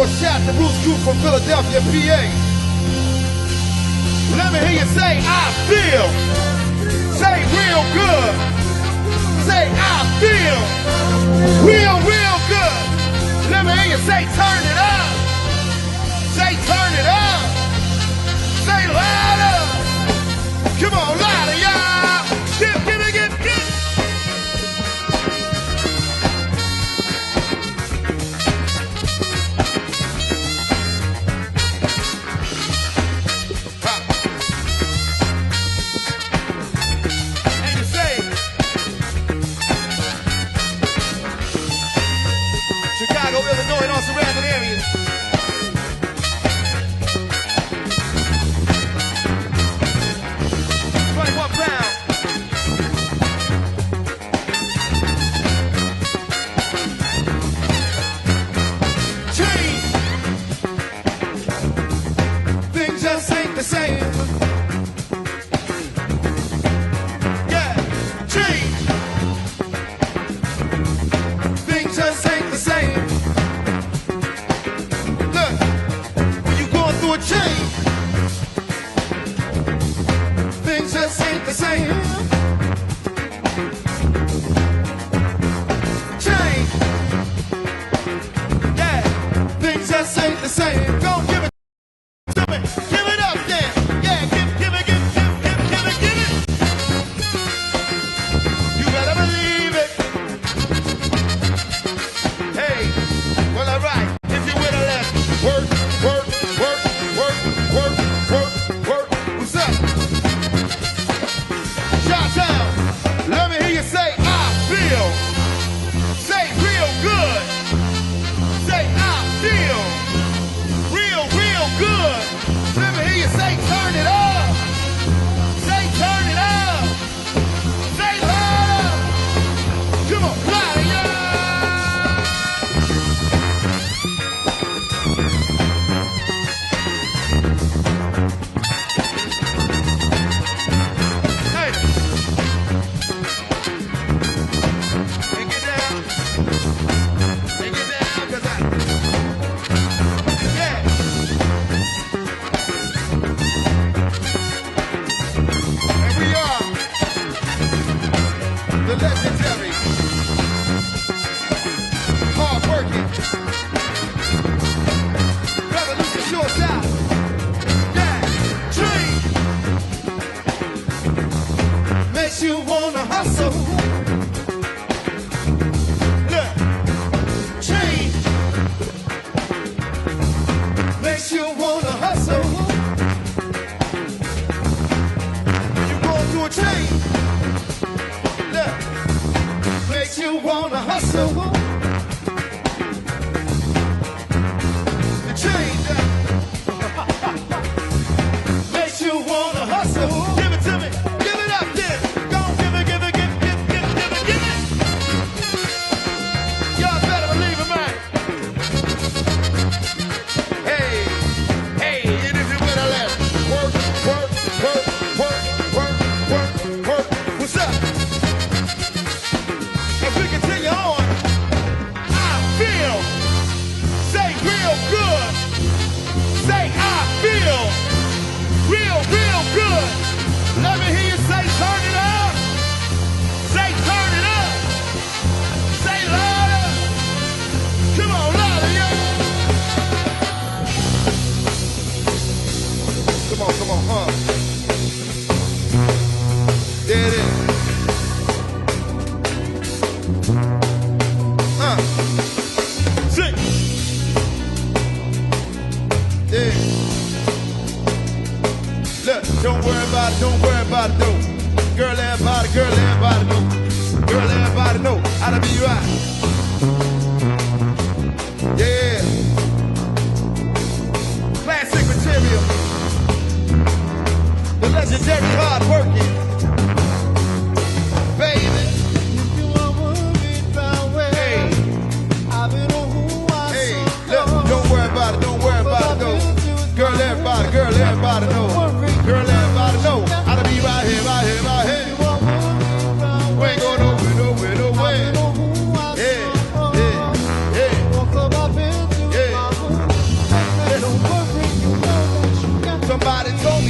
a shout to Bruce Crew from Philadelphia, PA. Let me hear you say, I feel. Say real good. Say, I feel. Real, real good. Let me hear you say, turn it up. Say, turn it up. Say, louder. Come on, louder, y'all. Give it. Chicago, Illinois, and all surrounding areas.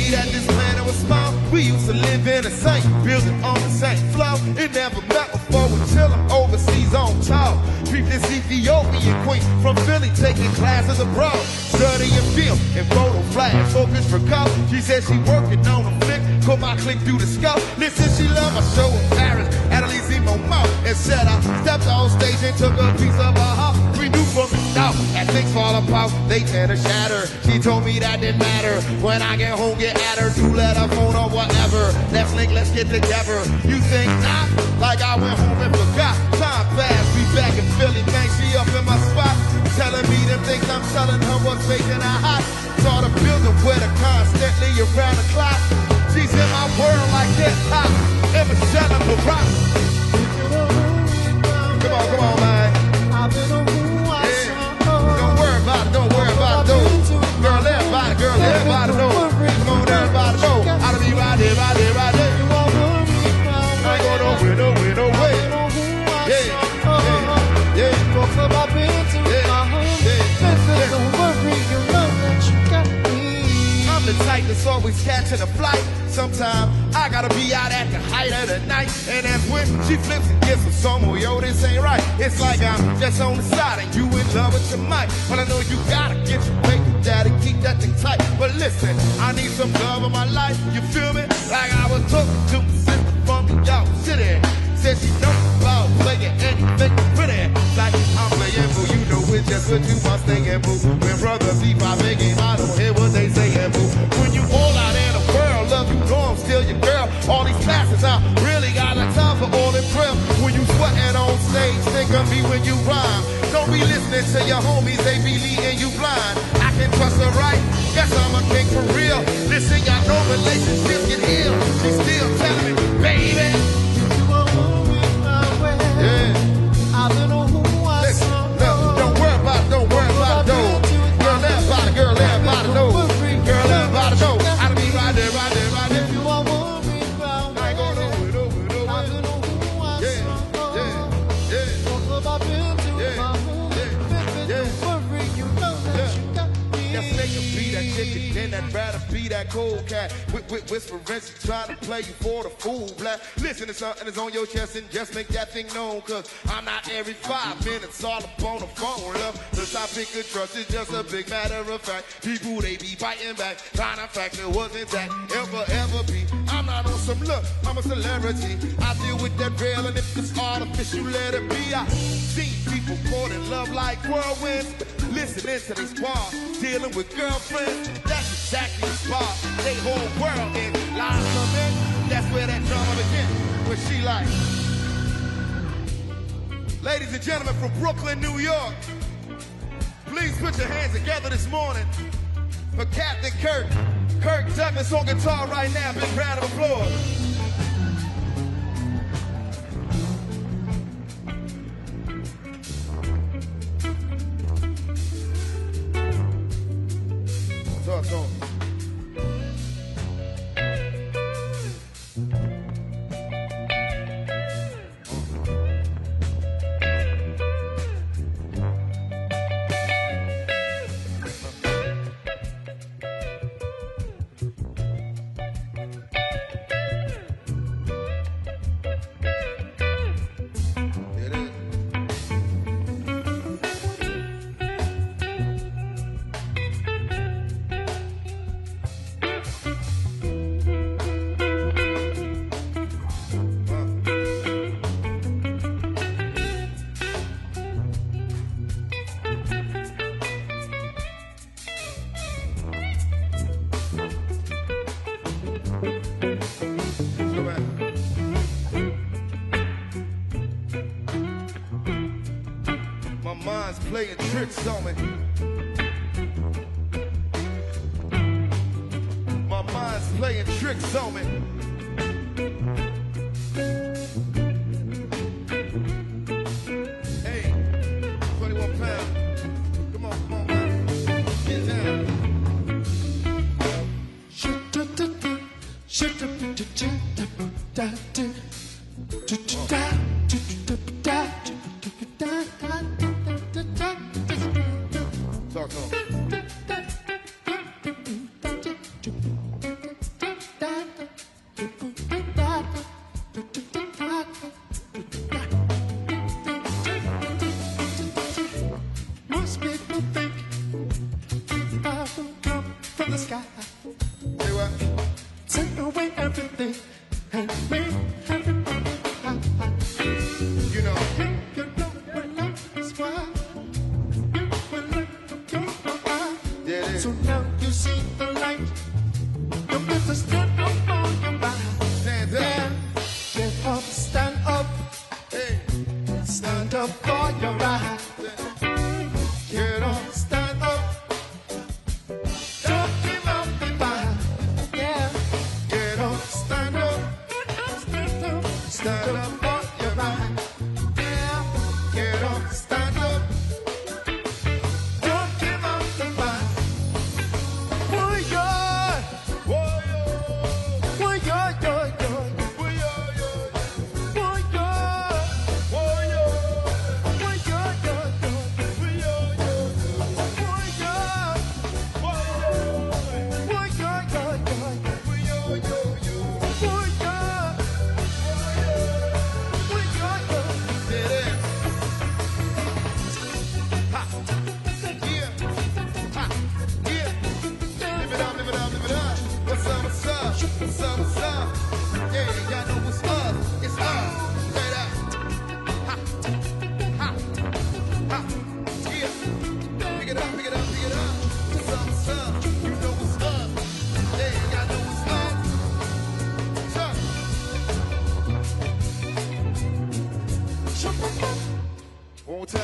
me that this planet was small. We used to live in the same building on the same floor. It never met before until I'm overseas on tour. Treat this Ethiopian queen from Philly taking classes abroad. Studying film and photo flash, focus for call. She said she working on a flick, put my click through the scope. Listen, she loved my show in Paris, at least in my mouth. And said I stepped on stage and took a piece of her heart. We knew from the start, as things fall apart, they tend to shatter. She told me that didn't matter. When I get home, get at her, 2-letter phone or whatever. Let's link, let's get together. You think not? Like I went home and forgot. Time passed, we back in Philly, man, she up in my spot. Telling me them things I'm telling her was making her hot. Saw the building with her constantly around the clock. She's in my world like hip-hop. And Michelle and Barack. Come on, man. Yeah. Don't worry about it, don't worry about it, though. Girl, everybody know. Come on, everybody know. I done be right there. I ain't going nowhere, no way. Yeah. I'm the type that's always catching a flight. Sometimes I gotta be out at the height of the night. And that's when she flips and gives a song. Oh, yo, this ain't right. It's like I'm just on the side and you in love with your mic. But I know you gotta get your baby daddy, keep that thing tight. But listen, I need some love in my life. You feel me? Like I was talking to the sister from the York City. Said she knows about playing anything pretty. Like I'm playing, boo, you know it's just what you must think, and boo. When brothers be by making, I don't hear what they say, and boo. When you all out in the world, love you know I'm still your girl. All these classes, I really got a time for all the prep. When you sweating on stage, think of me when you rhyme. Don't be listening to your homies, they be leading you blind. I can trust her right, guess I'm a king for real. Listen, y'all know relationships get healed. She's still telling me, baby. I don't know who I saw. Don't worry about it, though. Girl, everybody know. I done be right there. If you are worried about I ain't going nowhere. I don't know who I saw. Yeah. Talk about been to my room. Don't worry, you know that you got me. Just make her be that chicken, then I'd rather be that cold cat. Whispering, she trying to play you for the fool, black. Listen to something that's on your chest and just make that thing known. Cause I'm not every 5 minutes all up on the phone, love. The topic of trust is just a big matter of fact. People, they be biting back, trying to fact it wasn't that ever be. I'm not on some look, I'm a celebrity. I deal with that real, and if it's artificial, let it be. I seen people caught in love like whirlwinds. Listening to they squad, dealing with girlfriends. That's exactly the spot. They whole world is lies come in. That's where that drama begins. Where she like. Ladies and gentlemen from Brooklyn, New York, please put your hands together this morning for Captain Kirk. Kirk Douglas on guitar right now. Big round of applause. Talk to him. Playing tricks on me. My mind's playing tricks on me. Hey, 21 pounds. Come on, man. Get down. Talk to him. people think I will come from the sky. Say what? Take away everything and make everybody high. You know. You know when love is wild, you will let your eye. Yeah, it is. So now you see the light. You get to stand up on your mind. Stand up. Yeah. Get up, stand up. Hey. Stand up for your right. Get up, stand up. Don't give up the fight. Yeah. Get up, stand up. Stand up. Stand up for your right. Yeah. Get up, stand up. Don't give up the fight. Warrior. Warrior. Warrior, yo, yo. Warrior. Warrior. Warrior. Warrior, yo, yo. Warrior. One more time.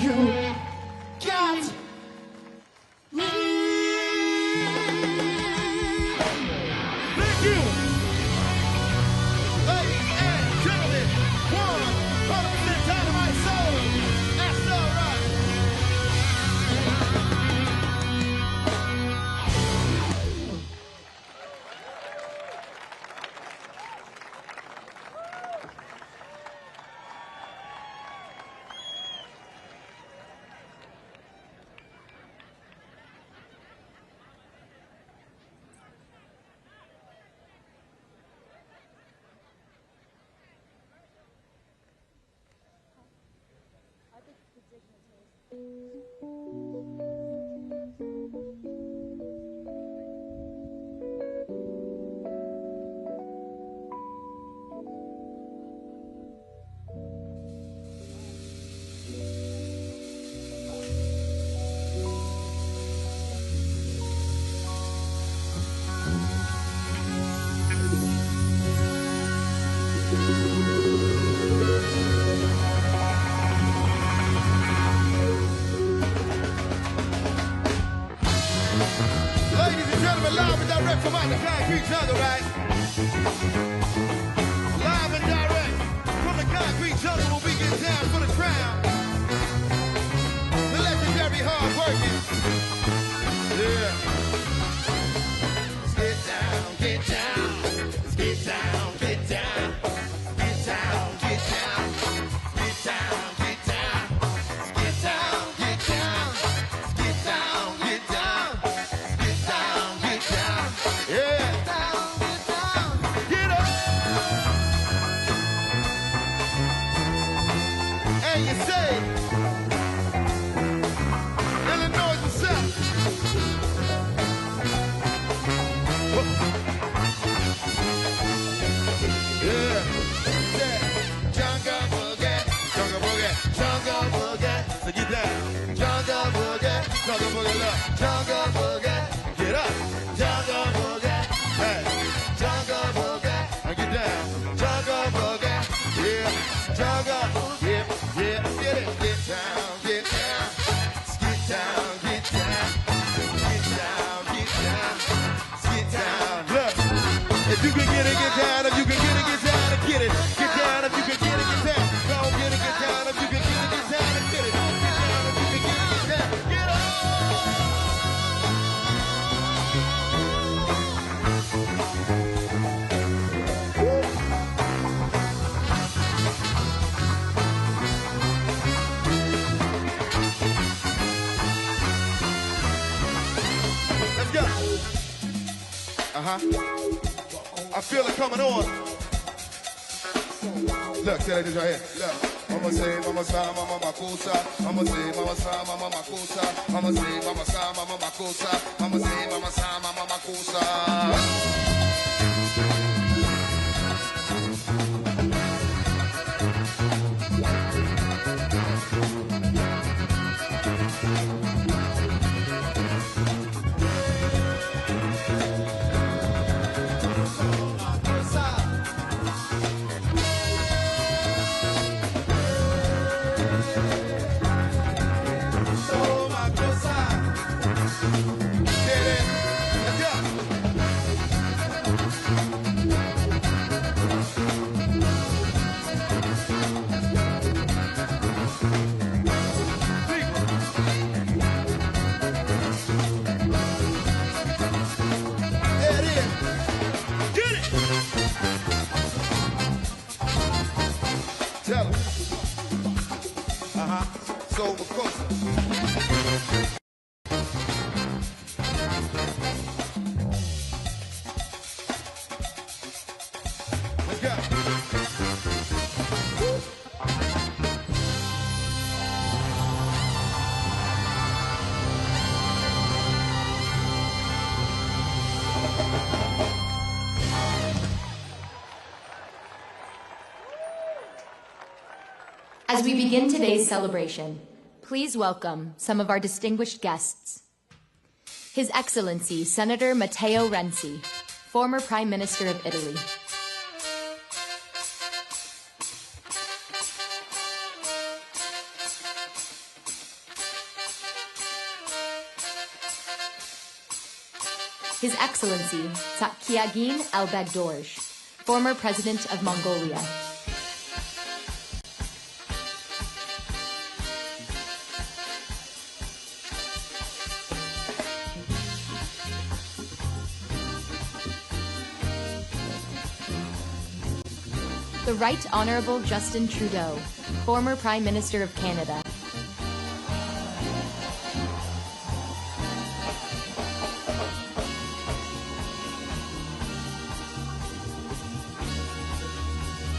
You got me. Live and direct from out the concrete jungle, right? Live and direct from the concrete jungle where we get down for the crown. The legendary hard working. Yeah. Get down, get down. Get down, get down. Get down, get down. Get down, get down. Get down, get down. Get down, get down. Yeah. Get down, get down. Get up. And you say, Illinois the South. Yeah. Jungle boogie, jungle boogie, jungle boogie. So get down. Jungle boogie, jungle boogie, look. Jungle boogie, get up. Jungle boogie, hey. Jungle boogie, and get down. Jungle boogie, yeah. Jungle, yeah, yeah. Get it, get down, get down. Get down, get down. Get down, get down. Get down, look. If you can get it, get down. If you can get it, get down and get it. Get down if you can get it, get down. Go get it, get down. If you can get it, get down and get it. Get down if you can get it, get down. Get up. Let's go. I feel it coming on. Look, say this right here. Look. Mama say, mama sa, mama makosa. Mama say, mama sa, mama makosa. Mama say, mama sa, mama makosa. Mama say, mama sa, mama makosa. So, of course. Let's go. As we begin today's celebration, please welcome some of our distinguished guests. His Excellency, Senator Matteo Renzi, former Prime Minister of Italy. His Excellency, Kyaagin Albagdorj, former President of Mongolia. The Right Honourable Justin Trudeau, former Prime Minister of Canada.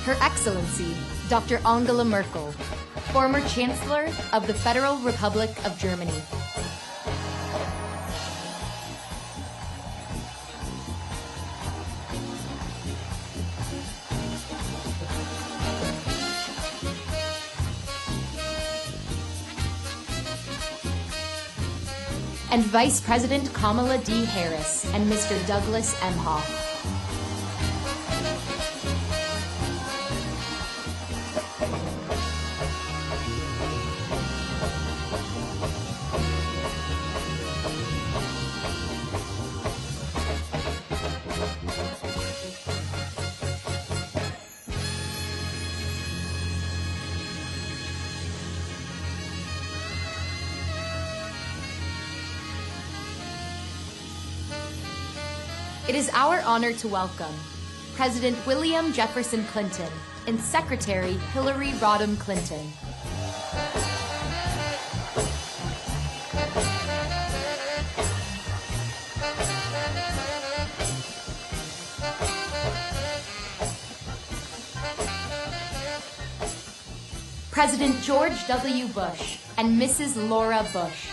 Her Excellency, Dr. Angela Merkel, former Chancellor of the Federal Republic of Germany. And Vice President Kamala D. Harris and Mr. Douglas M. Hoff. It is our honor to welcome President William Jefferson Clinton and Secretary Hillary Rodham Clinton. President George W. Bush and Mrs. Laura Bush.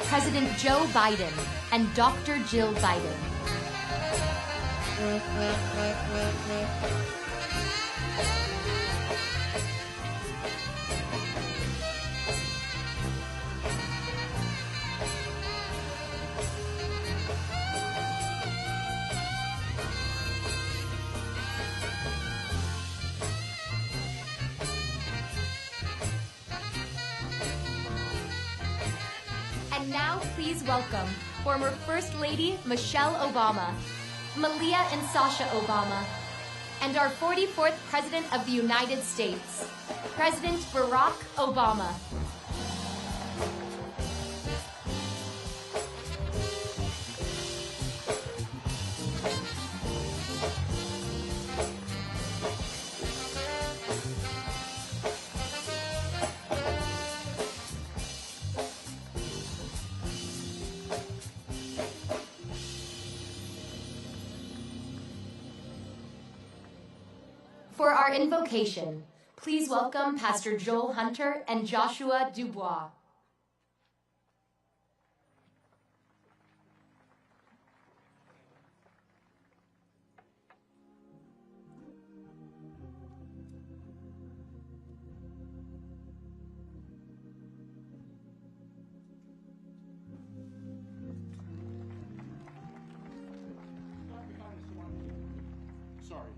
President Joe Biden and Dr. Jill Biden. And now, please welcome former First Lady Michelle Obama, Malia and Sasha Obama, and our 44th President of the United States, President Barack Obama. For our invocation, please welcome Pastor Joel Hunter and Joshua Dubois. Sorry.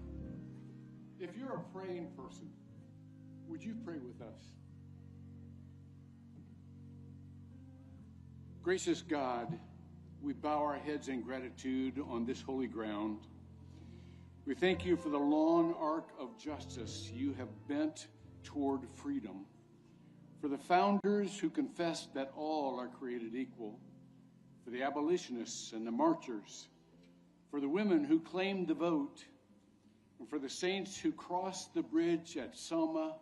If you're a praying person, would you pray with us? Gracious God, we bow our heads in gratitude on this holy ground. We thank you for the long arc of justice you have bent toward freedom, for the founders who confessed that all are created equal, for the abolitionists and the marchers, for the women who claimed the vote, and for the saints who crossed the bridge at Selma,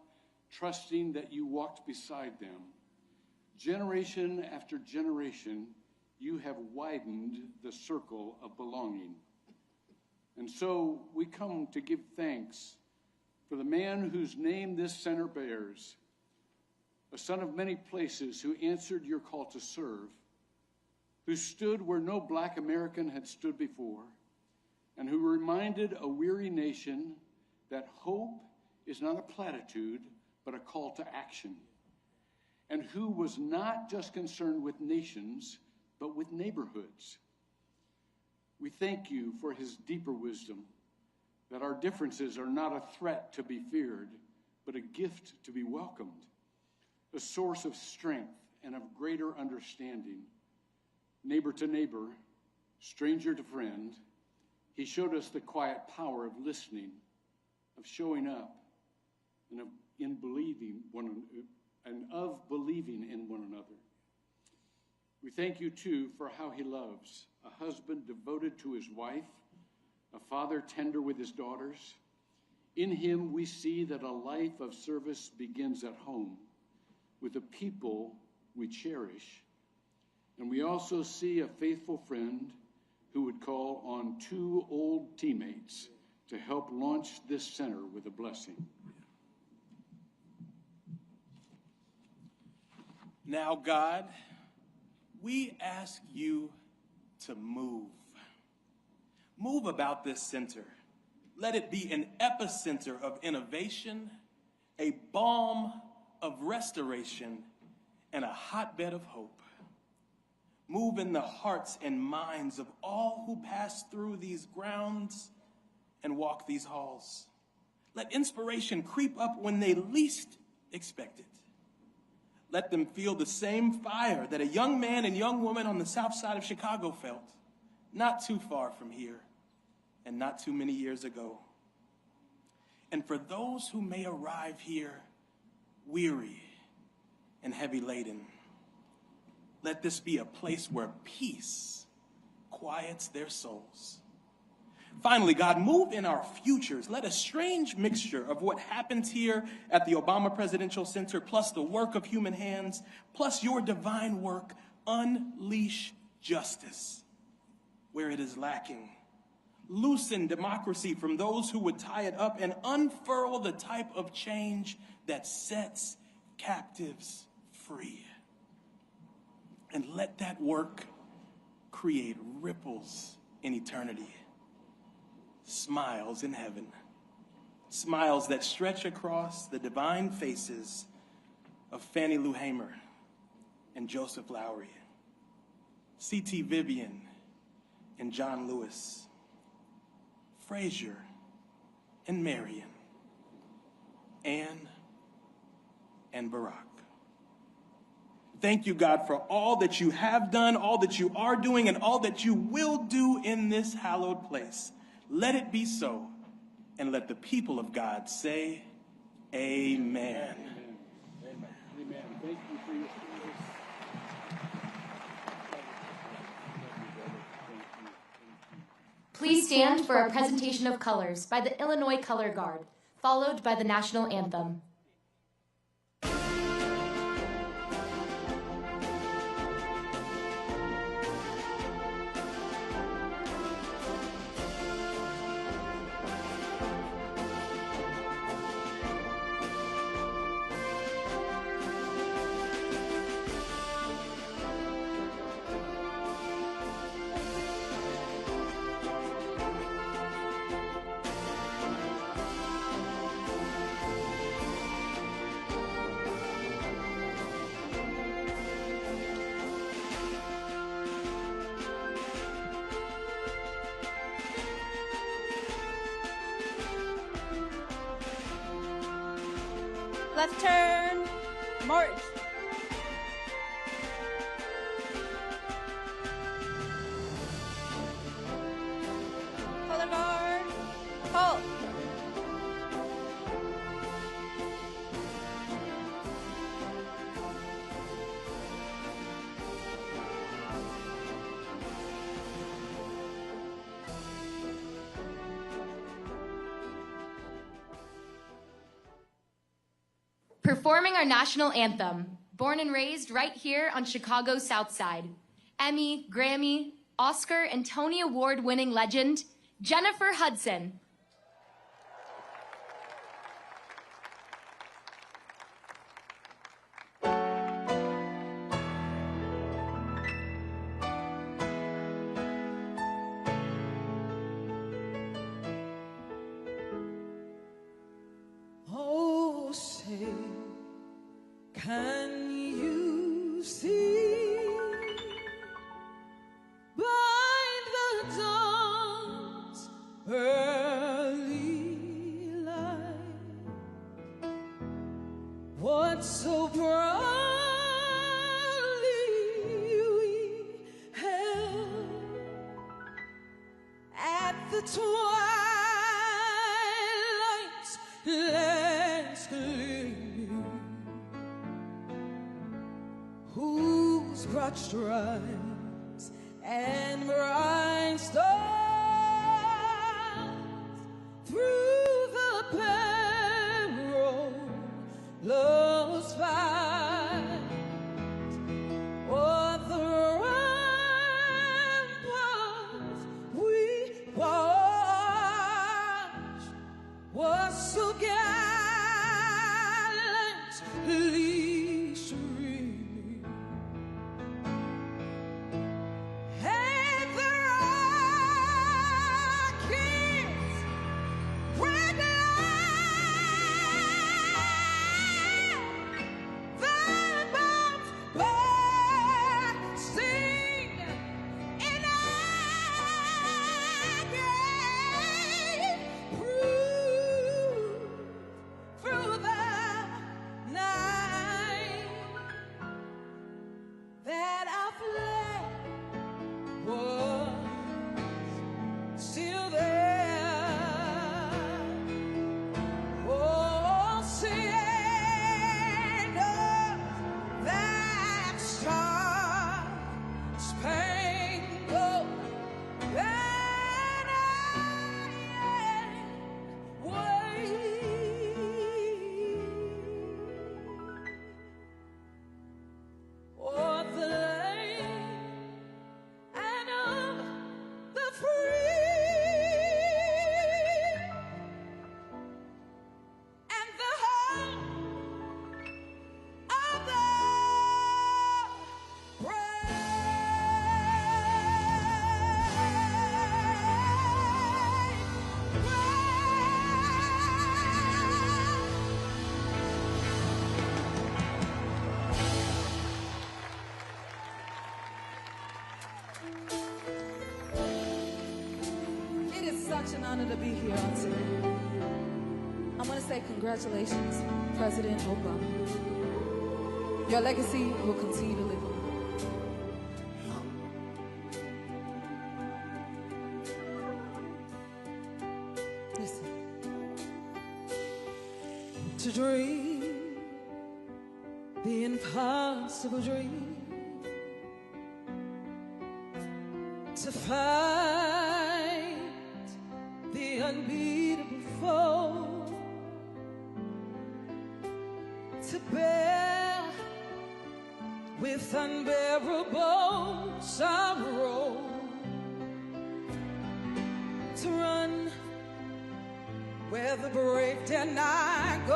trusting that you walked beside them. Generation after generation, you have widened the circle of belonging. And so we come to give thanks for the man whose name this center bears, a son of many places who answered your call to serve, who stood where no Black American had stood before, and who reminded a weary nation that hope is not a platitude, but a call to action, and who was not just concerned with nations, but with neighborhoods. We thank you for his deeper wisdom, that our differences are not a threat to be feared, but a gift to be welcomed, a source of strength and of greater understanding. Neighbor to neighbor, stranger to friend, he showed us the quiet power of listening, of showing up, and of believing in one another. We thank you too for how he loves, a husband devoted to his wife, a father tender with his daughters. In him we see that a life of service begins at home, with the people we cherish. And we also see a faithful friend who would call on two old teammates to help launch this center with a blessing. Now, God, we ask you to move. Move about this center. Let it be an epicenter of innovation, a balm of restoration, and a hotbed of hope. Move in the hearts and minds of all who pass through these grounds and walk these halls. Let inspiration creep up when they least expect it. Let them feel the same fire that a young man and young woman on the south side of Chicago felt, not too far from here and not too many years ago. And for those who may arrive here weary and heavy laden, let this be a place where peace quiets their souls. Finally, God, move in our futures. Let a strange mixture of what happens here at the Obama Presidential Center, plus the work of human hands, plus your divine work, unleash justice where it is lacking. Loosen democracy from those who would tie it up, and unfurl the type of change that sets captives free. And let that work create ripples in eternity. Smiles in heaven. Smiles that stretch across the divine faces of Fannie Lou Hamer and Joseph Lowry, C.T. Vivian and John Lewis, Frazier and Marion, Anne and Barack. Thank you, God, for all that you have done, all that you are doing, and all that you will do in this hallowed place. Let it be so, and let the people of God say, amen. Amen. Amen. Thank you for your service. Please stand for a presentation of colors by the Illinois Color Guard, followed by the national anthem. Left turn, march. Color guard, halt. Performing our national anthem, born and raised right here on Chicago's South Side, Emmy, Grammy, Oscar, and Tony Award-winning legend, Jennifer Hudson. Oh, say, can you see by the dawn's early light what so proudly we held at the twilight's last gleam, whose broad stripes and bright stars through the perilous fight so gallantly serene. And the Rockies red light, the bombs bursting, and I gave proof through the night that our flag was still there. Oh, send us that star-spangled banner and wave o'er the land and of the free and the home of the It is such an honor to be here on today. I want to say congratulations, President Obama. Your legacy will continue to live on. Listen. To dream the impossible dream, to fight the unbeatable foe, to bear with unbearable sorrow, to run where the brave dare not go,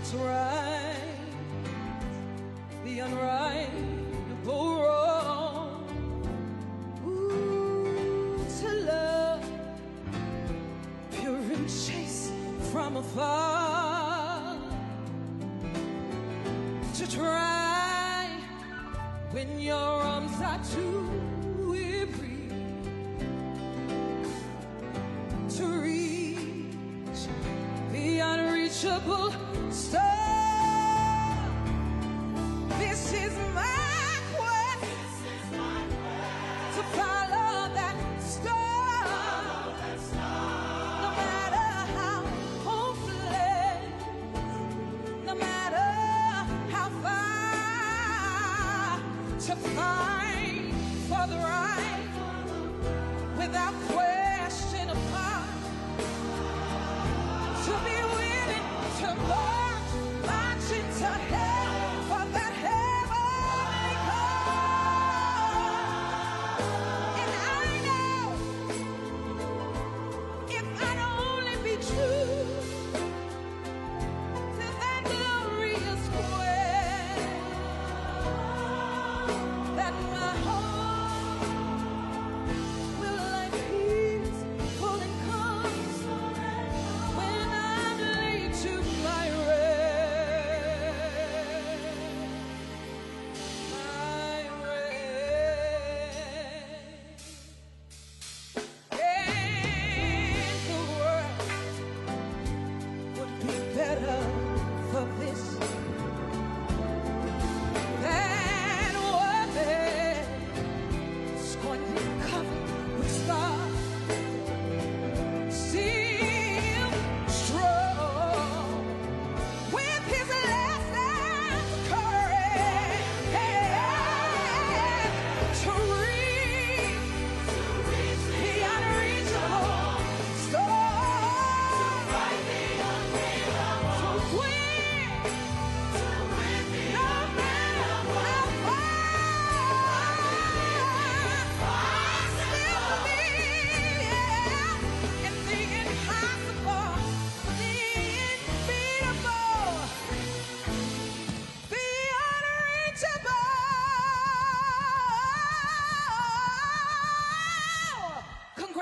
to right the unrightable wrong, to love pure and chaste from afar, to try when your arms are too weary, to reach the unreachable star. This is my quest, to follow that star, no matter how hopeless, no matter how far, to fight for the right without question apart, to be willing to march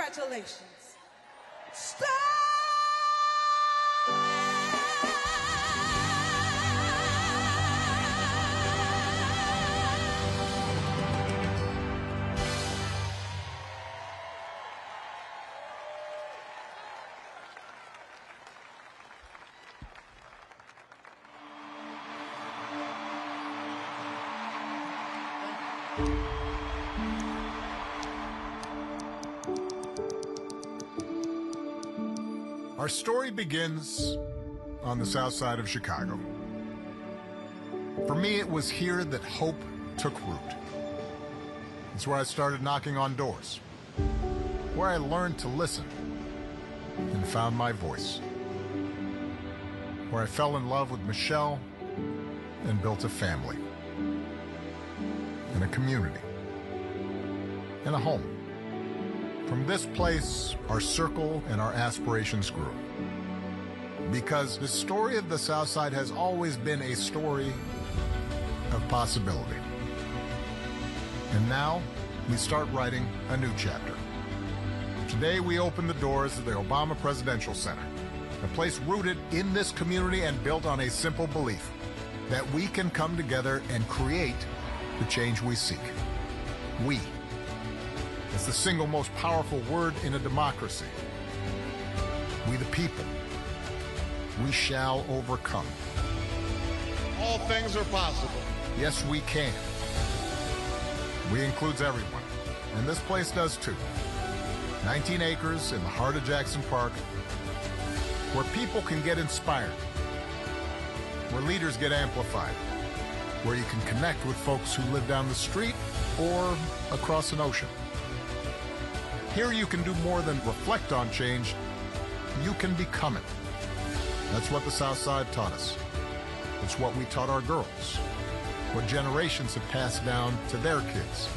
Congratulations. Stop! Our story begins on the south side of Chicago. For me, it was here that hope took root. It's where I started knocking on doors, where I learned to listen and found my voice, where I fell in love with Michelle and built a family, and a community, and a home. From this place, our circle and our aspirations grew. Because the story of the South Side has always been a story of possibility. And now, we start writing a new chapter. Today, we open the doors of the Obama Presidential Center, a place rooted in this community and built on a simple belief that we can come together and create the change we seek. We. It's the single most powerful word in a democracy. We the people. We shall overcome. All things are possible. Yes, we can. We includes everyone, and this place does too. 19 acres in the heart of Jackson Park, where people can get inspired, where leaders get amplified, where you can connect with folks who live down the street or across an ocean. Here you can do more than reflect on change, you can become it. That's what the South Side taught us. It's what we taught our girls, what generations have passed down to their kids.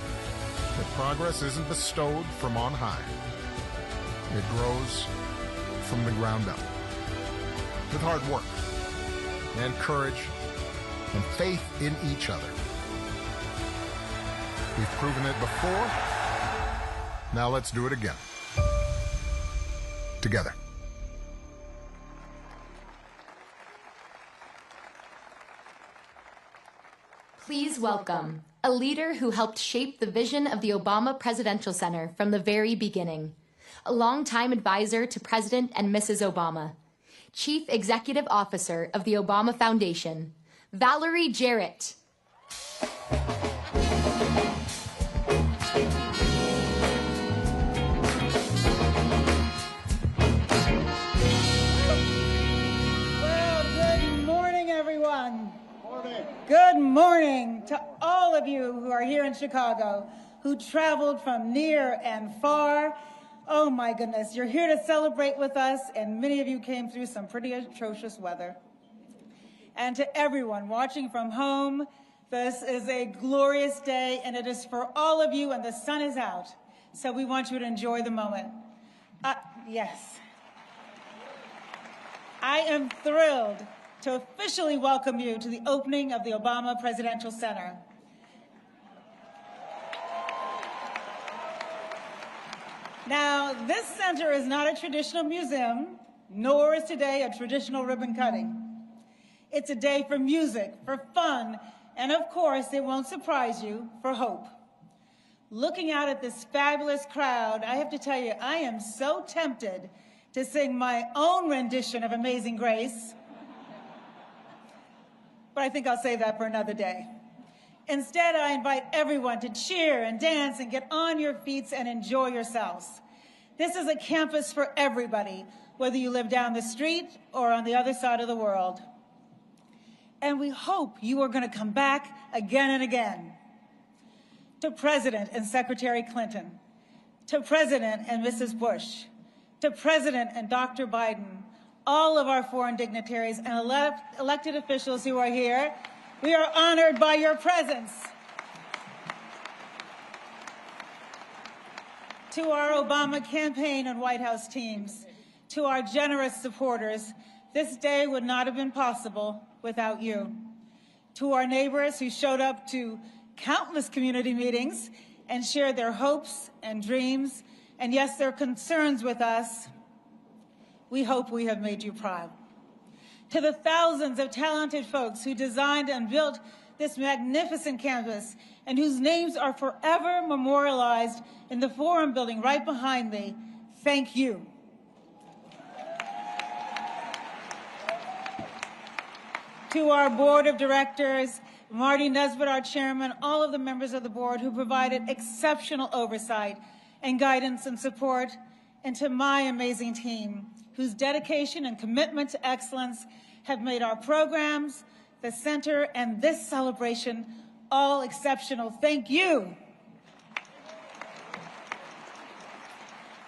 That progress isn't bestowed from on high. It grows from the ground up. With hard work, and courage, and faith in each other. We've proven it before. Now let's do it again. Together. Please welcome a leader who helped shape the vision of the Obama Presidential Center from the very beginning, a longtime advisor to President and Mrs. Obama, Chief Executive Officer of the Obama Foundation, Valerie Jarrett. Good morning to all of you who are here in Chicago, who traveled from near and far. Oh my goodness, you're here to celebrate with us, and many of you came through some pretty atrocious weather. And to everyone watching from home, this is a glorious day, and it is for all of you, and the sun is out. So we want you to enjoy the moment. Yes. I am thrilled to officially welcome you to the opening of the Obama Presidential Center. Now, this center is not a traditional museum, nor is today a traditional ribbon cutting. It's a day for music, for fun, and of course, it won't surprise you, for hope. Looking out at this fabulous crowd, I have to tell you, I am so tempted to sing my own rendition of Amazing Grace, but I think I'll save that for another day. Instead, I invite everyone to cheer and dance and get on your feet and enjoy yourselves. This is a campus for everybody, whether you live down the street or on the other side of the world. And we hope you are going to come back again and again. To President and Secretary Clinton, to President and Mrs. Bush, to President and Dr. Biden, all of our foreign dignitaries and elected officials who are here, we are honored by your presence. To our Obama campaign and White House teams, to our generous supporters, this day would not have been possible without you. To our neighbors who showed up to countless community meetings and shared their hopes and dreams, and yes, their concerns with us, we hope we have made you proud. To the thousands of talented folks who designed and built this magnificent campus and whose names are forever memorialized in the Forum building right behind me, thank you. To our board of directors, Marty Nesbitt, our chairman, all of the members of the board who provided exceptional oversight and guidance and support, and to my amazing team, whose dedication and commitment to excellence have made our programs, the center, and this celebration all exceptional. Thank you.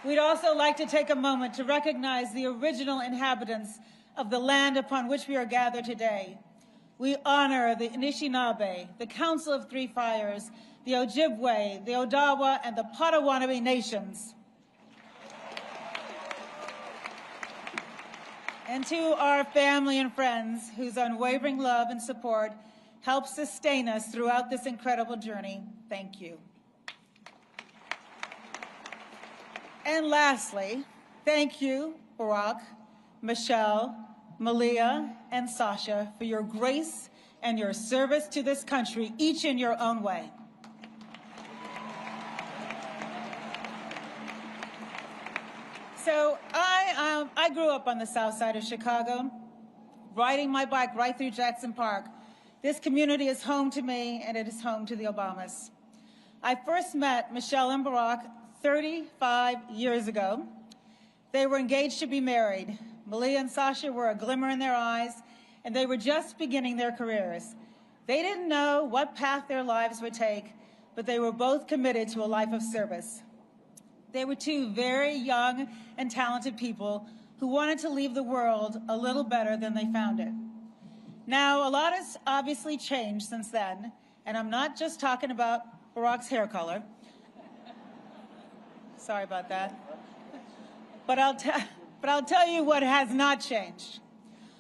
We'd also like to take a moment to recognize the original inhabitants of the land upon which we are gathered today. We honor the Anishinaabe, the Council of Three Fires, the Ojibwe, the Odawa, and the Potawatomi nations. And to our family and friends whose unwavering love and support help sustain us throughout this incredible journey, thank you. And lastly, thank you, Barack, Michelle, Malia, and Sasha, for your grace and your service to this country, each in your own way. So I grew up on the south side of Chicago, riding my bike right through Jackson Park. This community is home to me, and it is home to the Obamas. I first met Michelle and Barack 35 years ago. They were engaged to be married. Malia and Sasha were a glimmer in their eyes, and they were just beginning their careers. They didn't know what path their lives would take, but they were both committed to a life of service. They were two very young and talented people who wanted to leave the world a little better than they found it. Now, a lot has obviously changed since then, and I'm not just talking about Barack's hair color. Sorry about that. But I'll tell you what has not changed.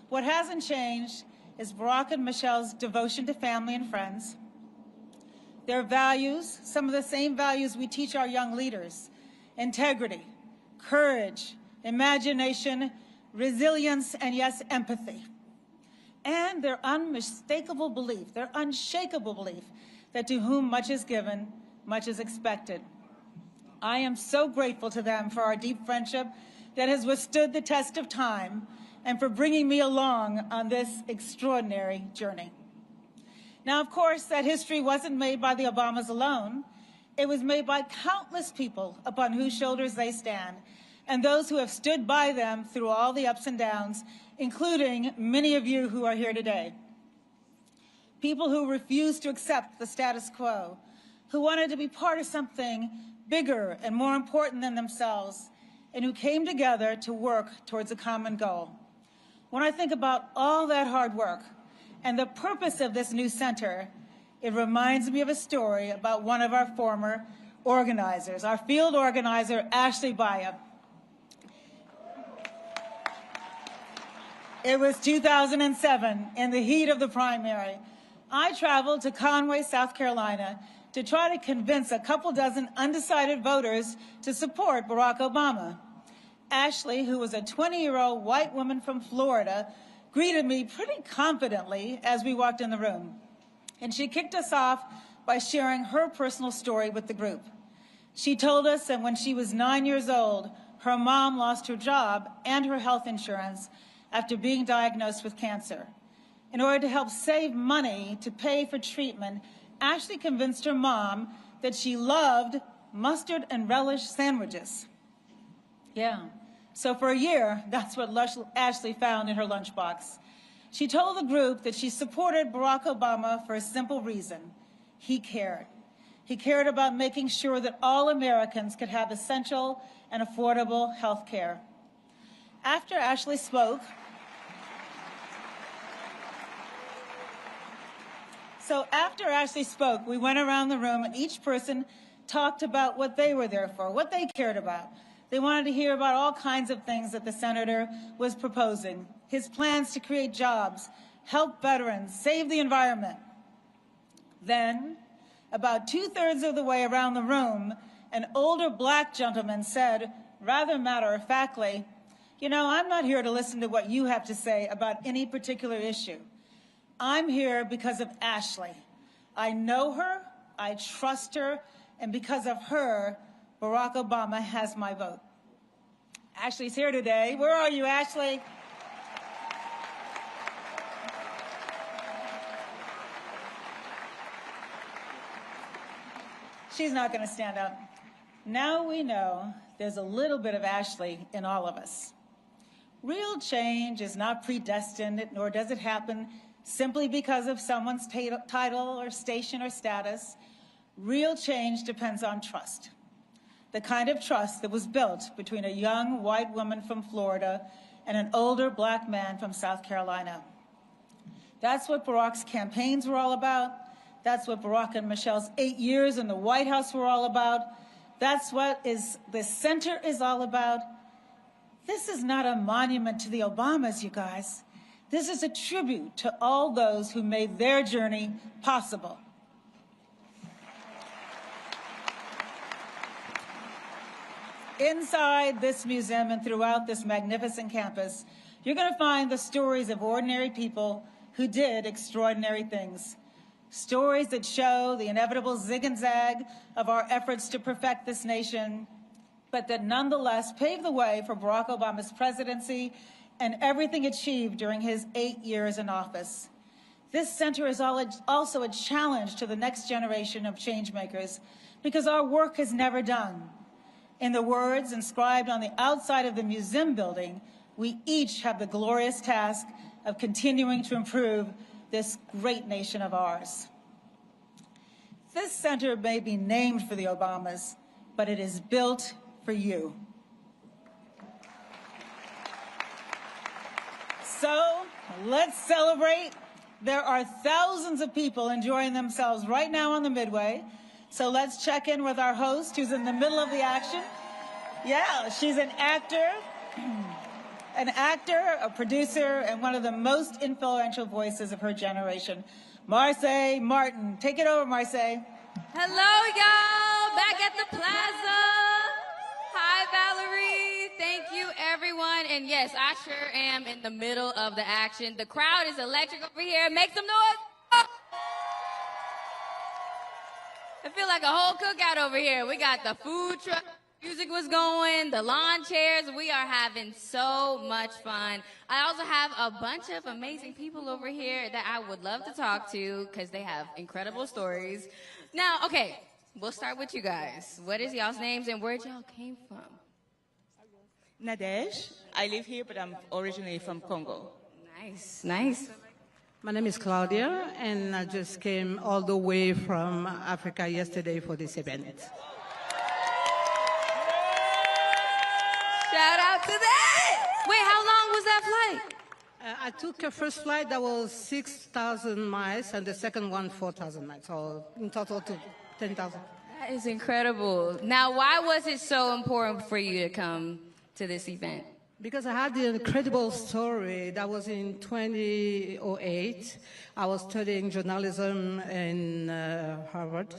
What hasn't changed is Barack and Michelle's devotion to family and friends, their values, some of the same values we teach our young leaders: integrity, courage, imagination, resilience, and yes, empathy. And their unmistakable belief, their unshakable belief that to whom much is given, much is expected. I am so grateful to them for our deep friendship that has withstood the test of time and for bringing me along on this extraordinary journey. Now, of course, that history wasn't made by the Obamas alone. It was made by countless people upon whose shoulders they stand, and those who have stood by them through all the ups and downs, including many of you who are here today. People who refused to accept the status quo, who wanted to be part of something bigger and more important than themselves, and who came together to work towards a common goal. When I think about all that hard work and the purpose of this new center, it reminds me of a story about one of our former organizers, our field organizer, Ashley Baya. It was 2007, in the heat of the primary. I traveled to Conway, South Carolina, to try to convince a couple dozen undecided voters to support Barack Obama. Ashley, who was a 20-year-old white woman from Florida, greeted me pretty confidently as we walked in the room. And she kicked us off by sharing her personal story with the group. She told us that when she was 9 years old, her mom lost her job and her health insurance after being diagnosed with cancer. In order to help save money to pay for treatment, Ashley convinced her mom that she loved mustard and relish sandwiches. Yeah. So for a year, that's what Ashley found in her lunchbox. She told the group that she supported Barack Obama for a simple reason: he cared. He cared about making sure that all Americans could have essential and affordable health care. After Ashley spoke, we went around the room and each person talked about what they were there for, what they cared about. They wanted to hear about all kinds of things that the senator was proposing: his plans to create jobs, help veterans, save the environment. Then, about 2/3 of the way around the room, an older black gentleman said, rather matter-of-factly, "You know, I'm not here to listen to what you have to say about any particular issue. I'm here because of Ashley. I know her, I trust her, and because of her, Barack Obama has my vote." Ashley's here today. Where are you, Ashley? She's not going to stand up. Now we know there's a little bit of Ashley in all of us. Real change is not predestined, nor does it happen simply because of someone's title or station or status. Real change depends on trust. The kind of trust that was built between a young white woman from Florida and an older black man from South Carolina. That's what Barack's campaigns were all about. That's what Barack and Michelle's 8 years in the White House were all about. That's what this center is all about. This is not a monument to the Obamas, you guys. This is a tribute to all those who made their journey possible. Inside this museum and throughout this magnificent campus, you're going to find the stories of ordinary people who did extraordinary things. Stories that show the inevitable zig and zag of our efforts to perfect this nation, but that nonetheless paved the way for Barack Obama's presidency and everything achieved during his 8 years in office. This center is also a challenge to the next generation of changemakers because our work is never done. In the words inscribed on the outside of the museum building, we each have the glorious task of continuing to improve this great nation of ours. This center may be named for the Obamas, but it is built for you. So let's celebrate. There are thousands of people enjoying themselves right now on the Midway. So let's check in with our host, who's in the middle of the action. Yeah, she's an actor, a producer, and one of the most influential voices of her generation. Marseille Martin. Take it over, Marseille. Hello, y'all. Back at the plaza. Hi, Valerie. Thank you, everyone. And yes, I sure am in the middle of the action. The crowd is electric over here. Make some noise. I feel like a whole cookout over here. We got the food truck. Music was going, the lawn chairs. We are having so much fun. I also have a bunch of amazing people over here that I would love to talk to because they have incredible stories. Now, okay, we'll start with you guys. What is y'all's names and where y'all came from? Nadej. I live here, but I'm originally from Congo. Nice, nice. My name is Claudia, and I just came all the way from Africa yesterday for this event. Shout out to that! Wait, how long was that flight? I took a first flight that was 6,000 miles, and the second one 4,000 miles, so in total to 10,000. That is incredible. Now, why was it so important for you to come to this event? Because I had the incredible story. That was in 2008. I was studying journalism in Harvard.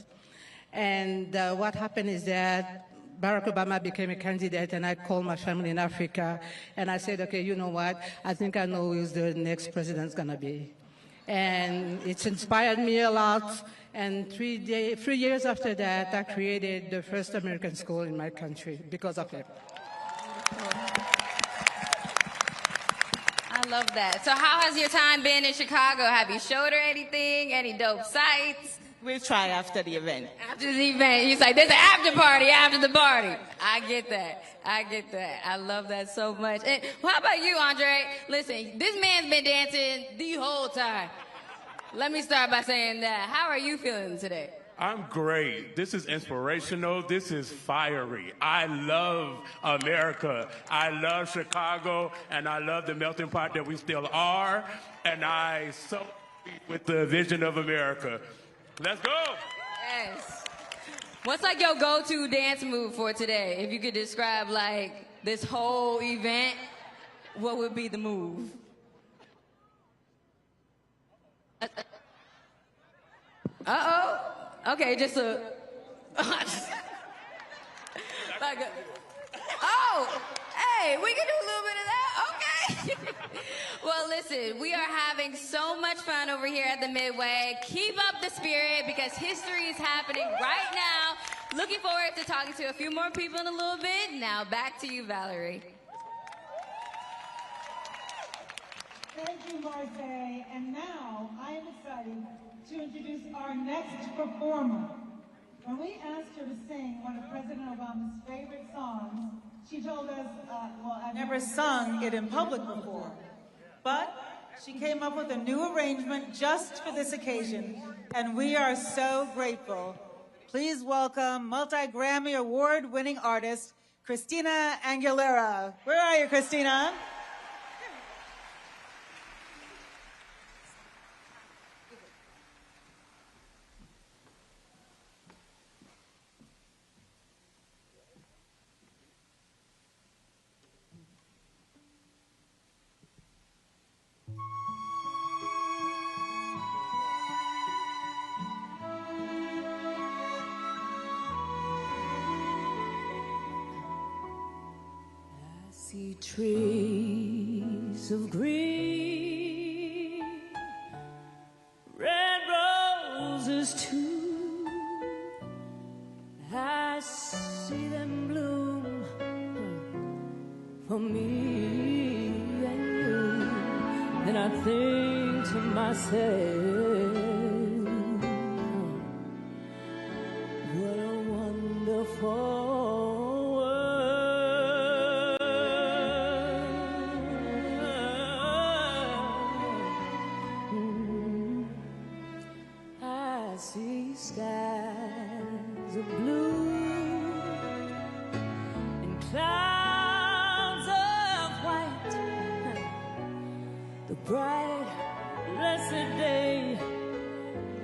And what happened is that Barack Obama became a candidate, and I called my family in Africa, and I said, okay, you know what? I think I know who the next president's going to be. And it's inspired me a lot. And 3 years after that, I created the first American school in my country because of it. I love that. So how has your time been in Chicago? Have you showed her anything? Any dope sights? We'll try after the event. After the event, he's like, there's an after party after the party. I get that. I get that. I love that so much. And how about you, Andre? Listen, this man's been dancing the whole time. Let me start by saying that. How are you feeling today? I'm great. This is inspirational. This is fiery. I love America. I love Chicago, and I love the melting pot that we still are. And I so with the vision of America. Let's go. Yes. What's like your go-to dance move for today? If you could describe like this whole event, what would be the move? Uh-oh. Okay, just a... my God. Oh, hey, we can do a little bit of that? Okay. Well, listen, we are having so much fun over here at the Midway. Keep up the spirit because history is happening right now. Looking forward to talking to a few more people in a little bit. Now, back to you, Valerie. Thank you, Marseille. And now I am excited to introduce our next performer. When we asked her to sing one of President Obama's favorite songs, she told us, well, I've never sung it in public before. But she came up with a new arrangement just for this occasion, and we are so grateful. Please welcome multi-Grammy award-winning artist, Christina Aguilera. Where are you, Christina? Trees of green, red roses too. I see them bloom for me and you, and I think to myself, what a wonderful skies of blue and clouds of white, the bright, blessed day,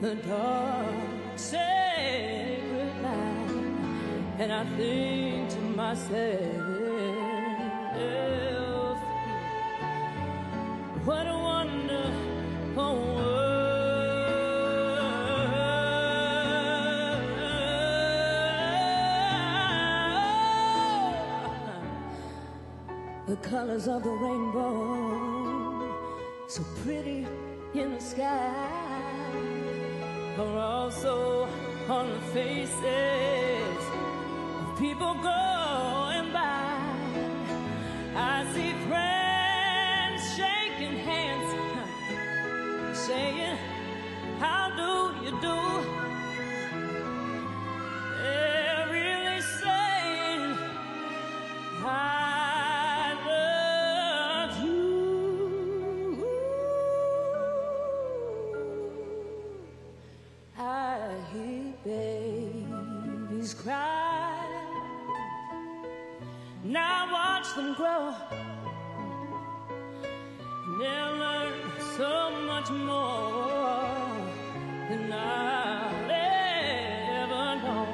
the dark, sacred night, and I think to myself, what a wonderful world. The colors of the rainbow, so pretty in the sky, are also on the faces of people going by. I see friends shaking hands, saying, how do you do? They're really saying, cry. Now watch them grow. They'll learn so much more than I'll ever know.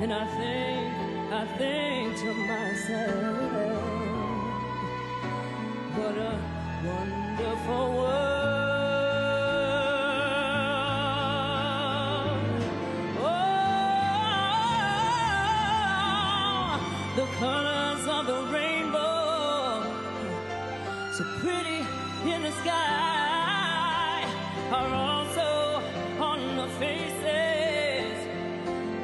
And I think to myself, what a wonderful world. The colors of the rainbow, so pretty in the sky, are also on the faces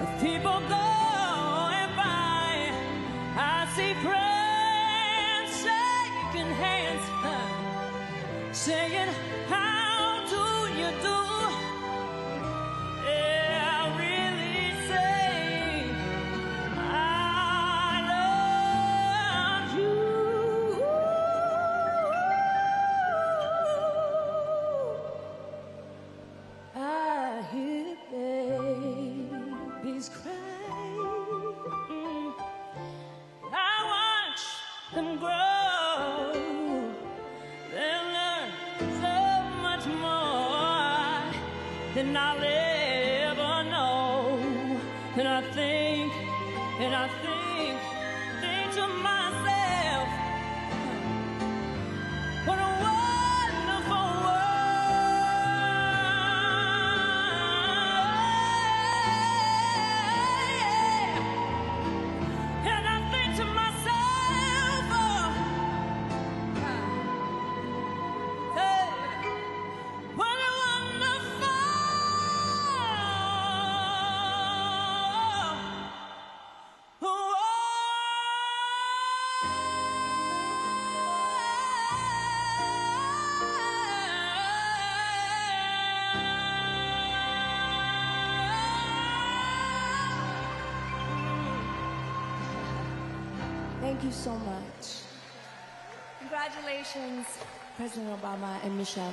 of people going by. I see friends shaking hands, saying, how do you do? Yeah, really saying, them grow, they'll learn so much more than I'll ever know. And I think to myself, what a wonderful world. And Thank you so much. Congratulations, President Obama and Michelle.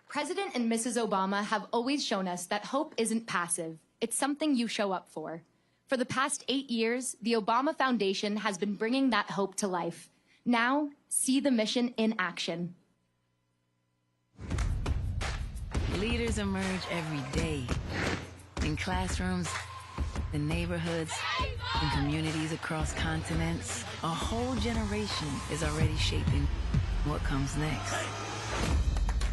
President and Mrs. Obama have always shown us that hope isn't passive. It's something you show up for. For the past 8 years, the Obama Foundation has been bringing that hope to life. Now, see the mission in action. Leaders emerge every day. In classrooms, in neighborhoods, in communities across continents. A whole generation is already shaping what comes next.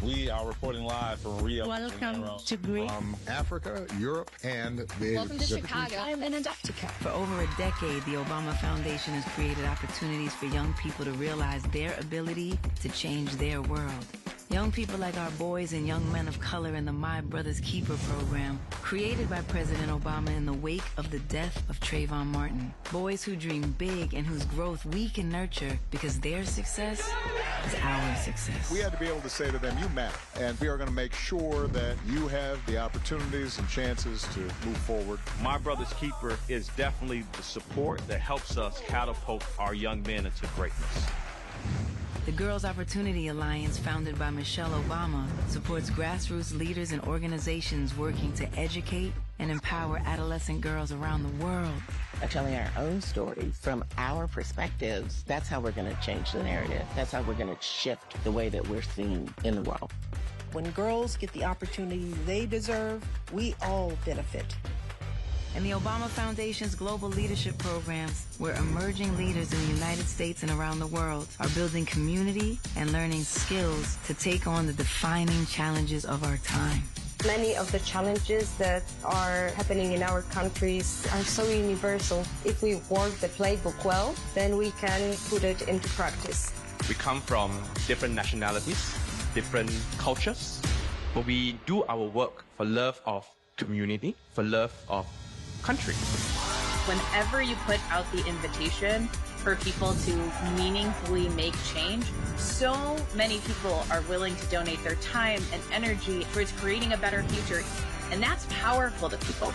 We are reporting live from Rio. Welcome to Greece. From Africa, Europe, and the Welcome to Chicago. I'm in Antarctica. For over a decade, the Obama Foundation has created opportunities for young people to realize their ability to change their world. Young people like our boys and young men of color in the My Brother's Keeper program, created by President Obama in the wake of the death of Trayvon Martin. Boys who dream big and whose growth we can nurture because their success is our success. We had to be able to say to them, you matter, and we are going to make sure that you have the opportunities and chances to move forward. My Brother's Keeper is definitely the support that helps us catapult our young men into greatness. The Girls Opportunity Alliance, founded by Michelle Obama, supports grassroots leaders and organizations working to educate and empower adolescent girls around the world. By telling our own story from our perspectives, that's how we're going to change the narrative. That's how we're going to shift the way that we're seen in the world. When girls get the opportunity they deserve, we all benefit. And the Obama Foundation's global leadership programs, where emerging leaders in the United States and around the world are building community and learning skills to take on the defining challenges of our time. Many of the challenges that are happening in our countries are so universal. If we work the playbook well, then we can put it into practice. We come from different nationalities, different cultures, but we do our work for love of community, for love of country. Whenever you put out the invitation for people to meaningfully make change, so many people are willing to donate their time and energy towards creating a better future, and that's powerful to people.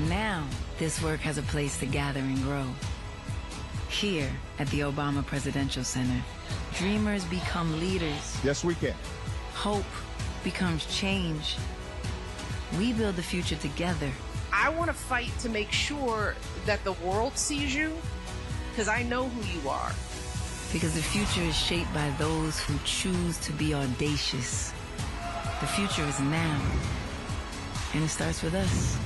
Now, this work has a place to gather and grow. Here at the Obama Presidential Center, dreamers become leaders. Yes, we can. Hope becomes change. We build the future together. I want to fight to make sure that the world sees you, because I know who you are. Because the future is shaped by those who choose to be audacious. The future is now, and it starts with us.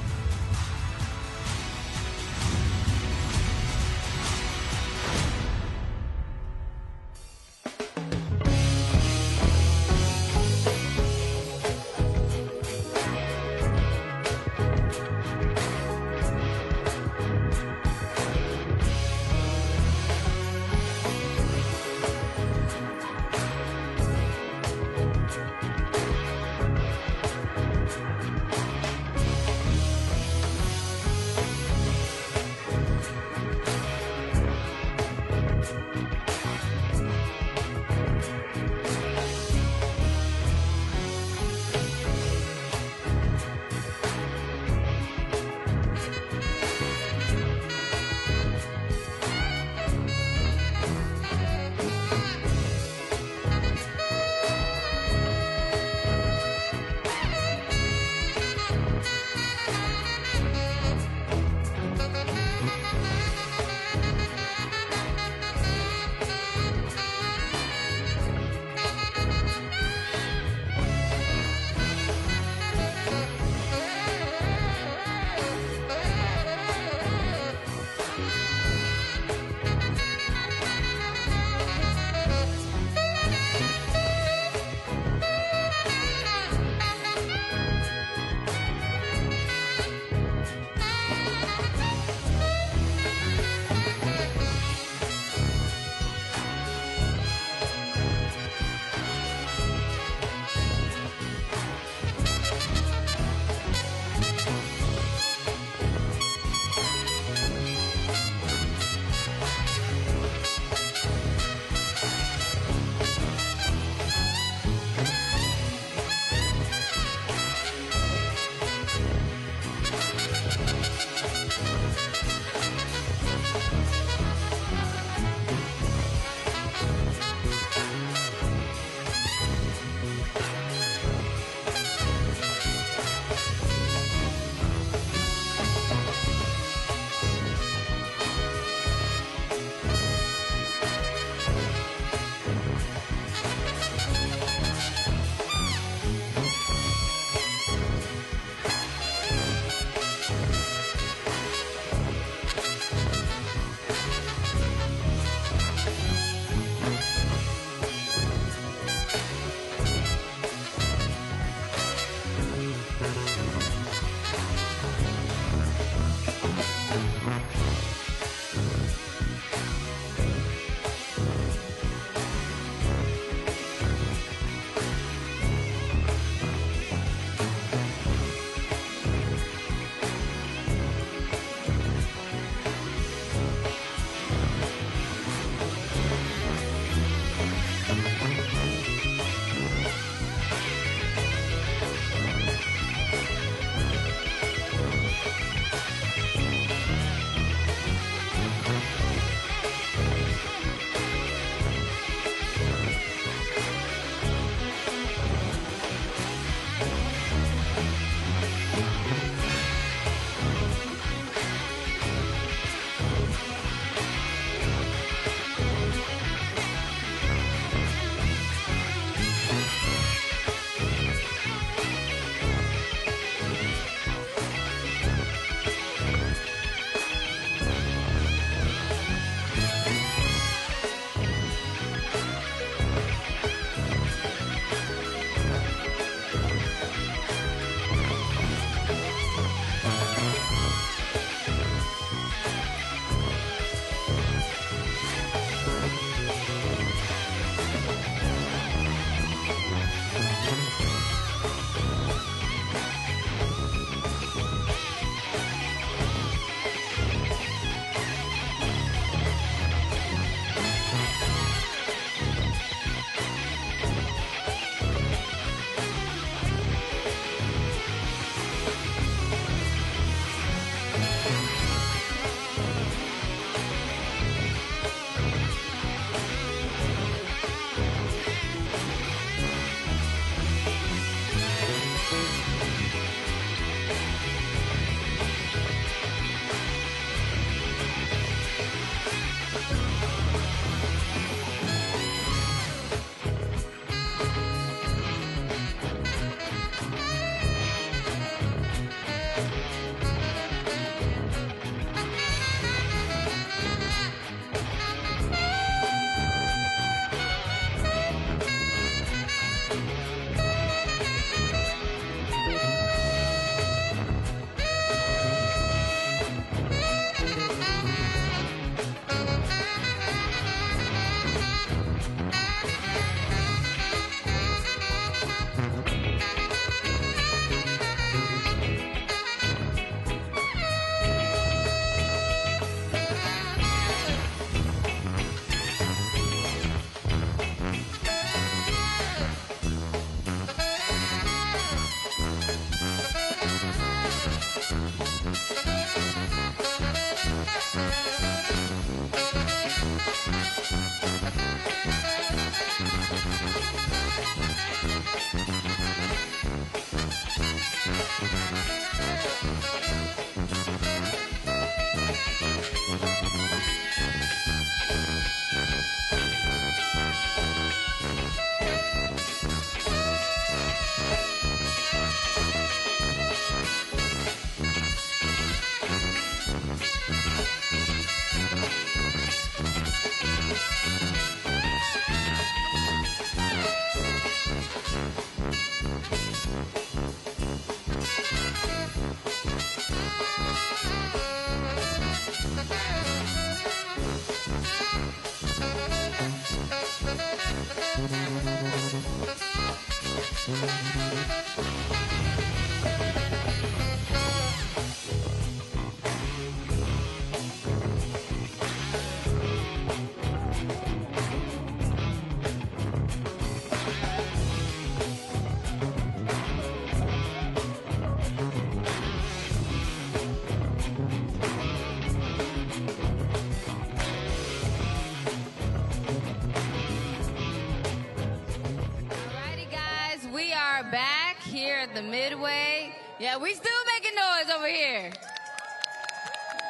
The Midway. Yeah, we still making noise over here.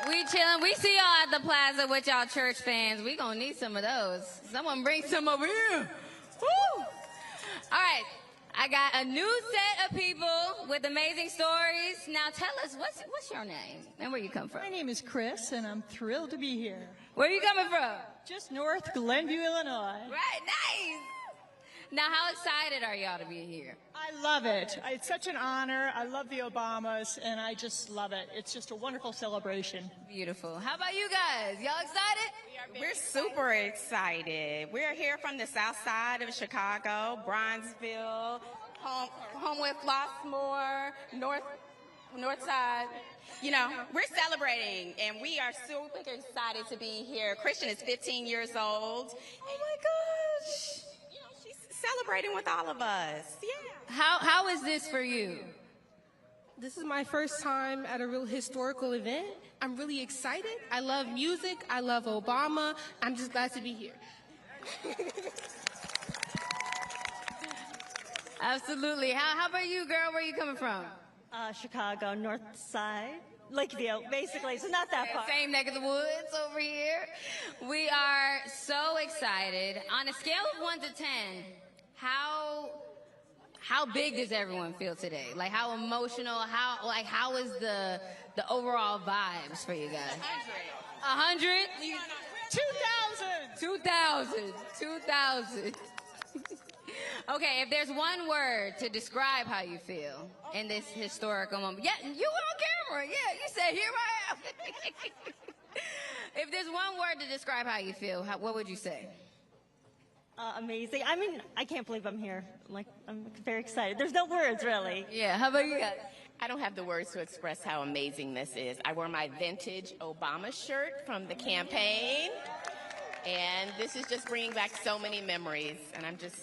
We chilling. We see y'all at the plaza with y'all church fans. We gonna need some of those. Someone bring some over here. Woo! All right, I got a new set of people with amazing stories. Now tell us, what's your name and where you come from? My name is Chris, and I'm thrilled to be here. Where are you coming from? Just north Glenview, Illinois. Right, nice. Now, how excited are y'all to be here? I love it. It's such an honor. I love the Obamas, and I just love it. It's just a wonderful celebration. Beautiful. How about you guys? Y'all excited? We're super excited. We're here from the south side of Chicago, Bronzeville, home with Flossmoor, north side. You know, we're celebrating, and we are super excited to be here. Christian is 15 years old. Oh, my gosh. Celebrating with all of us. Yeah. How is this for you? This is my first time at a real historical event. I'm really excited. I love music. I love Obama. I'm just glad to be here. Absolutely. How about you, girl? Where are you coming from? Chicago, north side. Lakeview, basically, so not that far. Same neck of the woods over here. We are so excited. On a scale of 1 to 10, how big does everyone feel today? Like, how emotional? How is the overall vibes for you guys? 100. 2,000. 2,000. Okay, if there's one word to describe how you feel in this historical moment. Yeah, you on camera. Yeah, you said, here I am. If there's one word to describe how you feel, what would you say? Amazing. I mean, I can't believe I'm here. I'm very excited. There's no words, really. Yeah, how about you guys? I don't have the words to express how amazing this is. I wore my vintage Obama shirt from the campaign, and this is just bringing back so many memories, and I'm just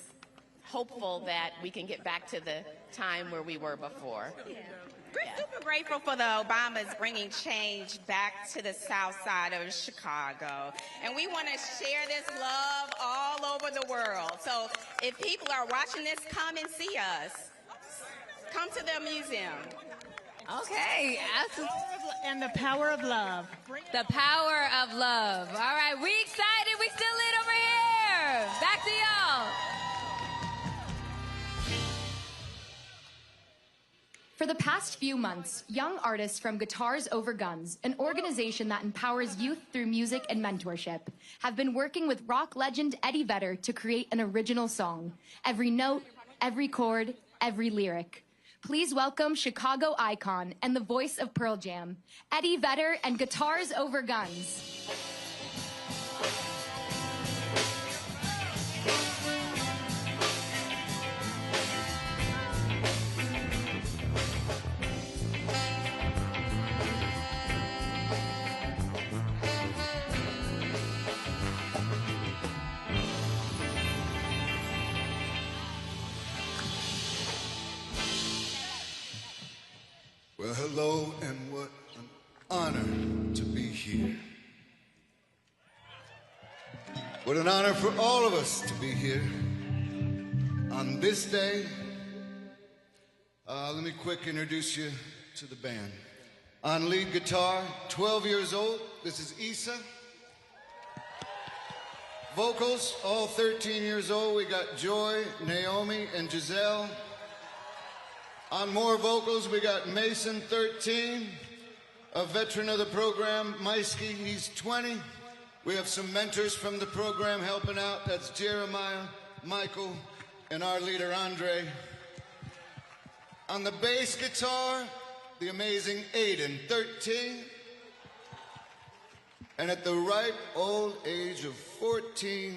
hopeful that we can get back to the time where we were before. Yeah. We're super grateful for the Obamas bringing change back to the south side of Chicago. And we want to share this love all over the world. So if people are watching this, come and see us. Come to the museum. Okay. And the power of love. The power of love. All right, we excited. We still lit over here. Back to y'all. For the past few months, young artists from Guitars Over Guns, an organization that empowers youth through music and mentorship, have been working with rock legend Eddie Vedder to create an original song. Every note, every chord, every lyric. Please welcome Chicago icon and the voice of Pearl Jam, Eddie Vedder and Guitars Over Guns. Well, hello, and what an honor to be here. What an honor for all of us to be here on this day. Let me quick introduce you to the band. On lead guitar, 12 years old, this is Issa. Vocals, all 13 years old, we got Joy, Naomi, and Giselle. On more vocals, we got Mason, 13, a veteran of the program, Maisky, he's 20. We have some mentors from the program helping out. That's Jeremiah, Michael, and our leader, Andre. On the bass guitar, the amazing Aiden, 13. And at the ripe old age of 14,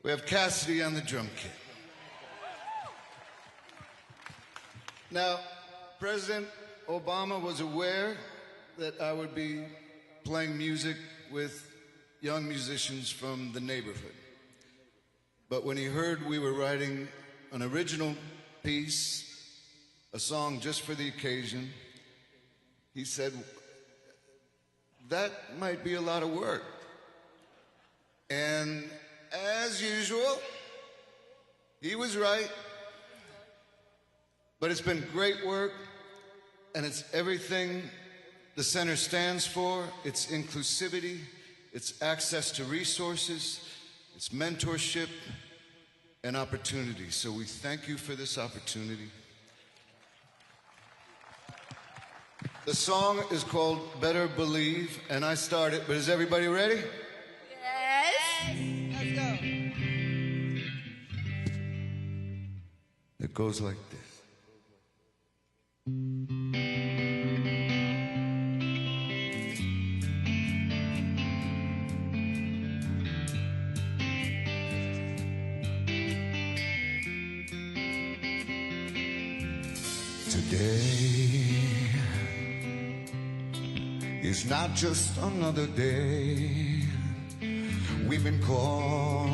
we have Cassidy on the drum kit. Now, President Obama was aware that I would be playing music with young musicians from the neighborhood. But when he heard we were writing an original piece, a song just for the occasion, he said, that might be a lot of work. And as usual, he was right. But it's been great work, and it's everything the center stands for. It's inclusivity, it's access to resources, it's mentorship and opportunity. So we thank you for this opportunity. The song is called Better Believe, and I start it, but is everybody ready? Yes. Let's go. It goes like this. Today is not just another day. We've been called,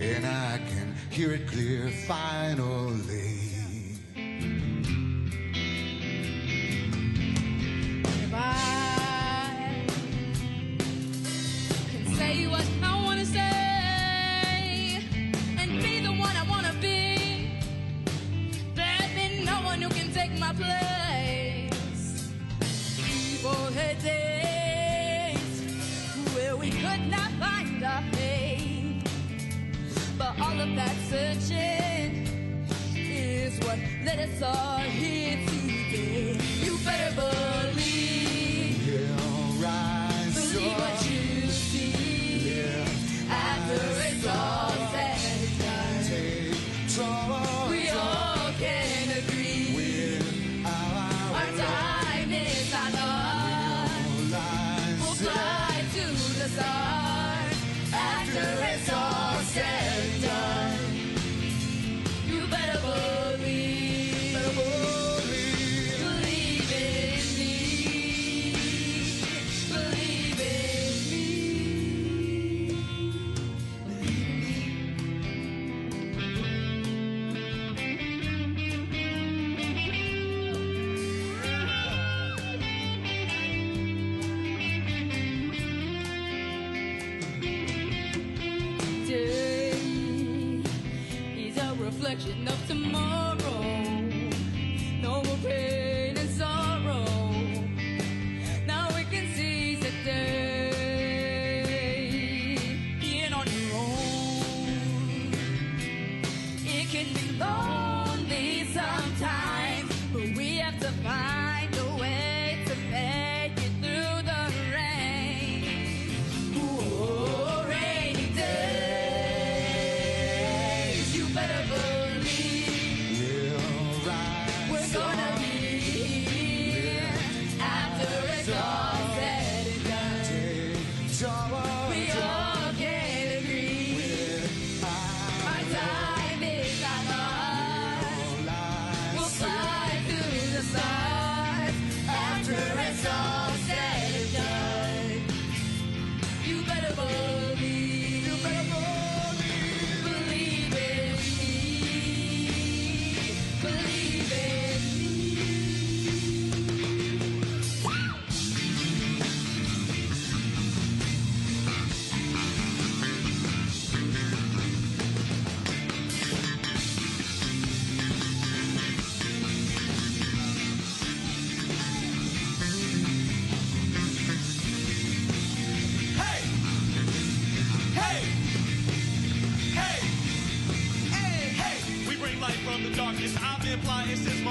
and I can hear it clear finally. If I can say what I want to say and be the one I want to be, there'd be no one who can take my place. Evil had days where we could not find our fate, but all of that searching is what led us all here today. You better believe, We'll rise believe up. what you see after it's all said and done. Take charge. We all can agree our time is not up. We'll fly to the stars after it's all said and done. You better believe.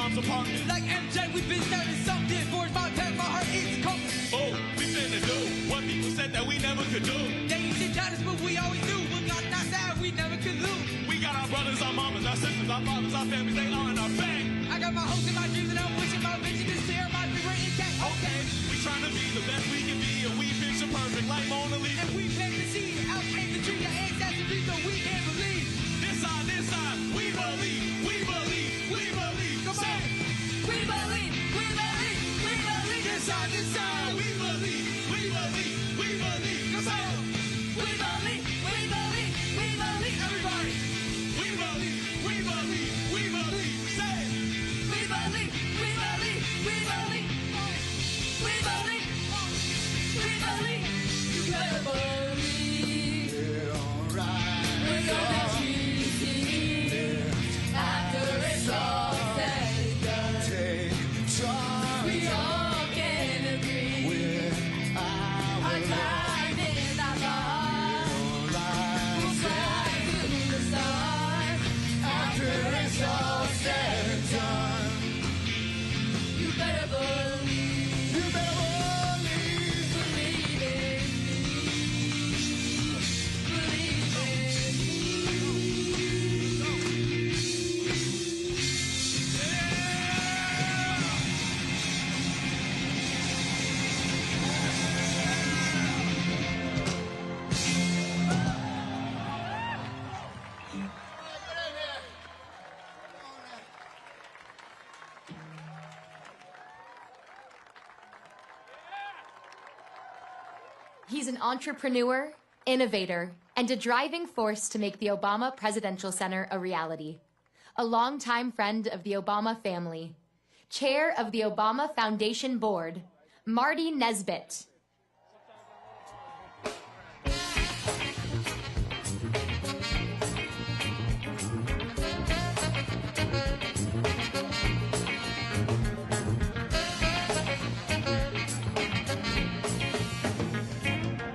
mom's apartment. Like MJ, we've been starting something. For my pet, my heart is cold. Oh, we finna do what people said that we never could do. They used to doubt us, but we always knew. We're not sad, we never could lose. We got our brothers, our mamas, our sisters, our fathers, our families, they all in our back. I got my hopes and my dreams, and I'm wishing my vision is clear. My dreams were intact. Okay, we trying to be the best we can be, and we picture perfect like Mona Lisa. And we plant the seed, out came the tree, your ancestry, so we can't believe. This side, we believe, we believe, we believe. Come on. We believe, we believe, we believe. This side, we believe, we believe, we believe. Come on. We believe, we believe, we believe. Everybody. We believe, we believe, we believe. Say it. We believe, we believe, we believe. We believe, we believe. You better believe. Yeah, alright. We're gonna choose you after it's all said and done. Take charge. We all can agree. Our time is not lost. We'll fly to the stars after it's all said and done. You better believe. You better believe. Believe in me. Believe in He's an entrepreneur, innovator, and a driving force to make the Obama Presidential Center a reality. A longtime friend of the Obama family. Chair of the Obama Foundation Board, Marty Nesbitt.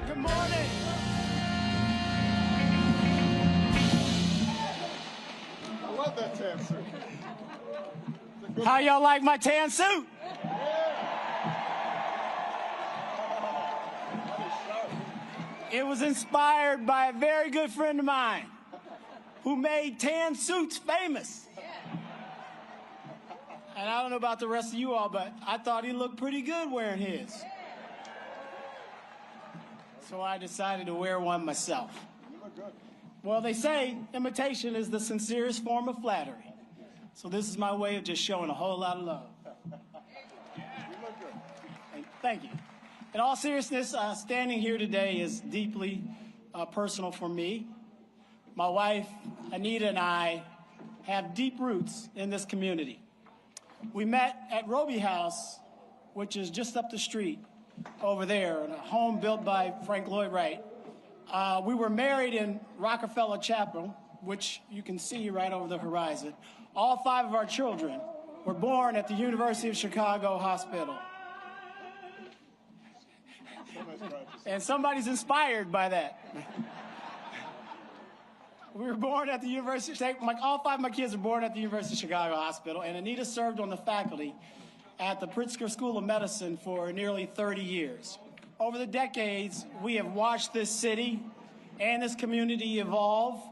Good morning. I love that tan suit. How y'all like my tan suit? It was inspired by a very good friend of mine who made tan suits famous. And I don't know about the rest of you all, but I thought he looked pretty good wearing his. So I decided to wear one myself. Well, they say imitation is the sincerest form of flattery. So this is my way of just showing a whole lot of love. Thank you. In all seriousness, standing here today is deeply personal for me. My wife, Anita, and I have deep roots in this community. We met at Roby House, which is just up the street over there, in a home built by Frank Lloyd Wright. We were married in Rockefeller Chapel, which you can see right over the horizon. All 5 of our children were born at the University of Chicago Hospital. And somebody's inspired by that. We were born at the University, all 5 of my kids were born at the University of Chicago Hospital, and Anita served on the faculty at the Pritzker School of Medicine for nearly 30 years. Over the decades, we have watched this city and this community evolve,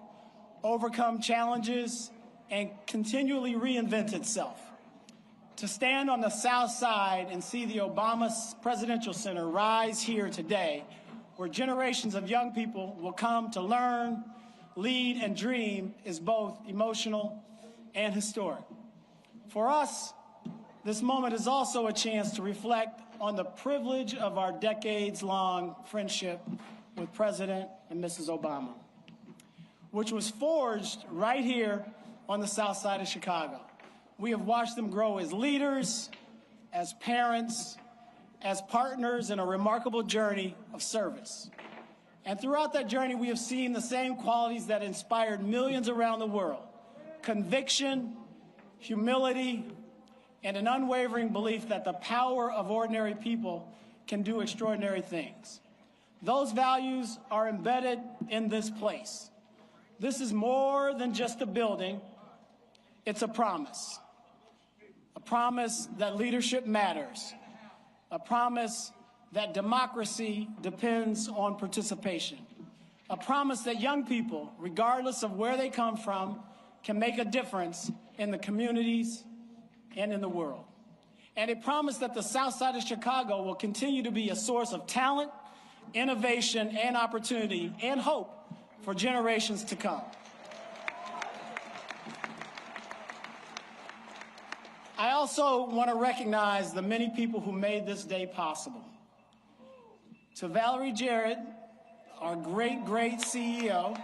overcome challenges, and continually reinvent itself. To stand on the South Side and see the Obama Presidential Center rise here today, where generations of young people will come to learn, lead, and dream, is both emotional and historic. For us, this moment is also a chance to reflect on the privilege of our decades-long friendship with President and Mrs. Obama, which was forged right here on the South Side of Chicago. We have watched them grow as leaders, as parents, as partners in a remarkable journey of service. And throughout that journey, we have seen the same qualities that inspired millions around the world: conviction, humility, and an unwavering belief that the power of ordinary people can do extraordinary things. Those values are embedded in this place. This is more than just a building. It's a promise a promise that leadership matters, a promise that democracy depends on participation, a promise that young people, regardless of where they come from, can make a difference in the communities and in the world. And a promise that the South Side of Chicago will continue to be a source of talent, innovation, and opportunity, and hope for generations to come. I also want to recognize the many people who made this day possible. To Valerie Jarrett, our great, great CEO,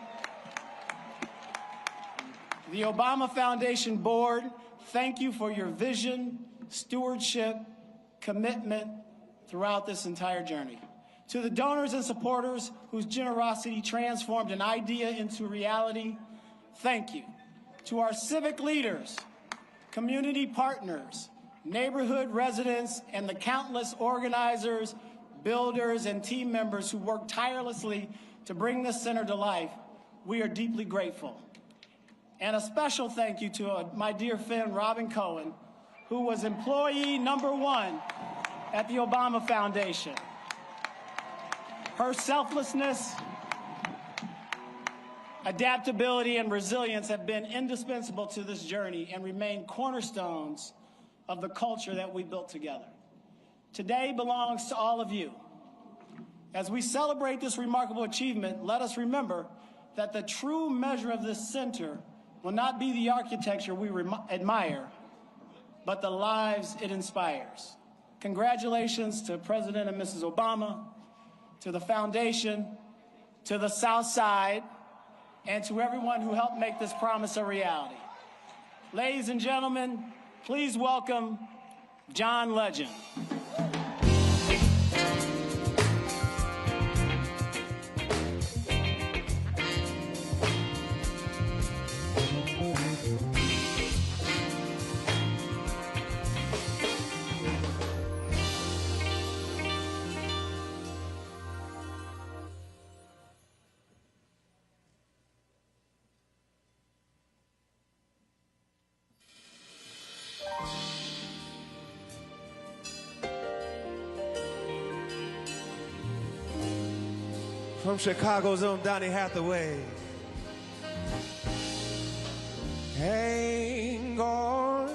the Obama Foundation Board, thank you for your vision, stewardship, commitment throughout this entire journey. To the donors and supporters whose generosity transformed an idea into reality, thank you. To our civic leaders, community partners, neighborhood residents, and the countless organizers, builders, and team members who worked tirelessly to bring this center to life, we are deeply grateful. And a special thank you to my dear friend, Robin Cohen, who was employee #1 at the Obama Foundation. Her selflessness, adaptability, and resilience have been indispensable to this journey and remain cornerstones of the culture that we built together. Today belongs to all of you. As we celebrate this remarkable achievement, let us remember that the true measure of this center will not be the architecture we admire, but the lives it inspires. Congratulations to President and Mrs. Obama, to the foundation, to the South Side, and to everyone who helped make this promise a reality. Ladies and gentlemen, please welcome John Legend. From Chicago's own Donny Hathaway. Hang on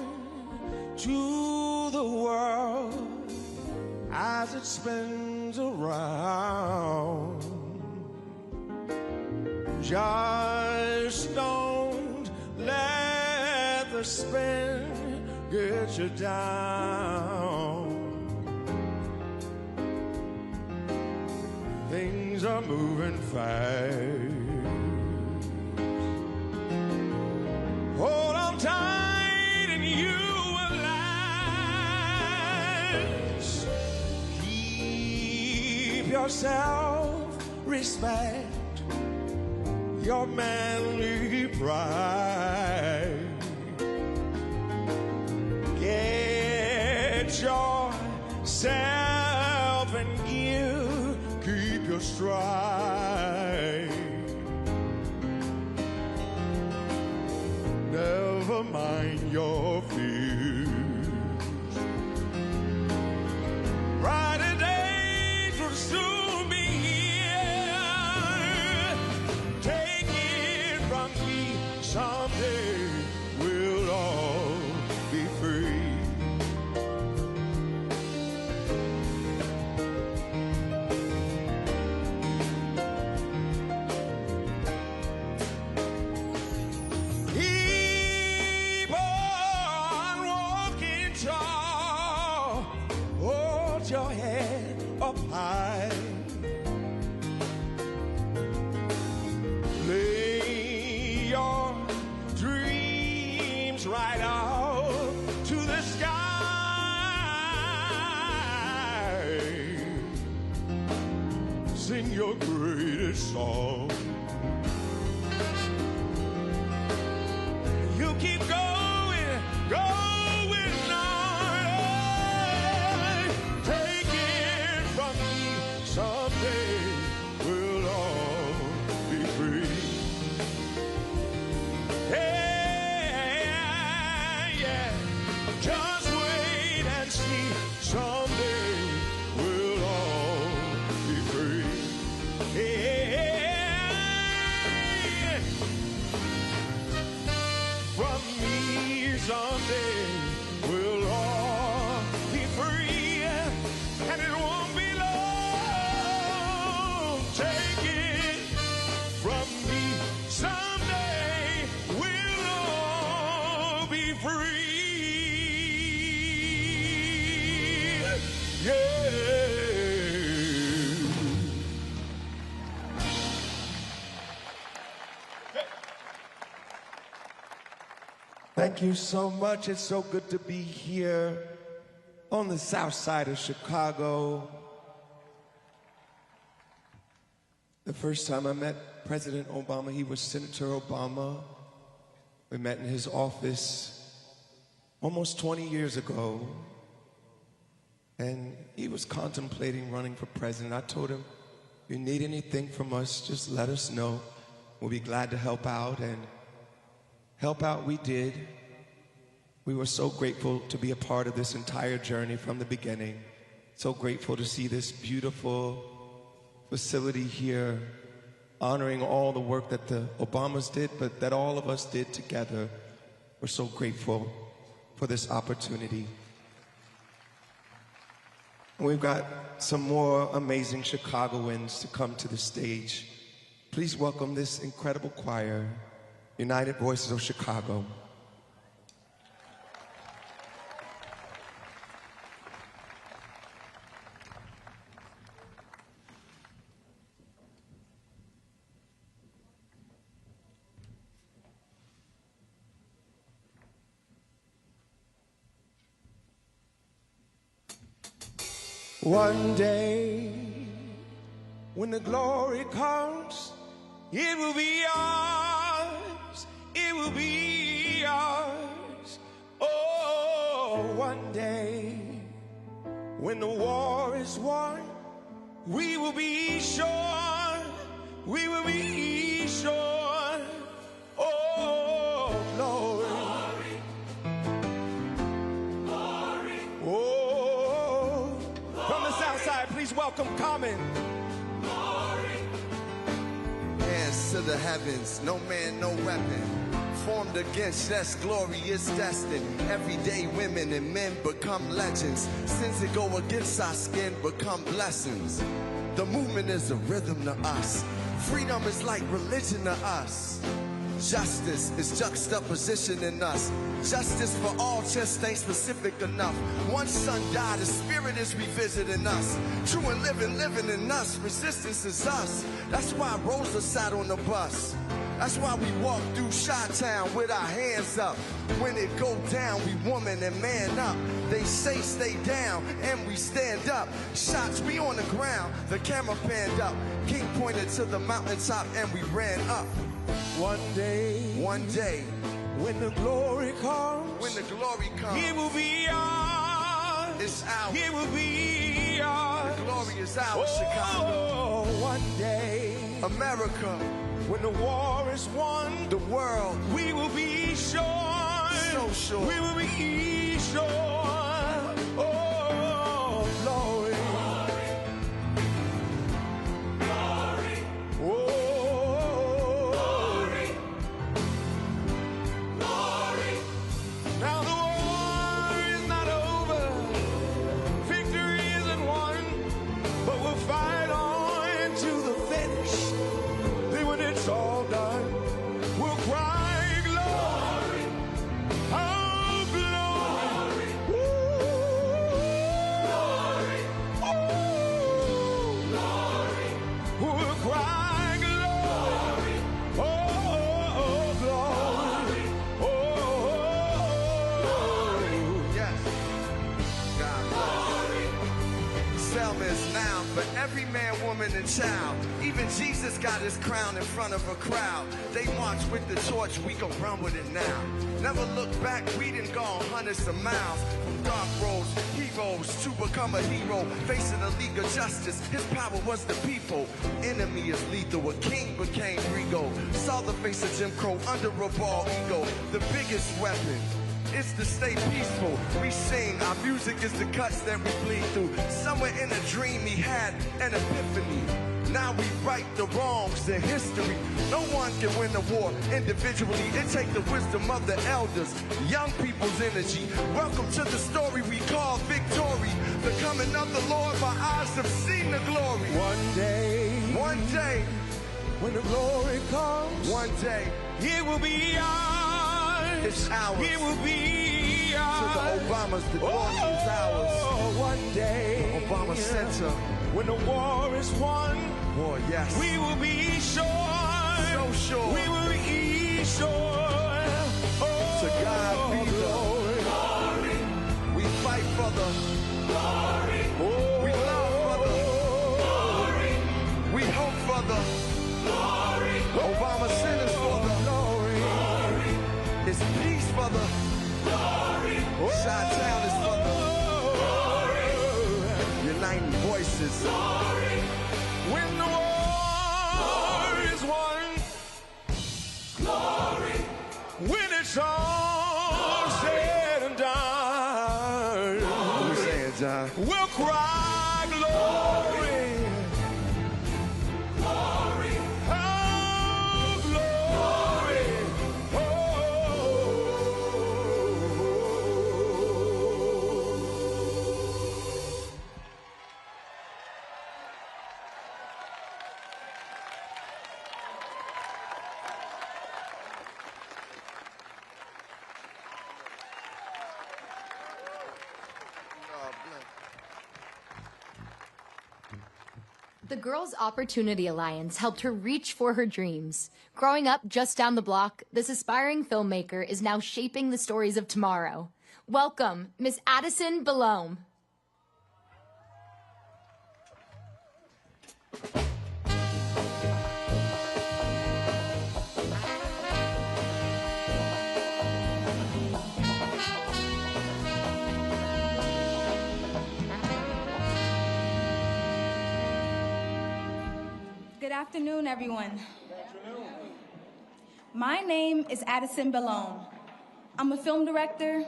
to the world as it spins around. Just don't let the spin get you down. Things are moving fast. Hold on tight and you will last. Keep your self-respect, your manly pride. Get yourself in gear. Keep your stride. Never mind your fears. Brighter days will soon be here. Take it from me, someday we'll all be free. Your head up high. Lay your dreams right out to the sky. Sing your greatest song. You keep going, going. Someday we'll all be free. Yeah, yeah. Just Thank you so much. It's so good to be here on the south side of Chicago. The first time I met President Obama, he was Senator Obama. We met in his office almost 20 years ago. And he was contemplating running for president. I told him, if you need anything from us, just let us know. We'll be glad to help out. And help out we did. We were so grateful to be a part of this entire journey from the beginning. So grateful to see this beautiful facility here, honoring all the work that the Obamas did, but that all of us did together. We're so grateful for this opportunity. We've got some more amazing Chicagoans to come to the stage. Please welcome this incredible choir, United Voices of Chicago. One day, when the glory comes, it will be ours, it will be ours. Oh, one day, when the war is won, we will be sure, we will be sure. Oh, glory. Please welcome Common. Hands to the heavens, no man, no weapon. Formed against us, glory is destined. Everyday women and men become legends. Sins that go against our skin become blessings. The movement is a rhythm to us. Freedom is like religion to us. Justice is juxtaposition in us. Justice for all just ain't specific enough. One son died, the spirit is revisiting us. True and living in us. Resistance is us. That's why Rosa sat on the bus. That's why we walk through Chi-Town with our hands up. When it go down, we woman and man up. They say stay down, and we stand up. Shots, we on the ground, the camera panned up. King pointed to the mountaintop, and we ran up. One day, when the glory comes, it will be ours. It's ours. It will be ours. The glory is ours, Chicago. One day, America, when the war is won, the world, we will be sure. So sure. We will be sure. Oh, glory. Glory. Oh. Every man, woman, and child. Even Jesus got his crown in front of a crowd. They march with the torch, we gon' run with it now. Never look back, we done gone hundreds of miles. From dark roads, heroes to become a hero. Facing a league of justice, his power was the people. Enemy is lethal, a king became regal. Saw the face of Jim Crow under a bald ego. The biggest weapon is to stay peaceful. We sing, our music is the cuts that we bleed through. Somewhere in a dream he had an epiphany. Now we right the wrongs in history. No one can win the war individually. It takes the wisdom of the elders, young people's energy. Welcome to the story we call victory. The coming of the Lord, my eyes have seen the glory. One day, when the glory comes, one day, it will be ours. It's ours. It will be ours. To the Obamas, the glory is ours. One day, Obama Center. When the war is won, war, yes, we will be sure. So sure. We will be sure. Oh. To God be the glory. We fight for the glory. We love for the glory. We hope for the glory. Obama sentence for the glory. It's peace for the glory. Chi-town is for the glory. Uniting voices. Glory. When the war is won. Glory. When it's all said and done. What we saying, John? We'll cry glory. Glory. Oh, glory. The Girls' Opportunity Alliance helped her reach for her dreams. Growing up just down the block, this aspiring filmmaker is now shaping the stories of tomorrow. Welcome, Miss Addison Belome. Good afternoon, everyone. My name is Addison Belome. I'm a film director,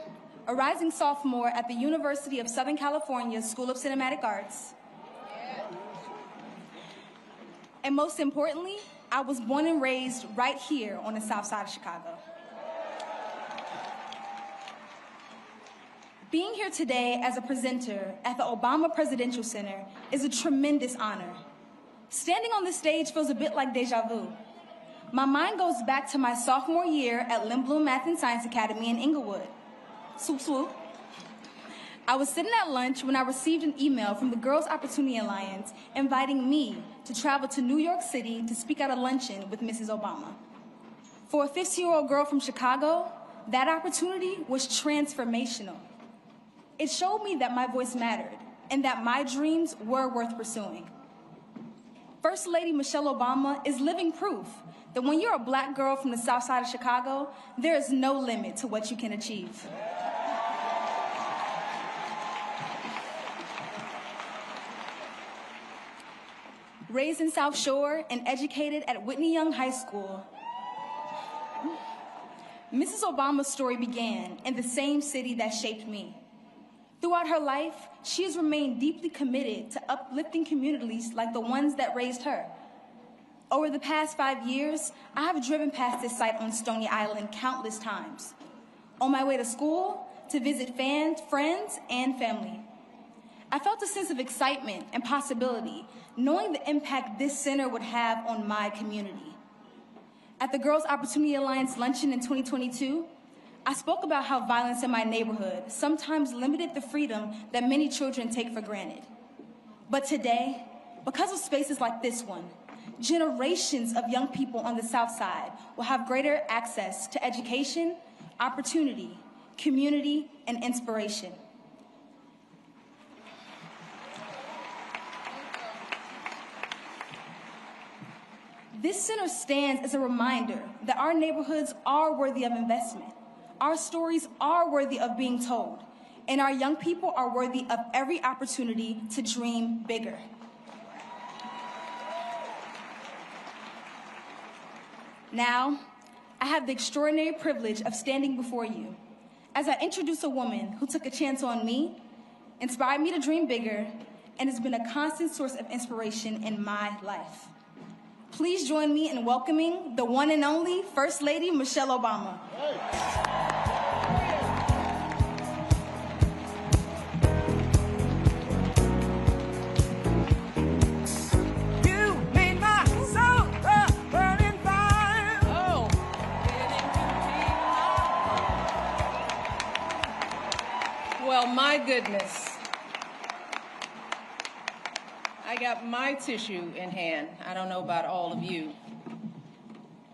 a rising sophomore at the University of Southern California School of Cinematic Arts. And most importantly, I was born and raised right here on the south side of Chicago. Being here today as a presenter at the Obama Presidential Center is a tremendous honor. Standing on this stage feels a bit like deja vu. My mind goes back to my sophomore year at Lindblom Math and Science Academy in Inglewood. Swoop, swoop. I was sitting at lunch when I received an email from the Girls' Opportunity Alliance inviting me to travel to New York City to speak at a luncheon with Mrs. Obama. For a 15-year-old girl from Chicago, that opportunity was transformational. It showed me that my voice mattered and that my dreams were worth pursuing. First Lady Michelle Obama is living proof that when you're a black girl from the south side of Chicago, there is no limit to what you can achieve. Raised in South Shore and educated at Whitney Young High School, Mrs. Obama's story began in the same city that shaped me. Throughout her life, she has remained deeply committed to uplifting communities like the ones that raised her. Over the past 5 years, I have driven past this site on Stony Island countless times, on my way to school, to visit friends, and family. I felt a sense of excitement and possibility, knowing the impact this center would have on my community. At the Girls' Opportunity Alliance luncheon in 2022, I spoke about how violence in my neighborhood sometimes limited the freedom that many children take for granted. But today, because of spaces like this one, generations of young people on the South Side will have greater access to education, opportunity, community, and inspiration. This center stands as a reminder that our neighborhoods are worthy of investment. Our stories are worthy of being told, and our young people are worthy of every opportunity to dream bigger. Now, I have the extraordinary privilege of standing before you as I introduce a woman who took a chance on me, inspired me to dream bigger, and has been a constant source of inspiration in my life. Please join me in welcoming the one and only First Lady Michelle Obama. You made my soul a burning fire. Oh. Well, my goodness. I got my tissue in hand. I don't know about all of you.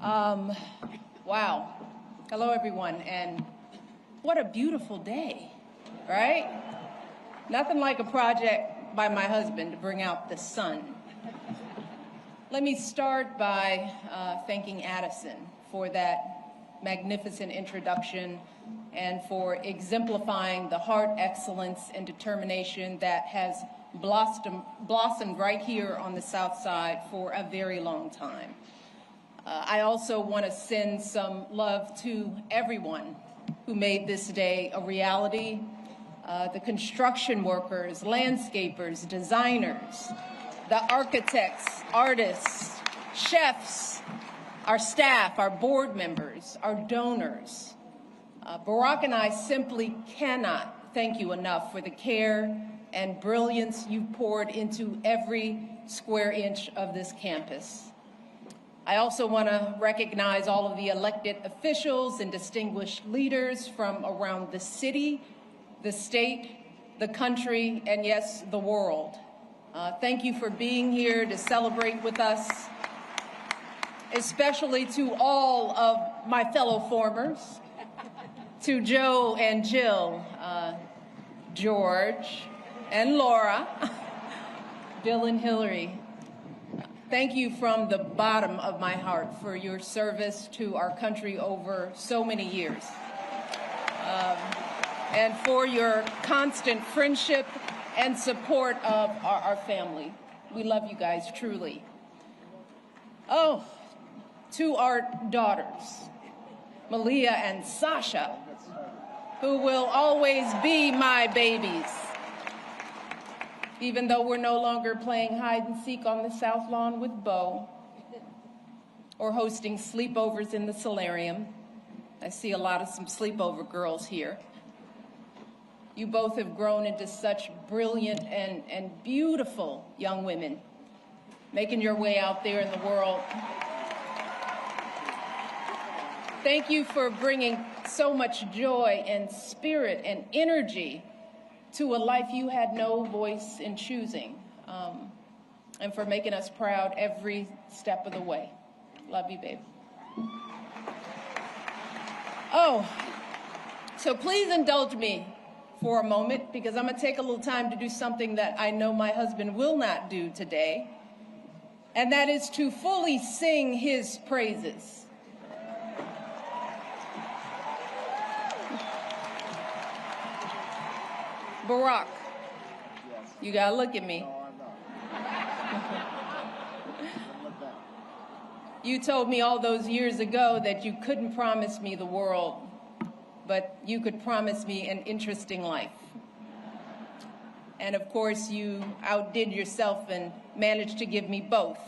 Wow. Hello, everyone, and What a beautiful day, right? Nothing like a project by my husband to bring out the sun. Let me start by thanking Addison for that magnificent introduction and for exemplifying the heart, excellence, and determination that has blossomed right here on the South Side for a very long time. I also want to send some love to everyone who made this day a reality. The construction workers, landscapers, designers, the architects, artists, chefs, our staff, our board members, our donors. Barack and I simply cannot thank you enough for the care and brilliance you poured into every square inch of this campus. I also want to recognize all of the elected officials and distinguished leaders from around the city, the state, the country, and yes, the world. Thank you for being here to celebrate with us, especially to all of my fellow formers, to Joe and Jill, George and Laura, Bill and Hillary. Thank you from the bottom of my heart for your service to our country over so many years. And for your constant friendship and support of our family. We love you guys, truly. Oh, to our daughters, Malia and Sasha, who will always be my babies. Even though we're no longer playing hide and seek on the South Lawn with Bo or hosting sleepovers in the solarium. I see a lot of some sleepover girls here. You both have grown into such brilliant and beautiful young women, making your way out there in the world. Thank you for bringing so much joy and spirit and energy to a life you had no voice in choosing, and for making us proud every step of the way. Love you, babe. Oh, so please indulge me for a moment, because I'm going to take a little time to do something that I know my husband will not do today, and that is to fully sing his praises. Barack, you gotta look at me. You told me all those years ago that you couldn't promise me the world, but you could promise me an interesting life. And of course, you outdid yourself and managed to give me both.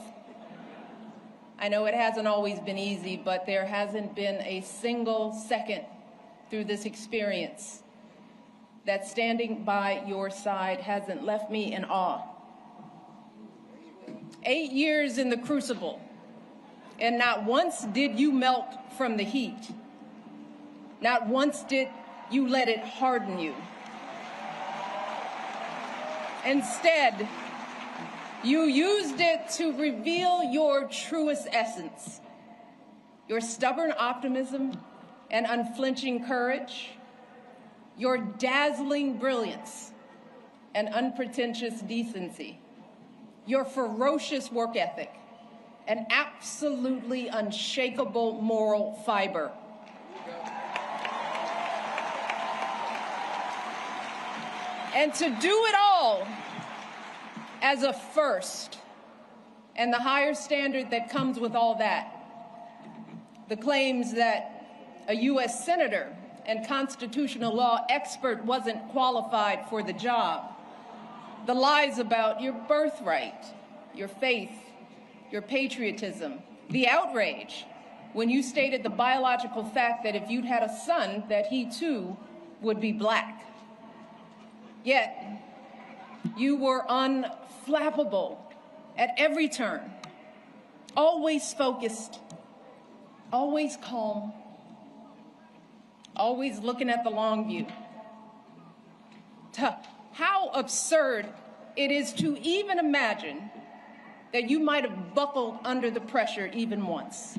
I know it hasn't always been easy, but there hasn't been a single second through this experience that standing by your side hasn't left me in awe. 8 years in the crucible, and not once did you melt from the heat. Not once did you let it harden you. Instead, you used it to reveal your truest essence, your stubborn optimism and unflinching courage, your dazzling brilliance and unpretentious decency, your ferocious work ethic, and absolutely unshakable moral fiber. And to do it all as a first, and the higher standard that comes with all that, the claims that a U.S. senator and constitutional law expert wasn't qualified for the job, the lies about your birthright, your faith, your patriotism, the outrage when you stated the biological fact that if you'd had a son, that he too would be black. Yet, you were unflappable at every turn, always focused, always calm, always looking at the long view. How absurd it is to even imagine that you might have buckled under the pressure even once,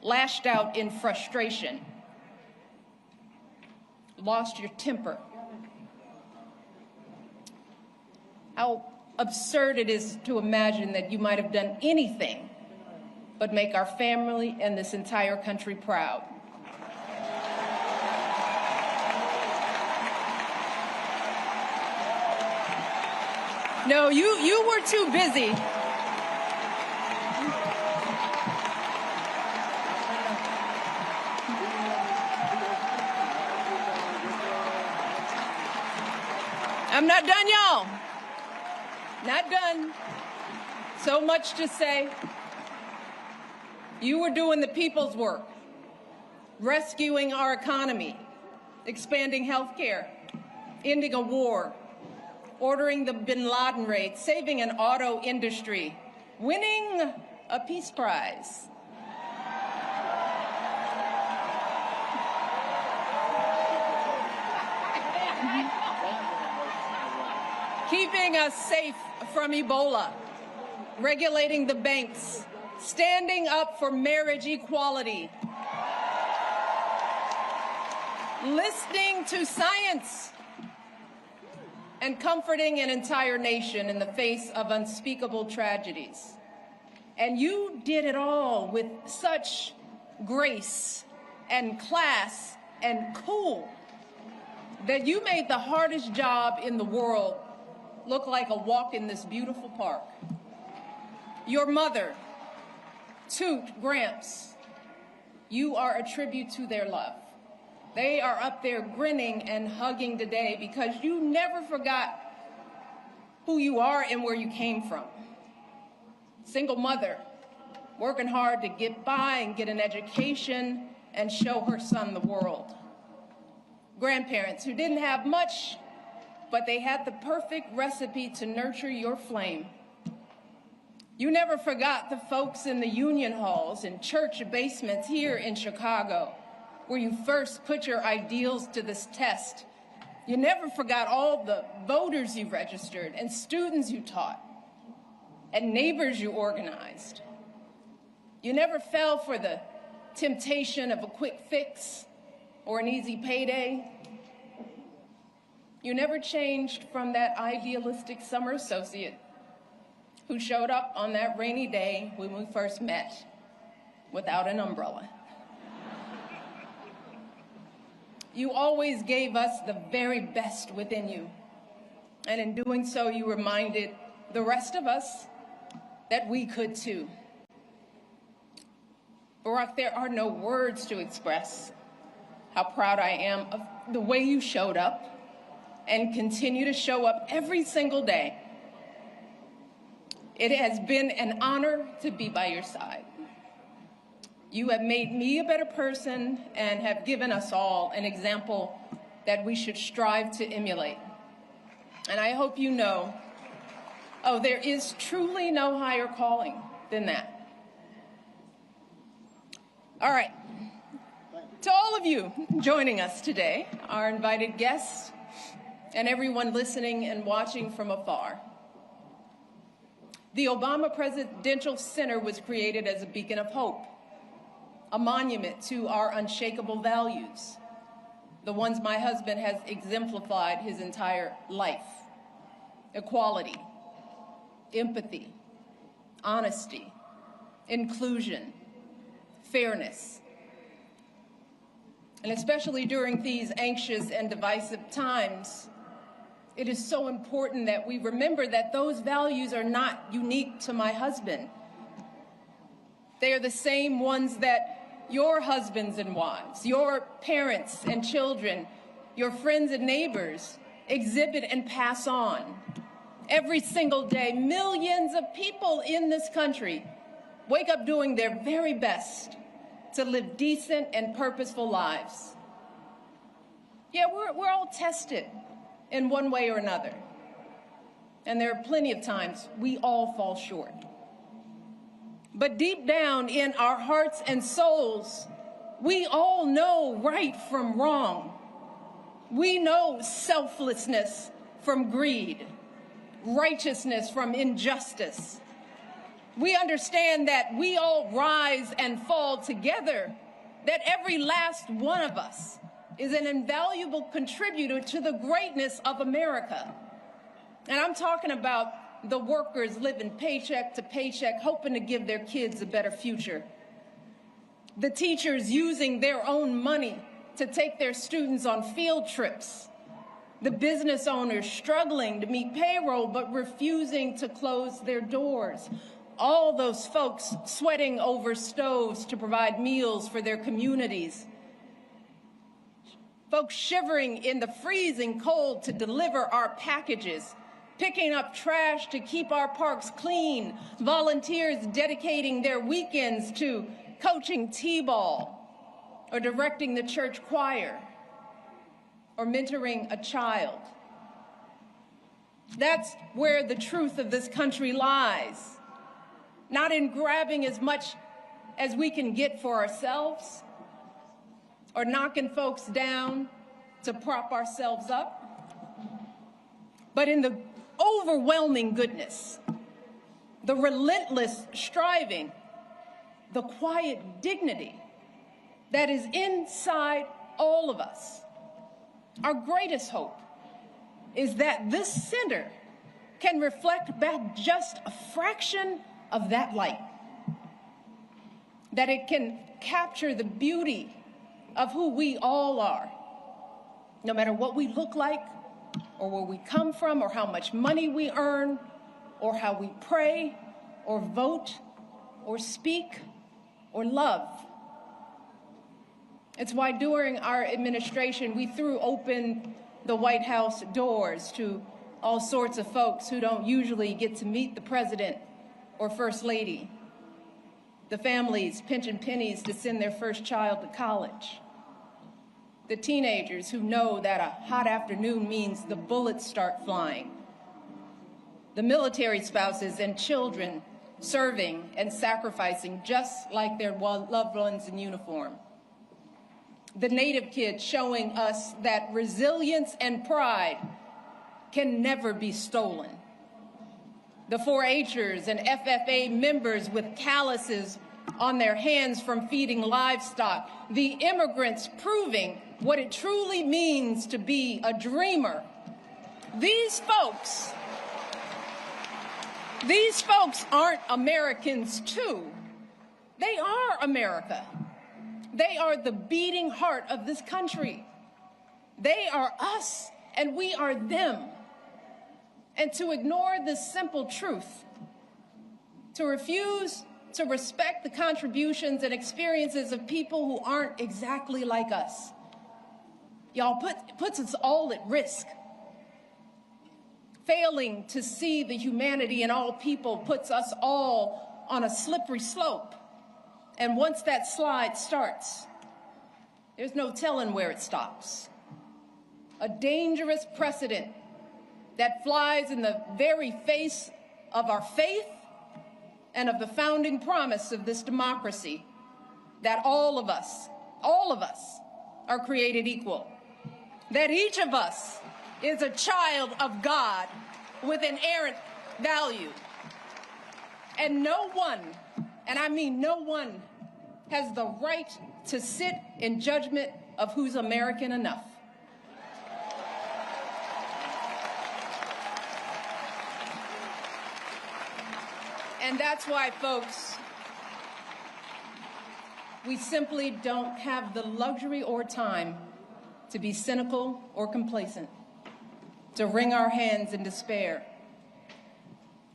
lashed out in frustration. lost your temper. How absurd it is to imagine that you might have done anything but make our family and this entire country proud. No, you were too busy. I'm not done, y'all. Not done. So much to say. You were doing the people's work, rescuing our economy, expanding health care, ending a war, ordering the bin Laden raid, saving an auto industry, winning a peace prize. Keeping us safe from Ebola, regulating the banks, standing up for marriage equality, listening to science, and comforting an entire nation in the face of unspeakable tragedies. And you did it all with such grace and class and cool that you made the hardest job in the world look like a walk in this beautiful park. Your mother, Toot, Gramps, you are a tribute to their love. They are up there grinning and hugging today because you never forgot who you are and where you came from. Single mother, working hard to get by and get an education and show her son the world. Grandparents who didn't have much, but they had the perfect recipe to nurture your flame. You never forgot the folks in the union halls and church basements here in Chicago, where you first put your ideals to this test. You never forgot all the voters you registered and students you taught and neighbors you organized. You never fell for the temptation of a quick fix or an easy payday. You never changed from that idealistic summer associate who showed up on that rainy day when we first met without an umbrella. You always gave us the very best within you. And in doing so, you reminded the rest of us that we could too. Barack, there are no words to express how proud I am of the way you showed up and continue to show up every single day. It has been an honor to be by your side. You have made me a better person and have given us all an example that we should strive to emulate. And I hope you know, there is truly no higher calling than that. All right. To all of you joining us today, our invited guests, and everyone listening and watching from afar, the Obama Presidential Center was created as a beacon of hope, a monument to our unshakable values, the ones my husband has exemplified his entire life: equality, empathy, honesty, inclusion, fairness. And especially during these anxious and divisive times, it is so important that we remember that those values are not unique to my husband. They are the same ones that your husbands and wives, your parents and children, your friends and neighbors exhibit and pass on. Every single day, millions of people in this country wake up doing their very best to live decent and purposeful lives. Yeah, we're all tested in one way or another. And there are plenty of times we all fall short. But deep down in our hearts and souls, we all know right from wrong. We know selflessness from greed, righteousness from injustice. We understand that we all rise and fall together, that every last one of us is an invaluable contributor to the greatness of America. And I'm talking about the workers living paycheck to paycheck, hoping to give their kids a better future. The teachers using their own money to take their students on field trips. The business owners struggling to meet payroll but refusing to close their doors. All those folks sweating over stoves to provide meals for their communities. Folks shivering in the freezing cold to deliver our packages. Picking up trash to keep our parks clean. Volunteers dedicating their weekends to coaching t-ball or directing the church choir or mentoring a child. That's where the truth of this country lies. Not in grabbing as much as we can get for ourselves or knocking folks down to prop ourselves up, but in the overwhelming goodness, the relentless striving, the quiet dignity that is inside all of us. Our greatest hope is that this center can reflect back just a fraction of that light, that it can capture the beauty of who we all are, no matter what we look like, or where we come from, or how much money we earn, or how we pray, or vote, or speak, or love. It's why during our administration, we threw open the White House doors to all sorts of folks who don't usually get to meet the president or First Lady, the families pinching pennies to send their first child to college, the teenagers who know that a hot afternoon means the bullets start flying, the military spouses and children serving and sacrificing just like their loved ones in uniform, the Native kids showing us that resilience and pride can never be stolen, the 4-H'ers and FFA members with calluses on their hands from feeding livestock, the immigrants proving what it truly means to be a dreamer. These folks aren't Americans too. They are America. They are the beating heart of this country. They are us and we are them. And to ignore this simple truth, to refuse to respect the contributions and experiences of people who aren't exactly like us, y'all, puts us all at risk. Failing to see the humanity in all people puts us all on a slippery slope. And once that slide starts, there's no telling where it stops. A dangerous precedent that flies in the very face of our faith and of the founding promise of this democracy, that all of us are created equal, that each of us is a child of God with inerrant value. And no one, and I mean no one, has the right to sit in judgment of who's American enough. And that's why, folks, we simply don't have the luxury or time to be cynical or complacent, to wring our hands in despair,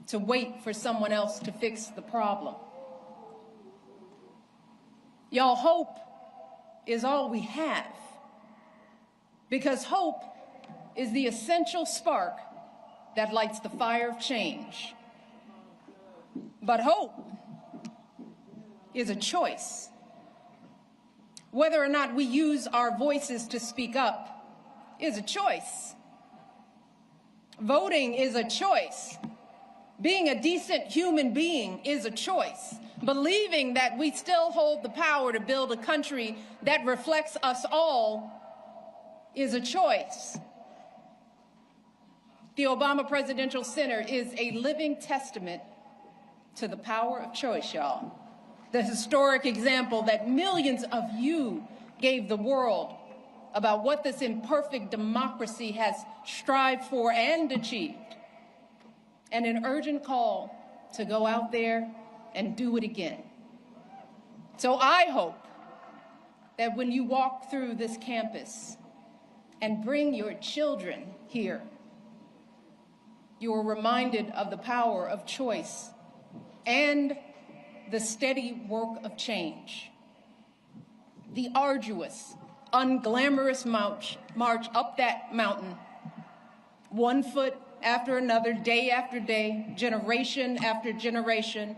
to wait for someone else to fix the problem. Y'all, hope is all we have, because hope is the essential spark that lights the fire of change. But hope is a choice. Whether or not we use our voices to speak up is a choice. Voting is a choice. Being a decent human being is a choice. Believing that we still hold the power to build a country that reflects us all is a choice. The Obama Presidential Center is a living testament to the power of choice, y'all. The historic example that millions of you gave the world about what this imperfect democracy has strived for and achieved, and an urgent call to go out there and do it again. So I hope that when you walk through this campus and bring your children here, you are reminded of the power of choice and the steady work of change. The arduous, unglamorous march up that mountain, one foot after another, day after day, generation after generation.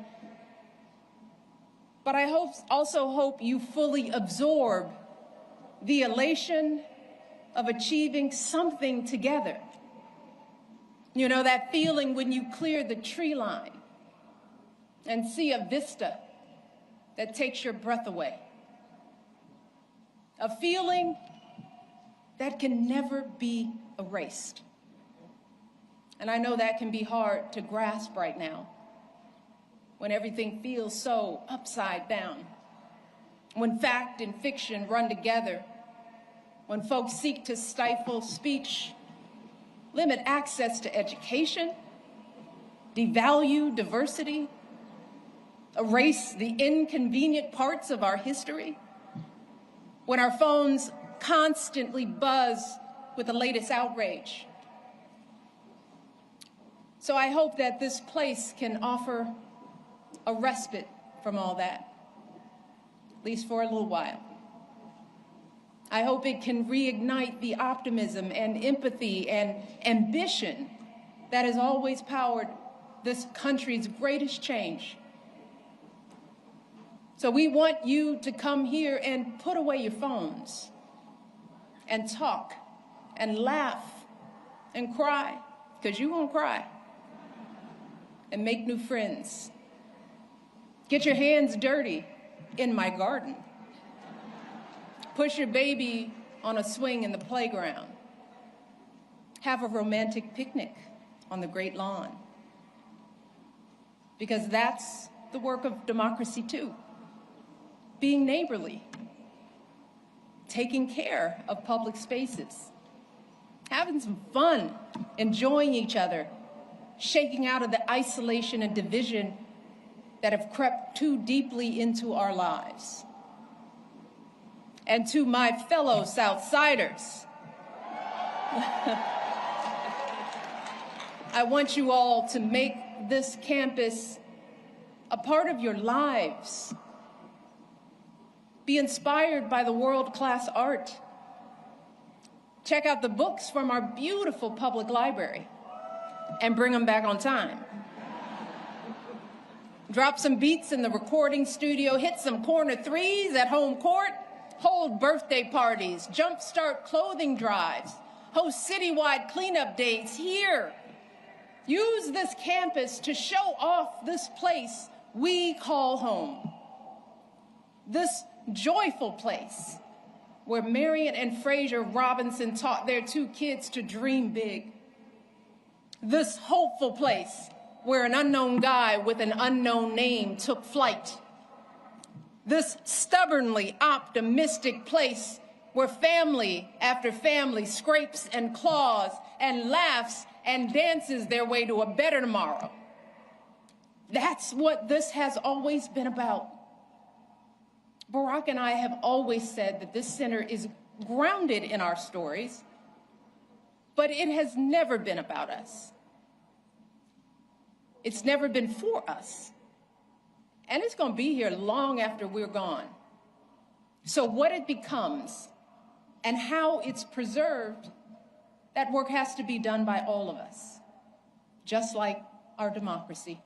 But I also hope you fully absorb the elation of achieving something together. You know, that feeling when you clear the tree line and see a vista that takes your breath away. A feeling that can never be erased. And I know that can be hard to grasp right now, when everything feels so upside down, when fact and fiction run together, when folks seek to stifle speech, limit access to education, devalue diversity, erase the inconvenient parts of our history, when our phones constantly buzz with the latest outrage. So I hope that this place can offer a respite from all that, at least for a little while. I hope it can reignite the optimism and empathy and ambition that has always powered this country's greatest change. So we want you to come here and put away your phones and talk and laugh and cry, because you're gonna cry, and make new friends. Get your hands dirty in my garden. Push your baby on a swing in the playground. Have a romantic picnic on the great lawn. Because that's the work of democracy too. Being neighborly, taking care of public spaces, having some fun, enjoying each other, shaking out of the isolation and division that have crept too deeply into our lives. And to my fellow Southsiders, I want you all to make this campus a part of your lives. Be inspired by the world-class art. Check out the books from our beautiful public library and bring them back on time. Drop some beats in the recording studio, hit some corner threes at home court, hold birthday parties, jumpstart clothing drives, host citywide cleanup days here. Use this campus to show off this place we call home. This joyful place where Marion and Fraser Robinson taught their two kids to dream big. This hopeful place where an unknown guy with an unknown name took flight. This stubbornly optimistic place where family after family scrapes and claws and laughs and dances their way to a better tomorrow. That's what this has always been about. Barack and I have always said that this center is grounded in our stories, but it has never been about us. It's never been for us. And it's going to be here long after we're gone. So what it becomes and how it's preserved, that work has to be done by all of us, just like our democracy.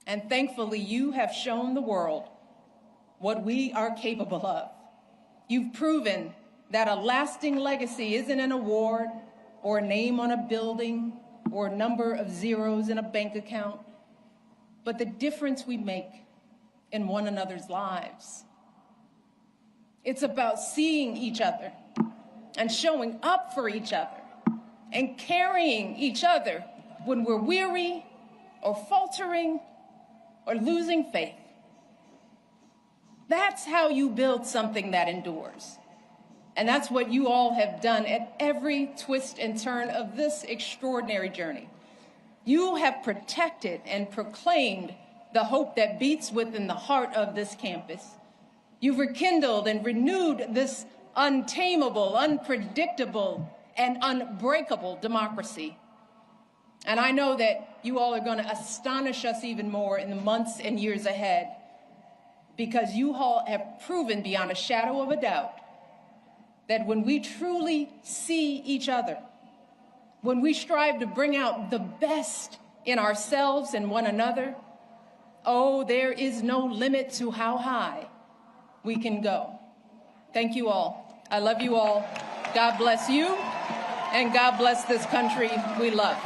And thankfully, you have shown the world what we are capable of. You've proven that a lasting legacy isn't an award or a name on a building or a number of zeros in a bank account, but the difference we make in one another's lives. It's about seeing each other and showing up for each other and carrying each other when we're weary or faltering or losing faith. That's how you build something that endures. And that's what you all have done at every twist and turn of this extraordinary journey. You have protected and proclaimed the hope that beats within the heart of this campus. You've rekindled and renewed this untamable, unpredictable, and unbreakable democracy. And I know that you all are going to astonish us even more in the months and years ahead, because you all have proven beyond a shadow of a doubt that when we truly see each other, when we strive to bring out the best in ourselves and one another, oh, there is no limit to how high we can go. Thank you all. I love you all. God bless you, and God bless this country we love.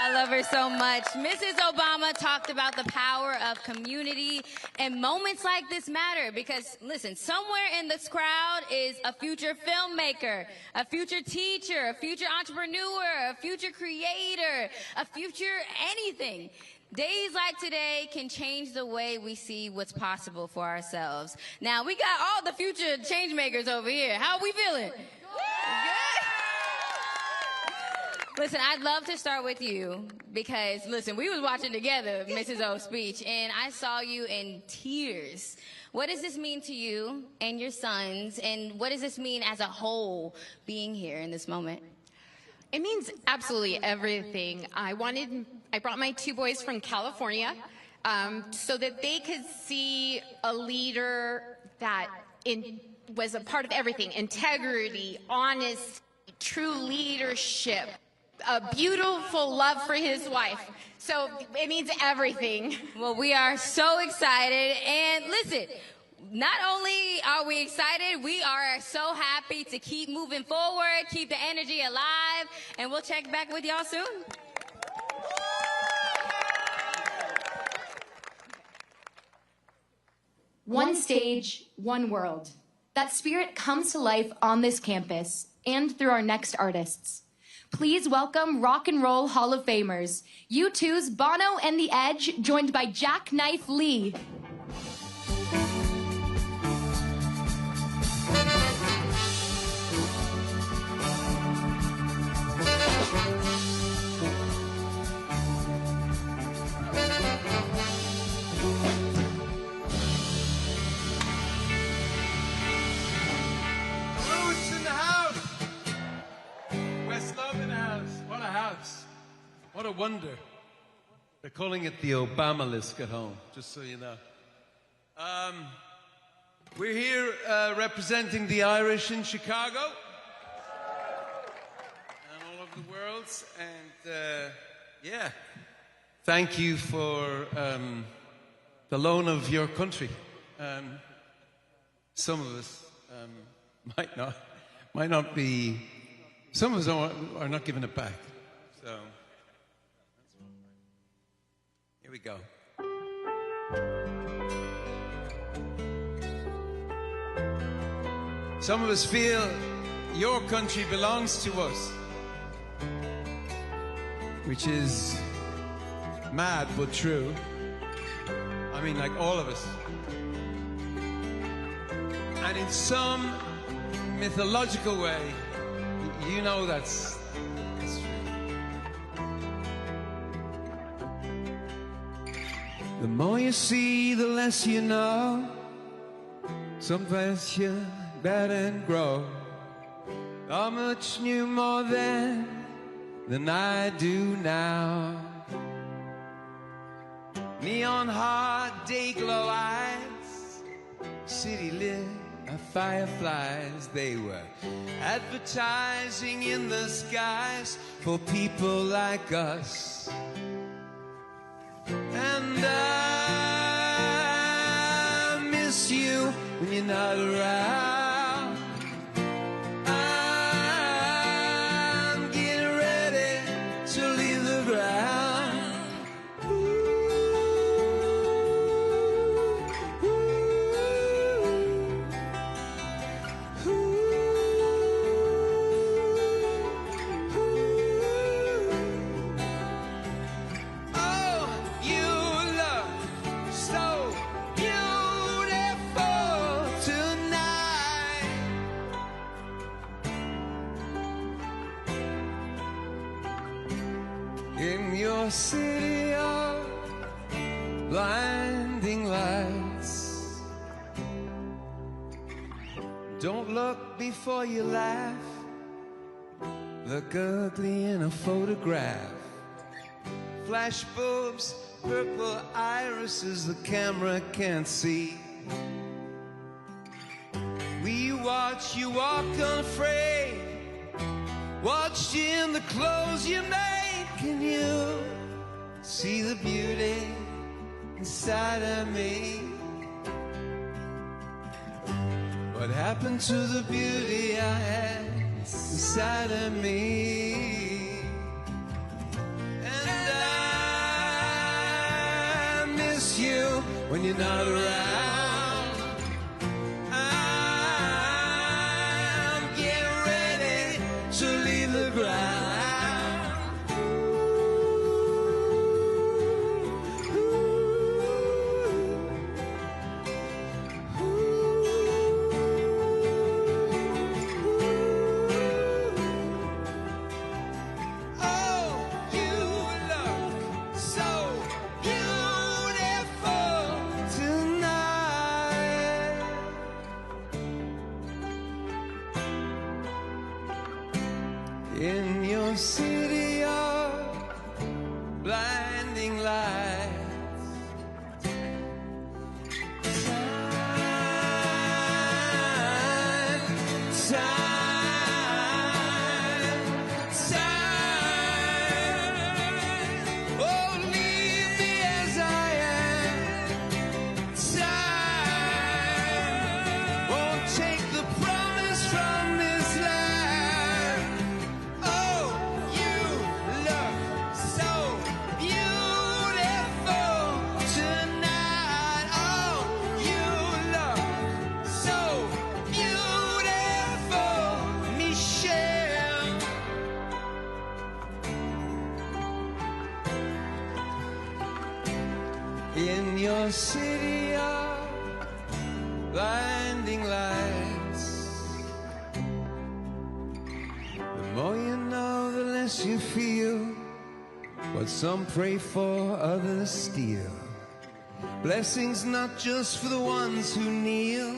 I love her so much. Mrs. Obama talked about the power of community, and moments like this matter because, listen, somewhere in this crowd is a future filmmaker, a future teacher, a future entrepreneur, a future creator, a future anything. Days like today can change the way we see what's possible for ourselves. Now, we got all the future change makers over here. How are we feeling? Good? Listen, I'd love to start with you because, listen, we was watching together Mrs. O's speech, and I saw you in tears. What does this mean to you and your sons, and what does this mean as a whole being here in this moment? It means absolutely everything. I brought my two boys from California so that they could see a leader that was a part of everything: integrity, honesty, true leadership, a beautiful love for his wife. So it means everything. Well, we are so excited. And listen, not only are we excited, we are so happy to keep moving forward, keep the energy alive, and we'll check back with y'all soon. One stage, one world. That spirit comes to life on this campus and through our next artists. Please welcome Rock and Roll Hall of Famers, U2's Bono and the Edge, joined by Jackknife Lee. What a wonder. They're calling it the Obama list at home, just so you know. We're here representing the Irish in Chicago and all over the world. And yeah, thank you for the loan of your country. Some of us might not be, some of us are not giving it back. So here we go. Some of us feel your country belongs to us, which is mad but true. I mean, like all of us. And in some mythological way, you know that's true. The more you see, the less you know. Sometimes you better and grow. How much knew more then than I do now. Neon heart, day glow eyes, city lit fireflies. They were advertising in the skies for people like us. And you're not around. I'm getting ready to leave the ground. City of blinding lights. Don't look before you laugh. Look ugly in a photograph. Flash bulbs, purple irises the camera can't see. We watch you walk unafraid. Watched you in the clothes you made. Can you see the beauty inside of me? What happened to the beauty I had inside of me? And I miss you when you're not around. I'm getting ready to leave the ground. In your city of blinding lights, time, oh, leave me as I am. Time won't take the promise from this land. Oh, you look so beautiful tonight. Oh, you look so beautiful, Michelle. In your city of blinding lights, the more you know, the less you feel. What some pray for, others steal. Blessings not just for the ones who kneel.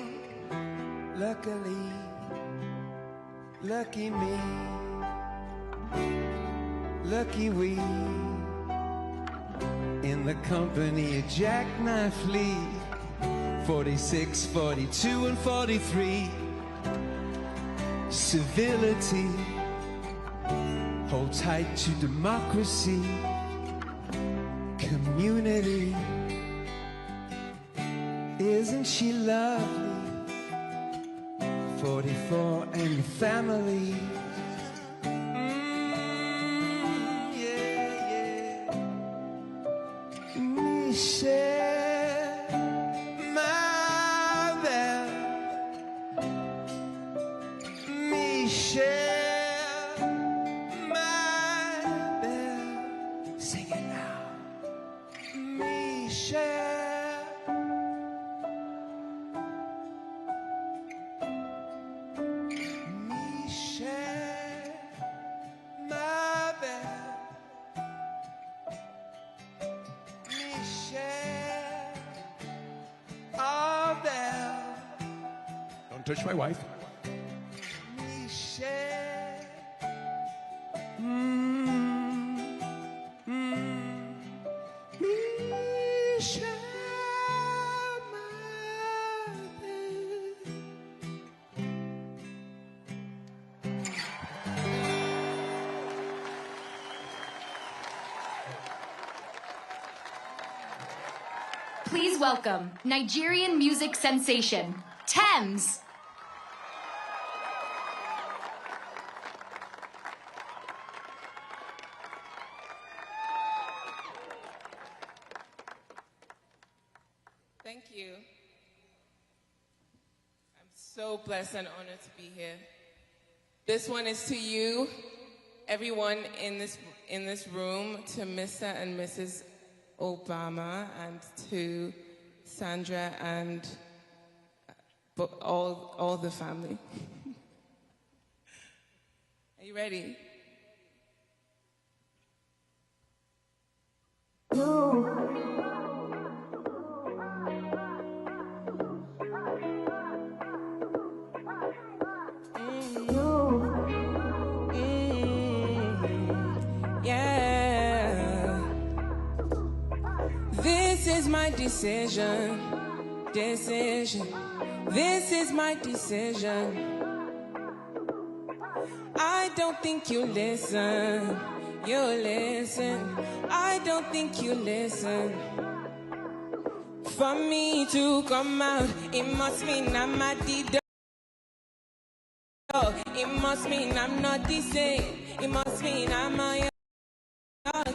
Luckily, lucky me, lucky we, in the company of Jackknife Lee, 46, 42, and 43. Civility, hold tight to democracy. Community, isn't she lovely? 44 and the family. Michelle, my belle. Michelle, my belle. Sing it now. Michelle. Michelle, my belle. Michelle, our belle. Don't touch my wife. Michelle, Michelle, my belle. Please welcome Nigerian music sensation, Thames. Thank you. I'm so blessed and honored to be here. This one is to you, everyone in this room, to Mr. and Mrs. Obama, and to Sandra and all the family. Are you ready? This is my decision. This is my decision. I don't think you listen. I don't think you listen. For me to come out, it must mean I'm a D-dog. It must mean I'm not the same. It must mean I'm a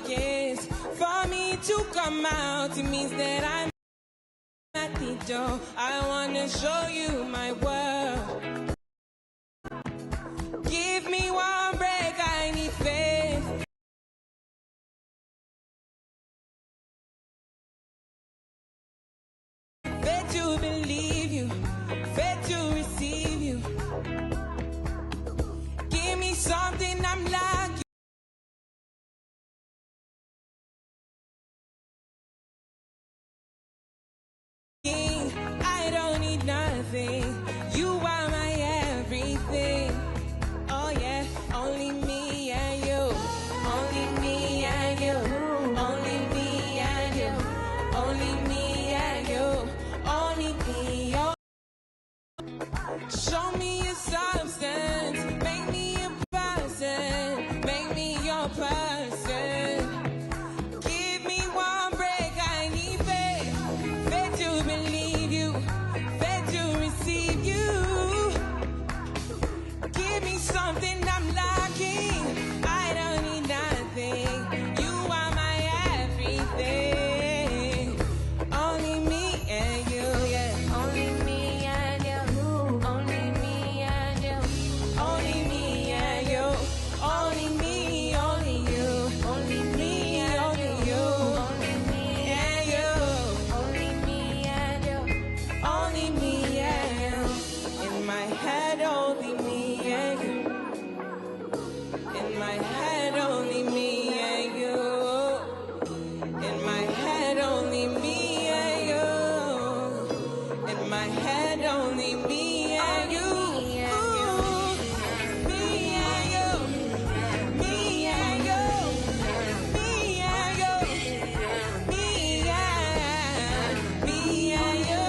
yes. For me to come out, it means that I'm at the door. I wanna show you my world. Give me one break, I need faith. Faith to believe you, faith to receive you. Give me something I'm lacking. I don't need nothing. You are my everything. Oh yeah, only me and you. Only me and you. Only me and you. Only me and you. Only me. Oh. Show me your substance. Make me a person. Make me your person. Give me one break. I need faith. Faith to believe you. Faith to receive you. Give me something I'm lacking. I don't need nothing. You are my everything. Only me and you, yeah. Only me and you. Only me and you. Only me and you. Only me, only you. Only me, only you. Only me and you. Only me and you. Only me and you. In my head, only me and you. In my head, only me and you. In my head, only me and you. In my head, only me and you. Me and you. Me and you. Me and you. Me and you.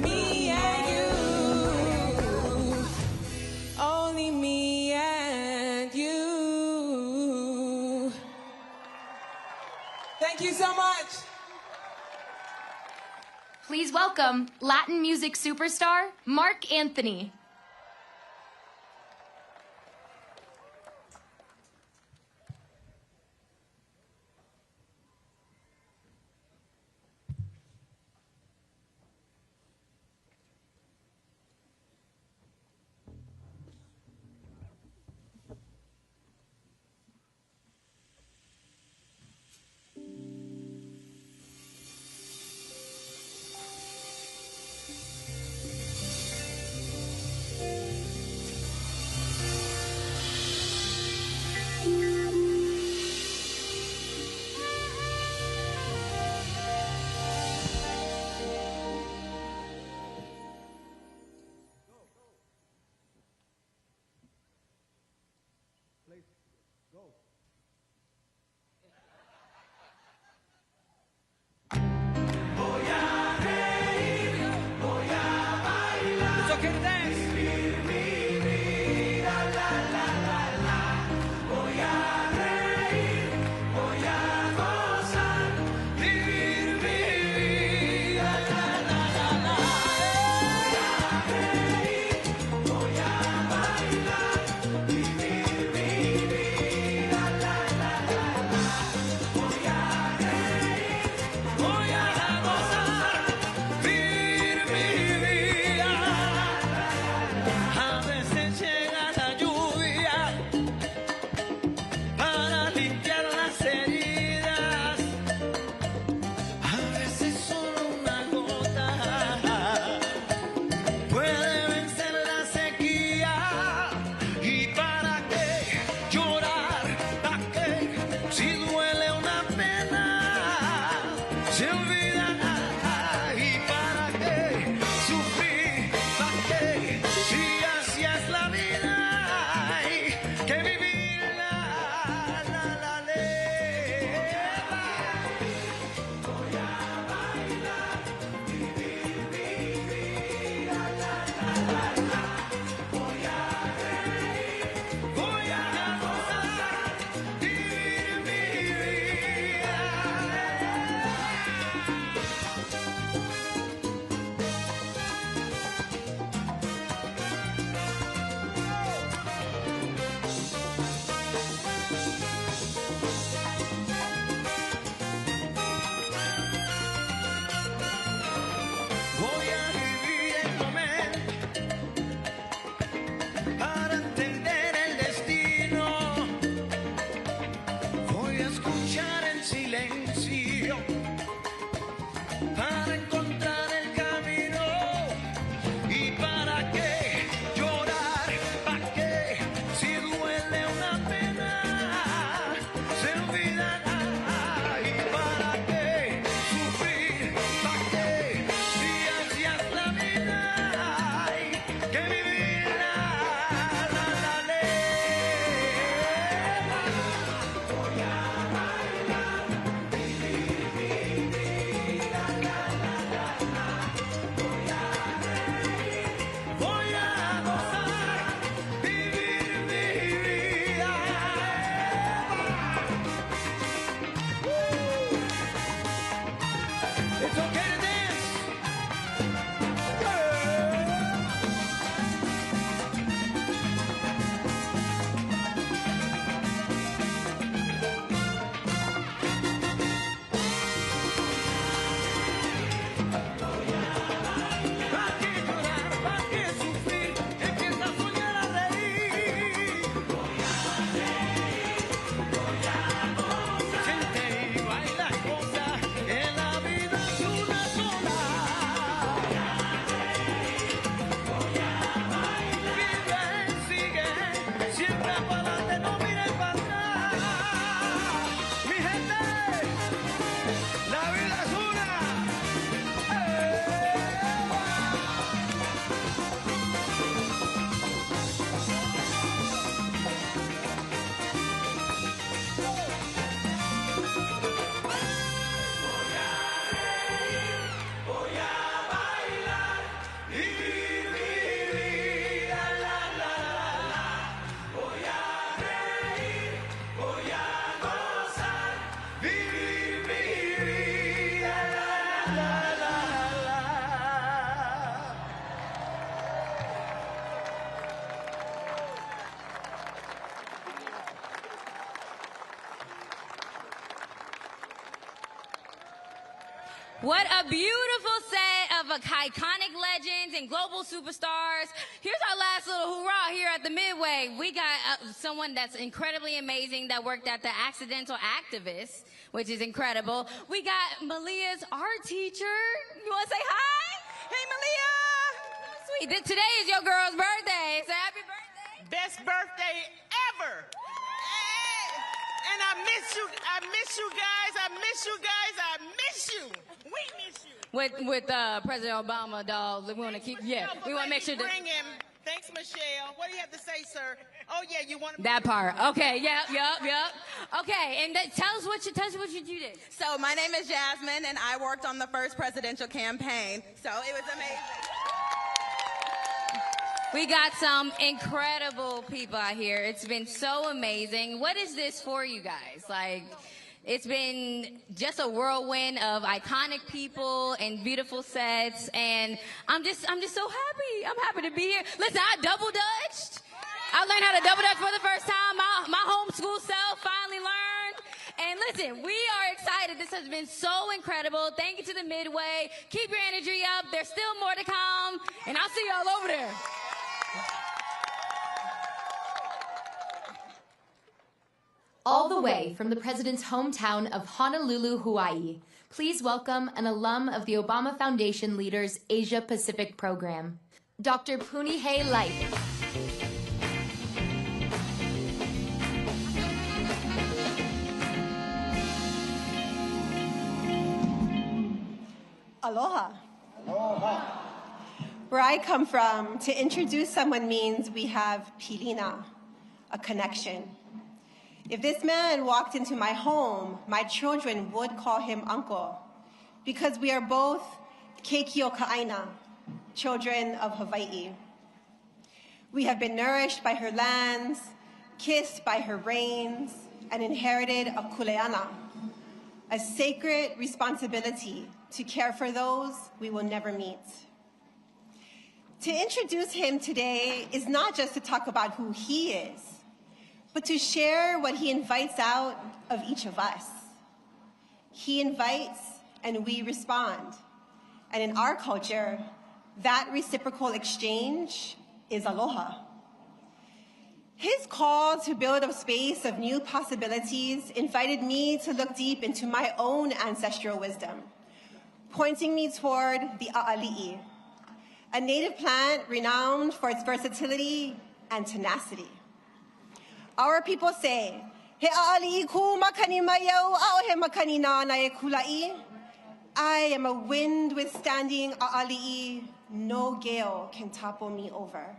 Me and you. Only me and you. Thank you so much. Please welcome Latin music superstar Mark Anthony. It's okay to dance. Voy a reír, voy a gozar, vivir mi vida, la la la la. Siempre pa'lante, no mires para atrás. Mi gente, la vida es una. Voy a bailar y vivir, la la la la. Voy a reír, voy a gozar, vivir mi vida, la la la la. What a beautiful set of iconic legends and global superstars. Here's our last little hurrah here at the Midway. We got someone that's incredibly amazing that worked at the Accidental Activist, which is incredible. We got Malia's art teacher. You want to say hi? Hey, Malia. Sweet. Today is your girl's birthday. Say happy birthday. Best birthday ever. And I miss you. I miss you guys. I miss you guys. I miss you. We miss you. With President Obama, dog. We want to keep, yeah. No, We want to make sure that. Bring him. Thanks, Michelle. What do you have to say, sir? Oh yeah, you want to. That part. Okay. Yep. Okay. And tell us what you did. So my name is Jasmine, and I worked on the first presidential campaign. So it was amazing. We got some incredible people out here. It's been so amazing. What is this for you guys? Like, it's been just a whirlwind of iconic people and beautiful sets, and I'm just so happy. I'm happy to be here. Listen, I double dutched. I learned how to double dutch for the first time. My homeschool self finally learned. And listen, we are excited. This has been so incredible. Thank you to the Midway. Keep your energy up. There's still more to come, and I'll see y'all over there. All the way from the president's hometown of Honolulu, Hawaii, please welcome an alum of the Obama Foundation Leaders Asia Pacific Program, Dr. Punihei Light. Aloha. Aloha. Where I come from, to introduce someone means we have pilina, a connection. If this man walked into my home, my children would call him uncle, because we are both keikio ka'aina, children of Hawaii. We have been nourished by her lands, kissed by her rains, and inherited a kuleana, a sacred responsibility to care for those we will never meet. To introduce him today is not just to talk about who he is, but to share what he invites out of each of us. He invites and we respond. And in our culture, that reciprocal exchange is aloha. His call to build a space of new possibilities invited me to look deep into my own ancestral wisdom, pointing me toward the a'ali'i, a native plant renowned for its versatility and tenacity. Our people say, "He a'ali'i ku makani mayau ao he makani na na e kula'i." I am a wind withstanding a'ali'i. No gale can topple me over.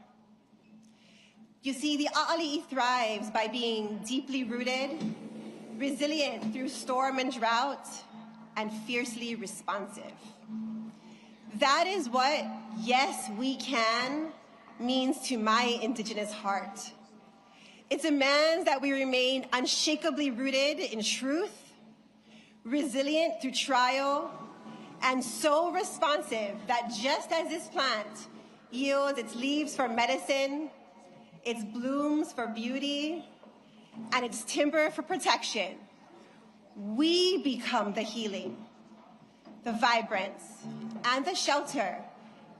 You see, the a'ali'i thrives by being deeply rooted, resilient through storm and drought, and fiercely responsive. That is what "yes, we can" means to my indigenous heart. It demands that we remain unshakably rooted in truth, resilient through trial, and so responsive that just as this plant yields its leaves for medicine, its blooms for beauty, and its timber for protection, we become the healing, the vibrance, and the shelter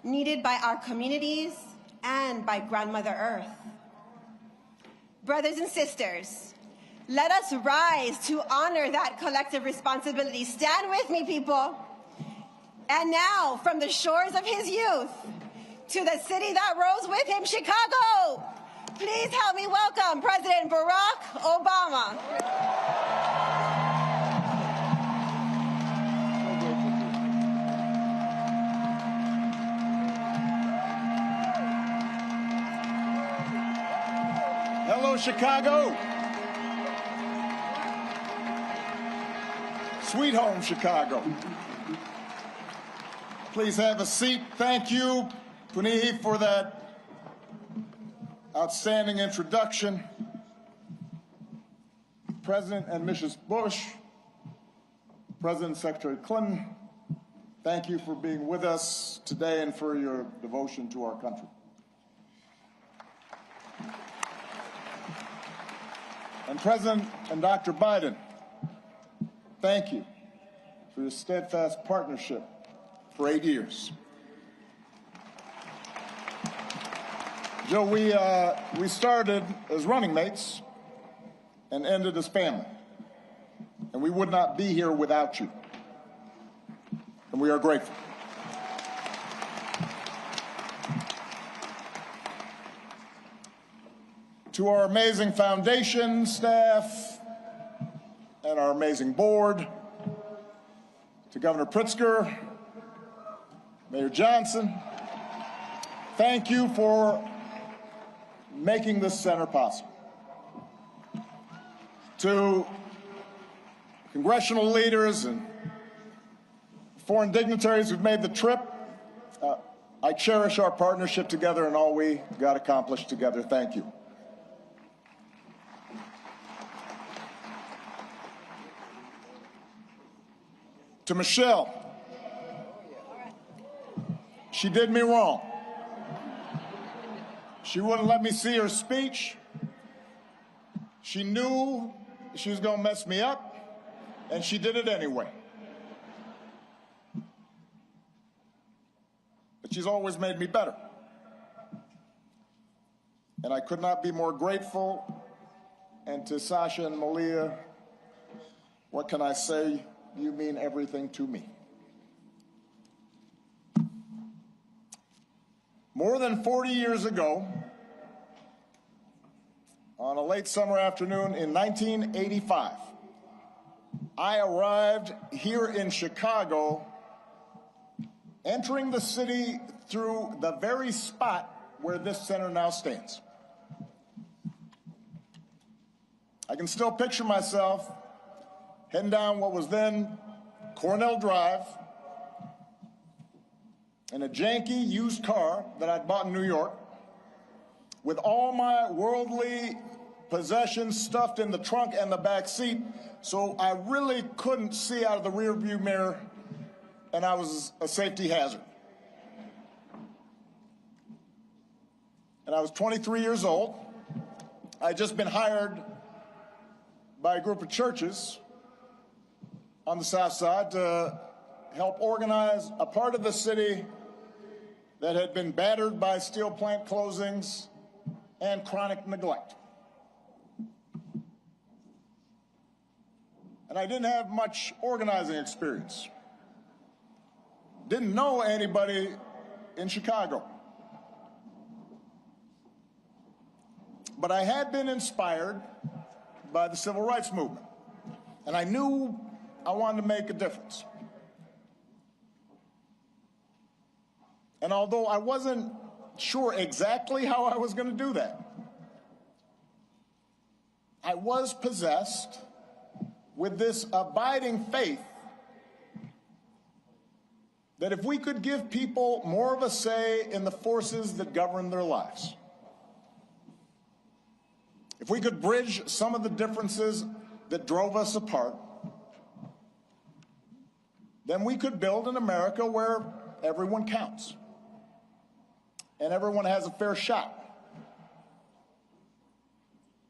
needed by our communities and by Grandmother Earth. Brothers and sisters, let us rise to honor that collective responsibility. Stand with me, people. And now, from the shores of his youth to the city that rose with him, Chicago, Please help me welcome President Barack Obama. Hello, Chicago. Sweet home, Chicago. Please have a seat. Thank you, Quinta, for that outstanding introduction. President and Mrs. Bush, President and Secretary Clinton, thank you for being with us today and for your devotion to our country. And President and Dr. Biden, thank you for your steadfast partnership for 8 years. Joe, we started as running mates and ended as family. And we would not be here without you. And we are grateful. To our amazing foundation staff and our amazing board, to Governor Pritzker, Mayor Johnson, thank you for making this center possible. To congressional leaders and foreign dignitaries who've made the trip, I cherish our partnership together and all we got accomplished together. Thank you. To Michelle, she did me wrong. She wouldn't let me see her speech. She knew she was going to mess me up, and she did it anyway. But she's always made me better. And I could not be more grateful. And to Sasha and Malia, what can I say? You mean everything to me. More than 40 years ago, on a late summer afternoon in 1985, I arrived here in Chicago, entering the city through the very spot where this center now stands. I can still picture myself heading down what was then Cornell Drive in a janky used car that I'd bought in New York, with all my worldly possessions stuffed in the trunk and the back seat, so I really couldn't see out of the rearview mirror, and I was a safety hazard. And I was 23 years old. I'd just been hired by a group of churches on the South Side to help organize a part of the city that had been battered by steel plant closings and chronic neglect. And I didn't have much organizing experience. Didn't know anybody in Chicago. But I had been inspired by the civil rights movement, and I knew I wanted to make a difference. And although I wasn't sure exactly how I was going to do that, I was possessed with this abiding faith that if we could give people more of a say in the forces that govern their lives, if we could bridge some of the differences that drove us apart, then we could build an America where everyone counts and everyone has a fair shot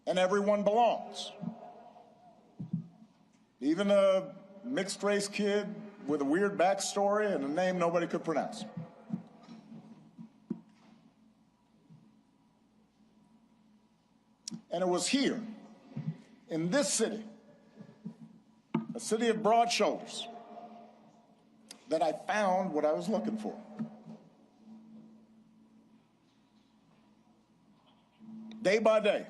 and everyone belongs. Even a mixed-race kid with a weird backstory and a name nobody could pronounce. And it was here, in this city, a city of broad shoulders, that I found what I was looking for. day by day,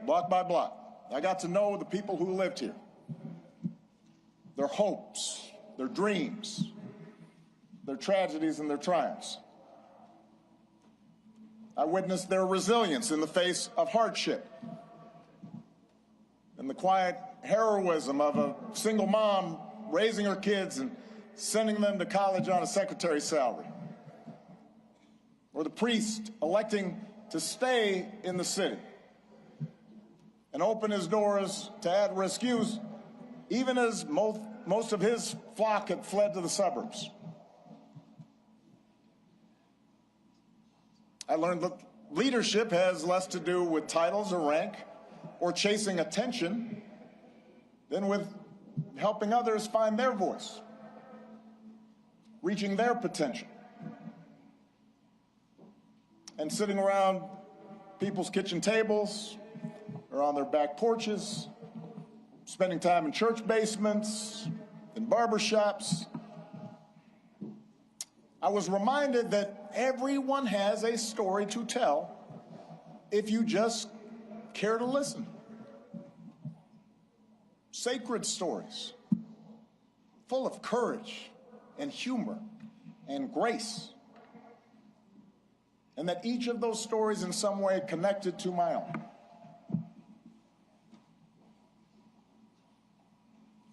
block by block, I got to know the people who lived here, their hopes, their dreams, their tragedies and their triumphs. I witnessed their resilience in the face of hardship and the quiet heroism of a single mom raising her kids and sending them to college on a secretary's salary, or the priest electing to stay in the city and open his doors to at-risk youth, even as most of his flock had fled to the suburbs. I learned that leadership has less to do with titles or rank or chasing attention than with helping others find their voice, reaching their potential, and sitting around people's kitchen tables or on their back porches, spending time in church basements, in barbershops. I was reminded that everyone has a story to tell if you just care to listen. Sacred stories, full of courage and humor and grace, and that each of those stories in some way connected to my own.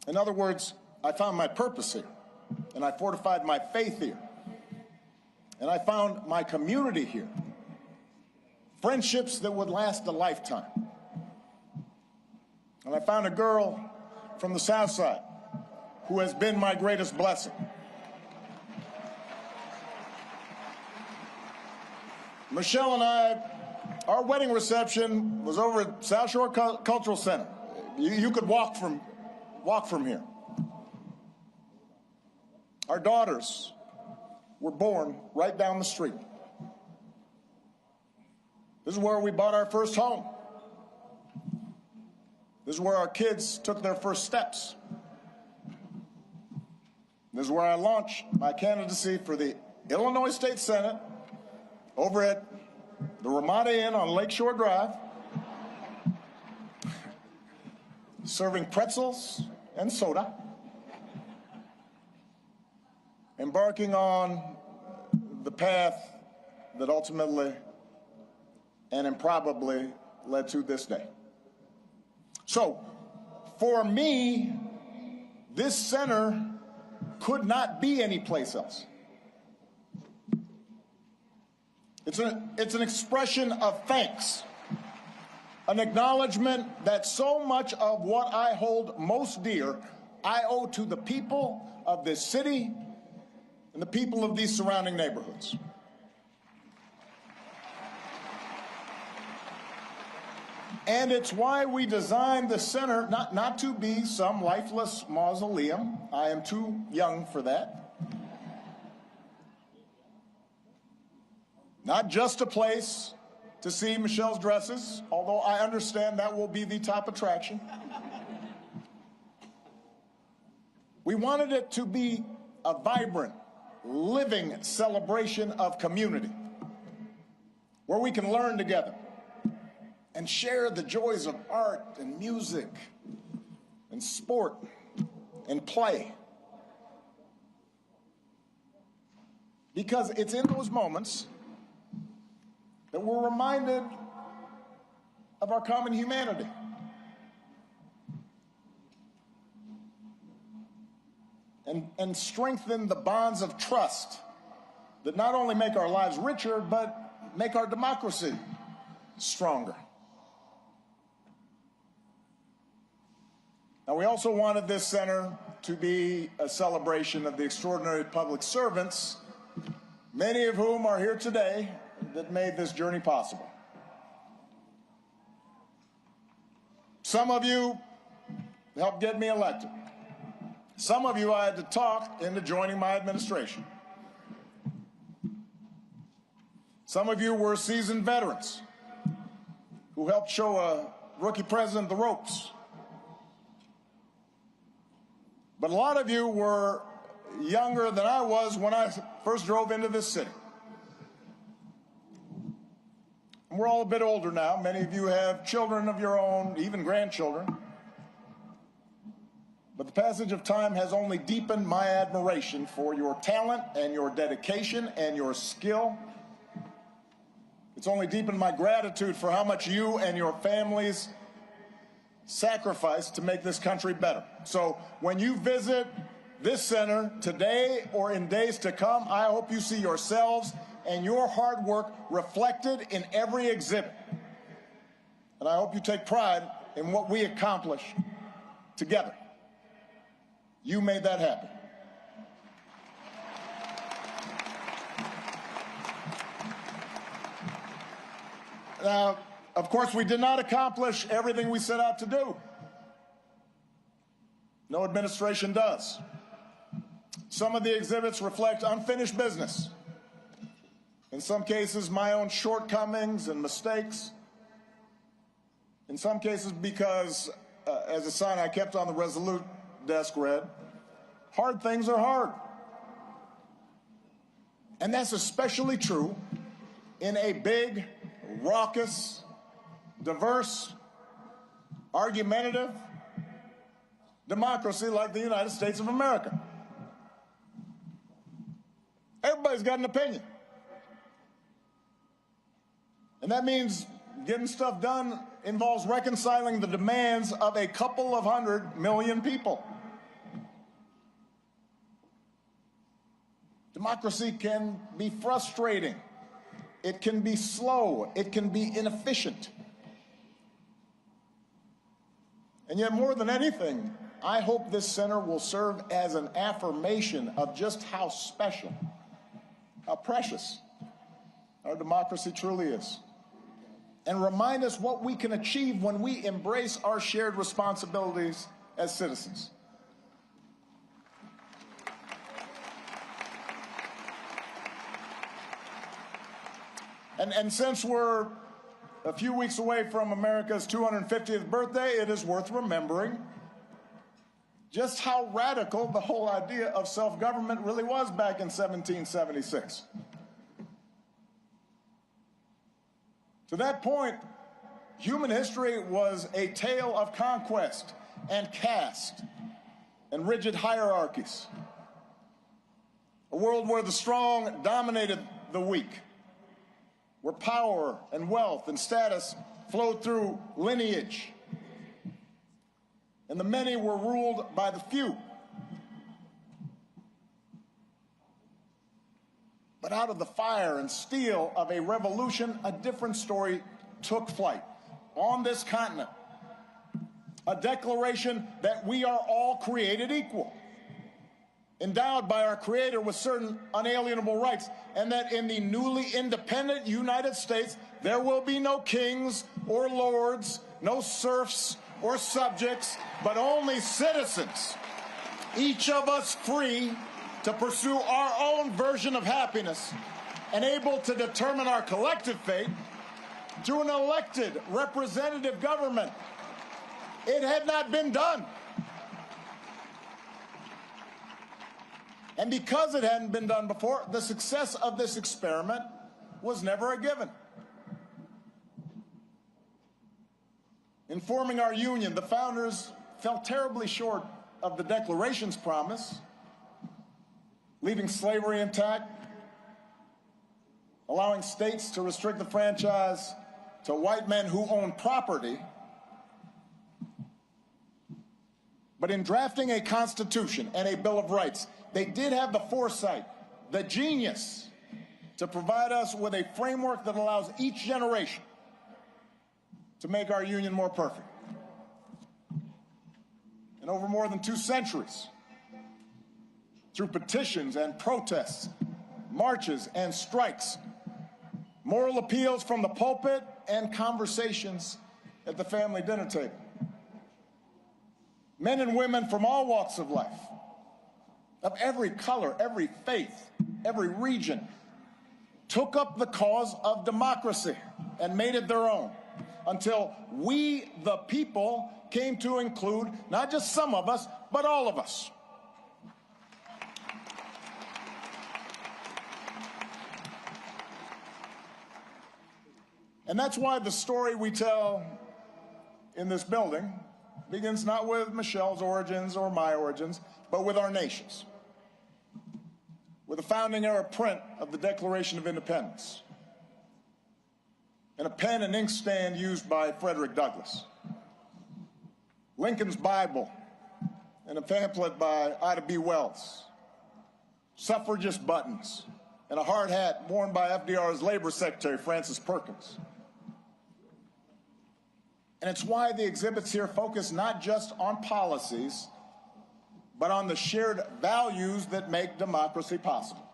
In other words, I found my purpose here, and I fortified my faith here, and I found my community here, friendships that would last a lifetime. And I found a girl from the South Side who has been my greatest blessing. Michelle and I, our wedding reception was over at South Shore Cultural Center. You could walk from here. Our daughters were born right down the street. This is where we bought our first home. This is where our kids took their first steps. This is where I launched my candidacy for the Illinois State Senate over at the Ramada Inn on Lakeshore Drive, serving pretzels and soda, embarking on the path that ultimately and improbably led to this day. So, for me, this center could not be anyplace else. It's an expression of thanks, an acknowledgement that so much of what I hold most dear I owe to the people of this city and the people of these surrounding neighborhoods. And it's why we designed the center not to be some lifeless mausoleum. I am too young for that. Not just a place to see Michelle's dresses, although I understand that will be the top attraction. We wanted it to be a vibrant, living celebration of community, where we can learn together and share the joys of art and music and sport and play. Because it's in those moments that we're reminded of our common humanity. And strengthen the bonds of trust that not only make our lives richer, but make our democracy stronger. Now, we also wanted this center to be a celebration of the extraordinary public servants, many of whom are here today, that made this journey possible. Some of you helped get me elected. Some of you I had to talk into joining my administration. Some of you were seasoned veterans who helped show a rookie president the ropes. But a lot of you were younger than I was when I first drove into this city. We're all a bit older now. Many of you have children of your own, even grandchildren. But the passage of time has only deepened my admiration for your talent and your dedication and your skill. It's only deepened my gratitude for how much you and your families sacrificed to make this country better. So when you visit this center today or in days to come, I hope you see yourselves and your hard work reflected in every exhibit. And I hope you take pride in what we accomplished together. You made that happen. Now, of course, we did not accomplish everything we set out to do. No administration does. Some of the exhibits reflect unfinished business. In some cases, my own shortcomings and mistakes. In some cases, because, as a sign I kept on the Resolute desk read, hard things are hard. And that's especially true in a big, raucous, diverse, argumentative democracy like the United States of America. Everybody's got an opinion. And that means getting stuff done involves reconciling the demands of a couple of 100 million people. Democracy can be frustrating. It can be slow. It can be inefficient. And yet, more than anything, I hope this center will serve as an affirmation of just how special, how precious our democracy truly is. And remind us what we can achieve when we embrace our shared responsibilities as citizens. And since we're a few weeks away from America's 250th birthday, it is worth remembering just how radical the whole idea of self-government really was back in 1776. To that point, human history was a tale of conquest and caste and rigid hierarchies. A world where the strong dominated the weak, where power and wealth and status flowed through lineage, and the many were ruled by the few. But out of the fire and steel of a revolution, a different story took flight. On this continent, a declaration that we are all created equal, endowed by our Creator with certain unalienable rights, and that in the newly independent United States, there will be no kings or lords, no serfs or subjects, but only citizens, each of us free to pursue our own version of happiness and able to determine our collective fate through an elected representative government. It had not been done. And because it hadn't been done before, the success of this experiment was never a given. In forming our union, the founders fell terribly short of the Declaration's promise, leaving slavery intact, allowing states to restrict the franchise to white men who own property. But in drafting a Constitution and a Bill of Rights, they did have the foresight, the genius, to provide us with a framework that allows each generation to make our union more perfect. And over more than 2 centuries, through petitions and protests, marches and strikes, moral appeals from the pulpit, and conversations at the family dinner table, men and women from all walks of life, of every color, every faith, every region, took up the cause of democracy and made it their own, until we, the people, came to include not just some of us, but all of us. And that's why the story we tell in this building begins not with Michelle's origins or my origins, but with our nation's. With a founding era print of the Declaration of Independence, and a pen and ink stand used by Frederick Douglass, Lincoln's Bible, and a pamphlet by Ida B. Wells, suffragist buttons, and a hard hat worn by FDR's Labor Secretary, Francis Perkins. And it's why the exhibits here focus not just on policies, but on the shared values that make democracy possible.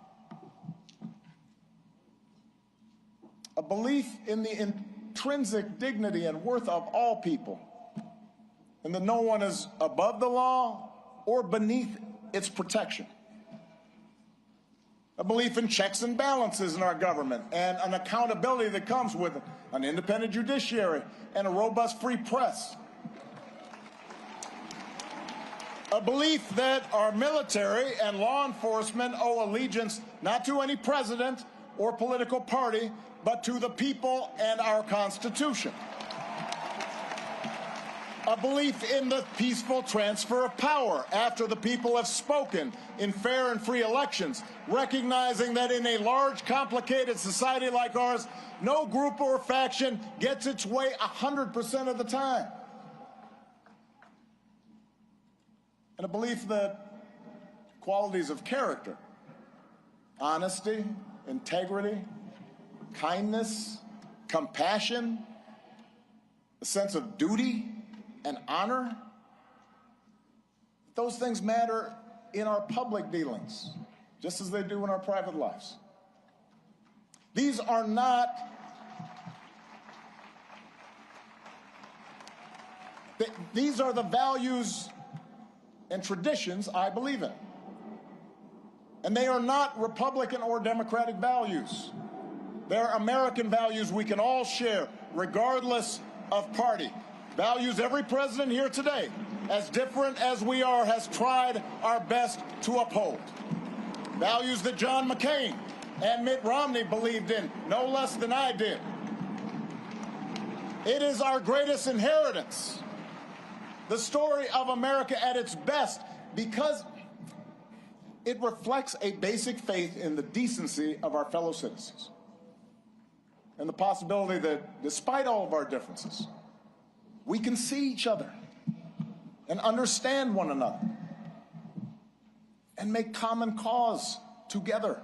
A belief in the intrinsic dignity and worth of all people, and that no one is above the law or beneath its protection. A belief in checks and balances in our government, and an accountability that comes with an independent judiciary and a robust free press. A belief that our military and law enforcement owe allegiance not to any president or political party, but to the people and our Constitution. A belief in the peaceful transfer of power after the people have spoken in fair and free elections, recognizing that in a large, complicated society like ours, no group or faction gets its way 100% of the time. And a belief that qualities of character, honesty, integrity, kindness, compassion, a sense of duty and honor, those things matter in our public dealings, just as they do in our private lives. These are not these are the values and traditions I believe in. And they are not Republican or Democratic values. They're American values we can all share, regardless of party. Values every president here today, as different as we are, has tried our best to uphold. Values that John McCain and Mitt Romney believed in, no less than I did. It is our greatest inheritance, the story of America at its best, because it reflects a basic faith in the decency of our fellow citizens and the possibility that, despite all of our differences, we can see each other and understand one another and make common cause together.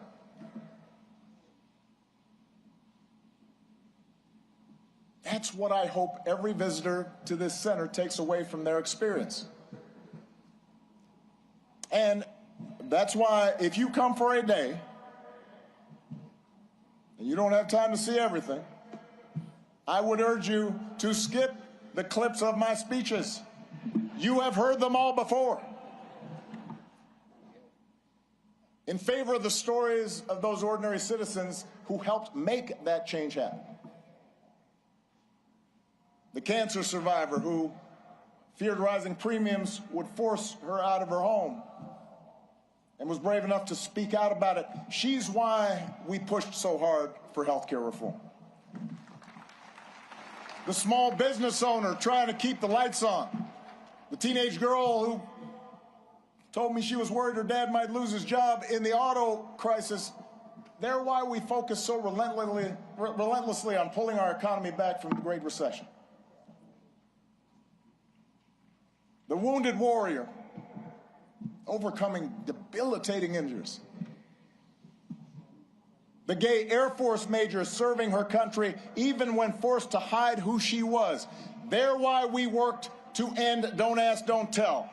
That's what I hope every visitor to this center takes away from their experience. And that's why if you come for a day and you don't have time to see everything, I would urge you to skip the clips of my speeches. You have heard them all before. In favor of the stories of those ordinary citizens who helped make that change happen. The cancer survivor who feared rising premiums would force her out of her home and was brave enough to speak out about it. She's why we pushed so hard for health care reform. The small business owner trying to keep the lights on. The teenage girl who told me she was worried her dad might lose his job in the auto crisis. They're why we focus so relentlessly on pulling our economy back from the Great Recession. The wounded warrior overcoming debilitating injuries. The gay Air Force major serving her country even when forced to hide who she was. They're why we worked to end Don't Ask, Don't Tell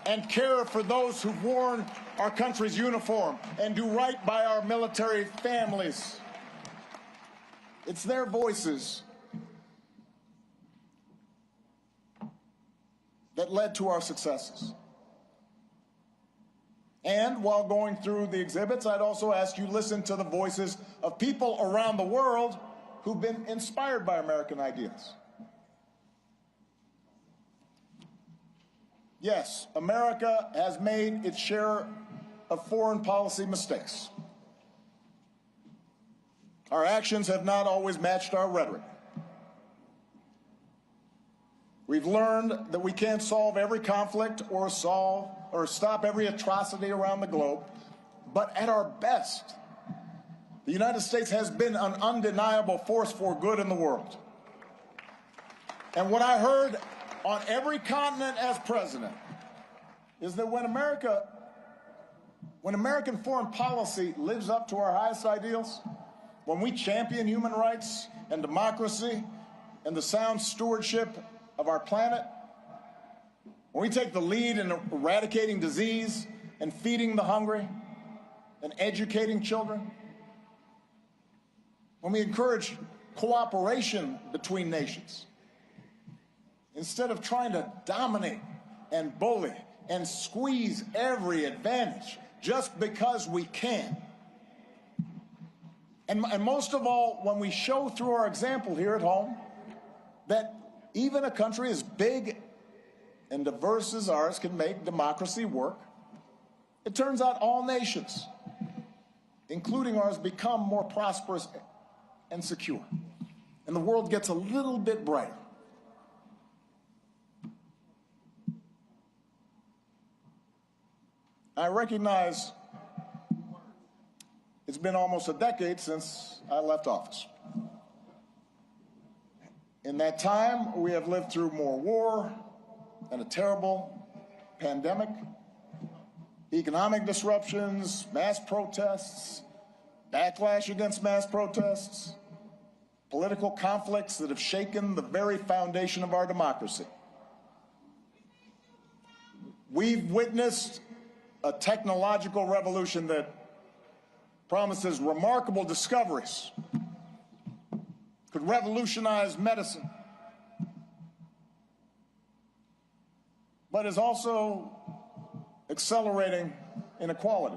and care for those who've worn our country's uniform and do right by our military families. It's their voices that led to our successes. And while going through the exhibits, I'd also ask you to listen to the voices of people around the world who've been inspired by American ideas. Yes, America has made its share of foreign policy mistakes. Our actions have not always matched our rhetoric. We've learned that we can't solve every conflict or stop every atrocity around the globe, but at our best, the United States has been an undeniable force for good in the world. And what I heard on every continent as president is that when American foreign policy lives up to our highest ideals, when we champion human rights and democracy and the sound stewardship of our planet, when we take the lead in eradicating disease and feeding the hungry and educating children, when we encourage cooperation between nations, instead of trying to dominate and bully and squeeze every advantage just because we can. And most of all, when we show through our example here at home that even a country as big and diverse as ours can make democracy work, it turns out all nations, including ours, become more prosperous and secure. And the world gets a little bit brighter. I recognize it's been almost a decade since I left office. In that time, we have lived through more war and a terrible pandemic, economic disruptions, mass protests, backlash against mass protests, political conflicts that have shaken the very foundation of our democracy. We've witnessed a technological revolution that promises remarkable discoveries, could revolutionize medicine, but is also accelerating inequality,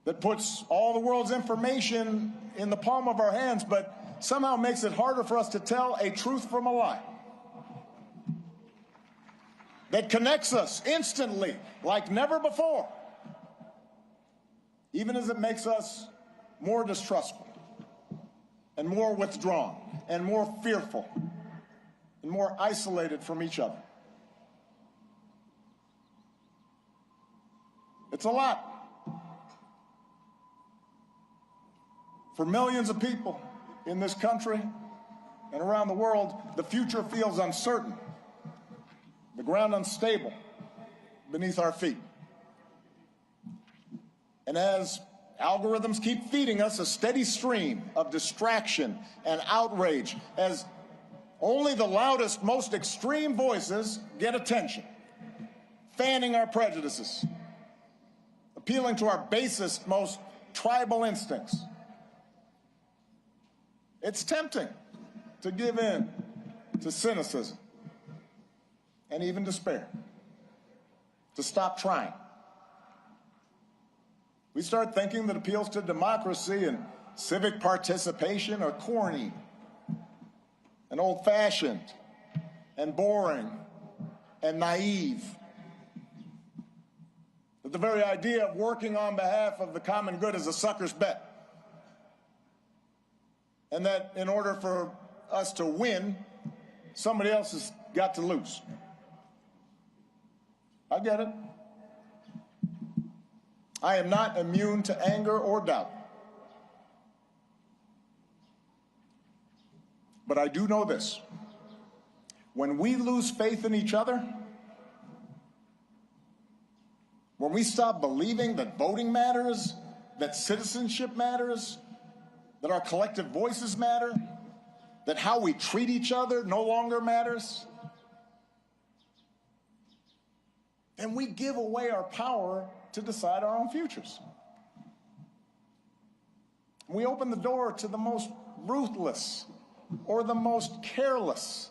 that puts all the world's information in the palm of our hands, but somehow makes it harder for us to tell a truth from a lie, that connects us instantly like never before, even as it makes us more distrustful and more withdrawn and more fearful and more isolated from each other. It's a lot. For millions of people in this country and around the world, the future feels uncertain, the ground unstable beneath our feet. And as algorithms keep feeding us a steady stream of distraction and outrage, as only the loudest, most extreme voices get attention, fanning our prejudices, appealing to our basest, most tribal instincts, it's tempting to give in to cynicism and even despair, to stop trying. We start thinking that appeals to democracy and civic participation are corny and old-fashioned and boring and naive. That the very idea of working on behalf of the common good is a sucker's bet. And that in order for us to win, somebody else has got to lose. I get it. I am not immune to anger or doubt. But I do know this. When we lose faith in each other, when we stop believing that voting matters, that citizenship matters, that our collective voices matter, that how we treat each other no longer matters, then we give away our power to decide our own futures. We open the door to the most ruthless, or the most careless,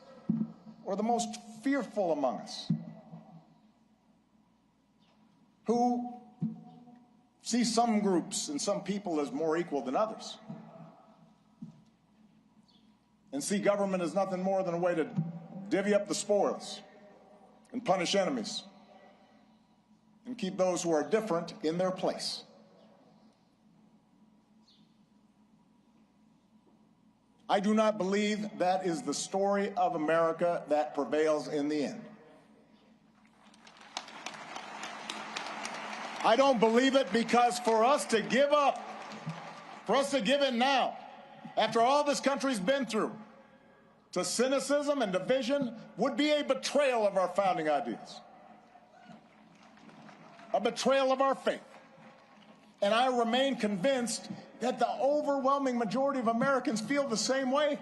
or the most fearful among us, who see some groups and some people as more equal than others, and see government as nothing more than a way to divvy up the spoils and punish enemies and keep those who are different in their place. I do not believe that is the story of America that prevails in the end. I don't believe it because for us to give up, for us to give in now, after all this country's been through, to cynicism and division would be a betrayal of our founding ideas, a betrayal of our faith. And I remain convinced that the overwhelming majority of Americans feel the same way.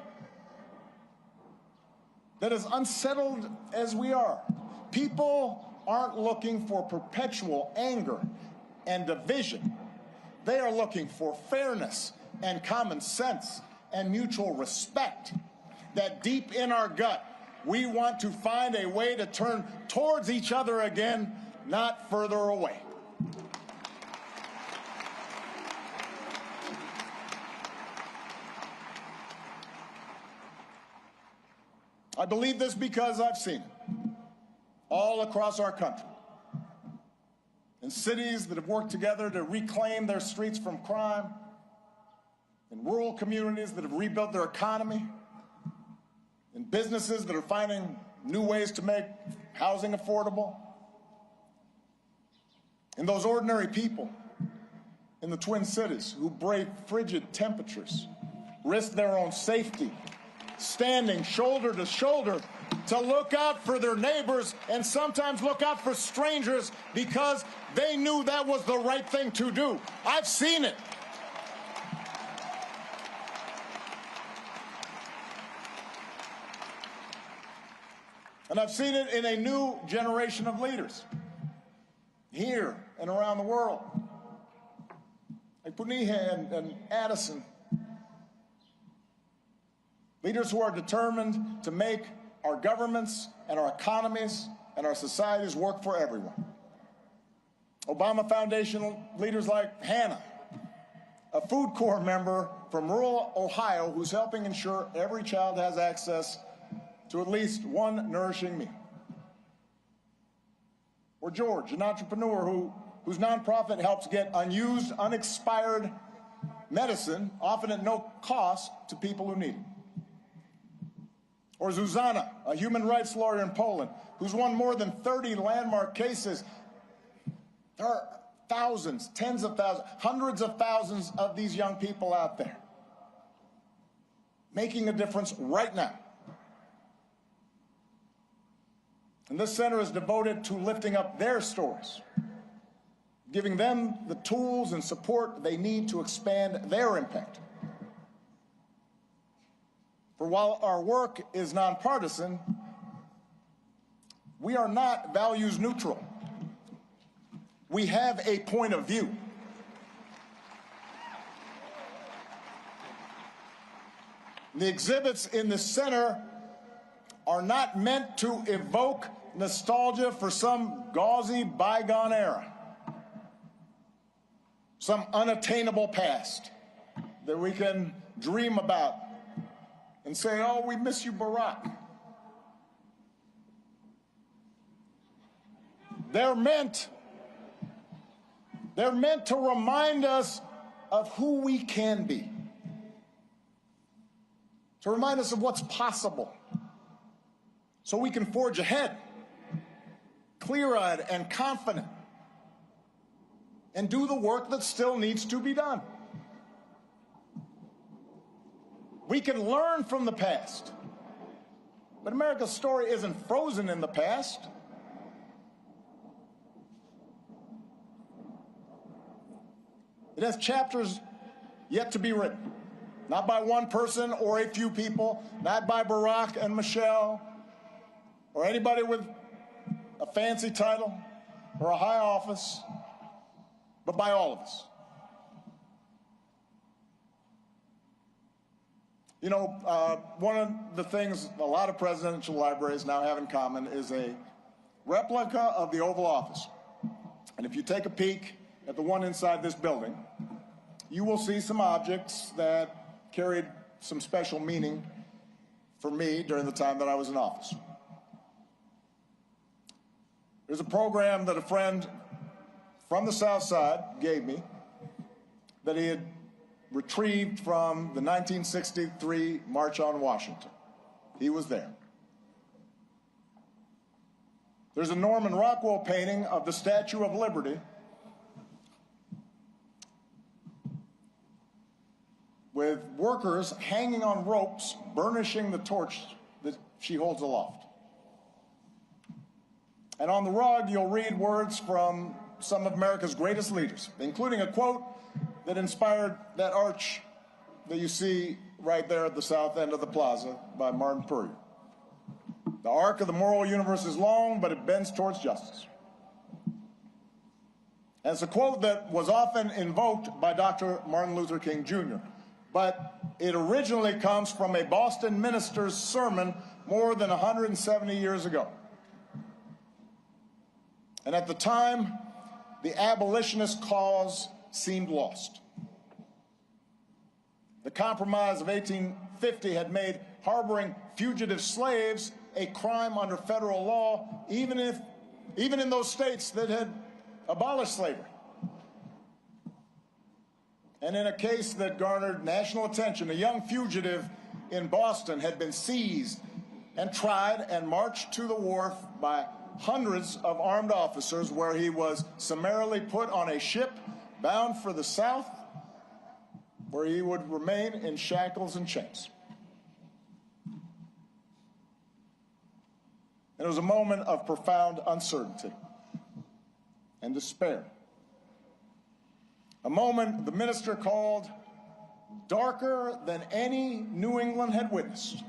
That as unsettled as we are, people aren't looking for perpetual anger and division. They are looking for fairness and common sense and mutual respect. That deep in our gut, we want to find a way to turn towards each other again, not further away. I believe this because I've seen it all across our country. In cities that have worked together to reclaim their streets from crime, in rural communities that have rebuilt their economy, in businesses that are finding new ways to make housing affordable, in those ordinary people in the Twin Cities who brave frigid temperatures, risk their own safety, standing shoulder to shoulder to look out for their neighbors and sometimes look out for strangers because they knew that was the right thing to do. I've seen it. And I've seen it in a new generation of leaders here and around the world, like Quinta and Addison. Leaders who are determined to make our governments and our economies and our societies work for everyone. Obama Foundation leaders like Hannah, a Food Corps member from rural Ohio who's helping ensure every child has access to at least one nourishing meal. Or George, an entrepreneur whose nonprofit helps get unused, unexpired medicine, often at no cost, to people who need it. Or Zuzana, a human rights lawyer in Poland, who's won more than 30 landmark cases. There are thousands, tens of thousands, hundreds of thousands of these young people out there making a difference right now. And this center is devoted to lifting up their stories, giving them the tools and support they need to expand their impact. For while our work is nonpartisan, we are not values neutral. We have a point of view. The exhibits in the center are not meant to evoke nostalgia for some gauzy bygone era, some unattainable past that we can dream about and say, oh, we miss you, Barack. They're meant to remind us of who we can be, to remind us of what's possible, so we can forge ahead, clear-eyed and confident, and do the work that still needs to be done. We can learn from the past, but America's story isn't frozen in the past. It has chapters yet to be written, not by one person or a few people, not by Barack and Michelle, or anybody with a fancy title or a high office, but by all of us. You know, one of the things a lot of presidential libraries now have in common is a replica of the Oval Office. And if you take a peek at the one inside this building, you will see some objects that carried some special meaning for me during the time that I was in office. There's a program that a friend from the South Side gave me that he had retrieved from the 1963 March on Washington. He was there. There's a Norman Rockwell painting of the Statue of Liberty with workers hanging on ropes, burnishing the torch that she holds aloft. And on the rug, you'll read words from some of America's greatest leaders, including a quote that inspired that arch that you see right there at the south end of the plaza by Martin Puryear. The arc of the moral universe is long, but it bends towards justice. And it's a quote that was often invoked by Dr. Martin Luther King Jr., but it originally comes from a Boston minister's sermon more than 170 years ago. And at the time, the abolitionist cause seemed lost. The Compromise of 1850 had made harboring fugitive slaves a crime under federal law, even in those states that had abolished slavery. And in a case that garnered national attention, a young fugitive in Boston had been seized and tried and marched to the wharf by hundreds of armed officers, where he was summarily put on a ship bound for the South, where he would remain in shackles and chains. It was a moment of profound uncertainty and despair. A moment the minister called darker than any New England had witnessed.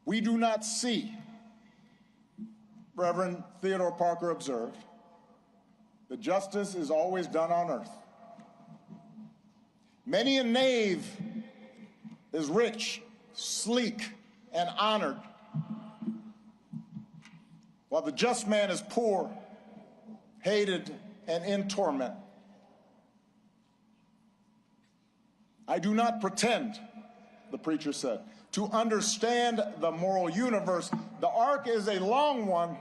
We do not see, Reverend Theodore Parker observed, that justice is always done on earth. Many a knave is rich, sleek, and honored, while the just man is poor, hated, and in torment. I do not pretend, the preacher said, to understand the moral universe. The arc is a long one.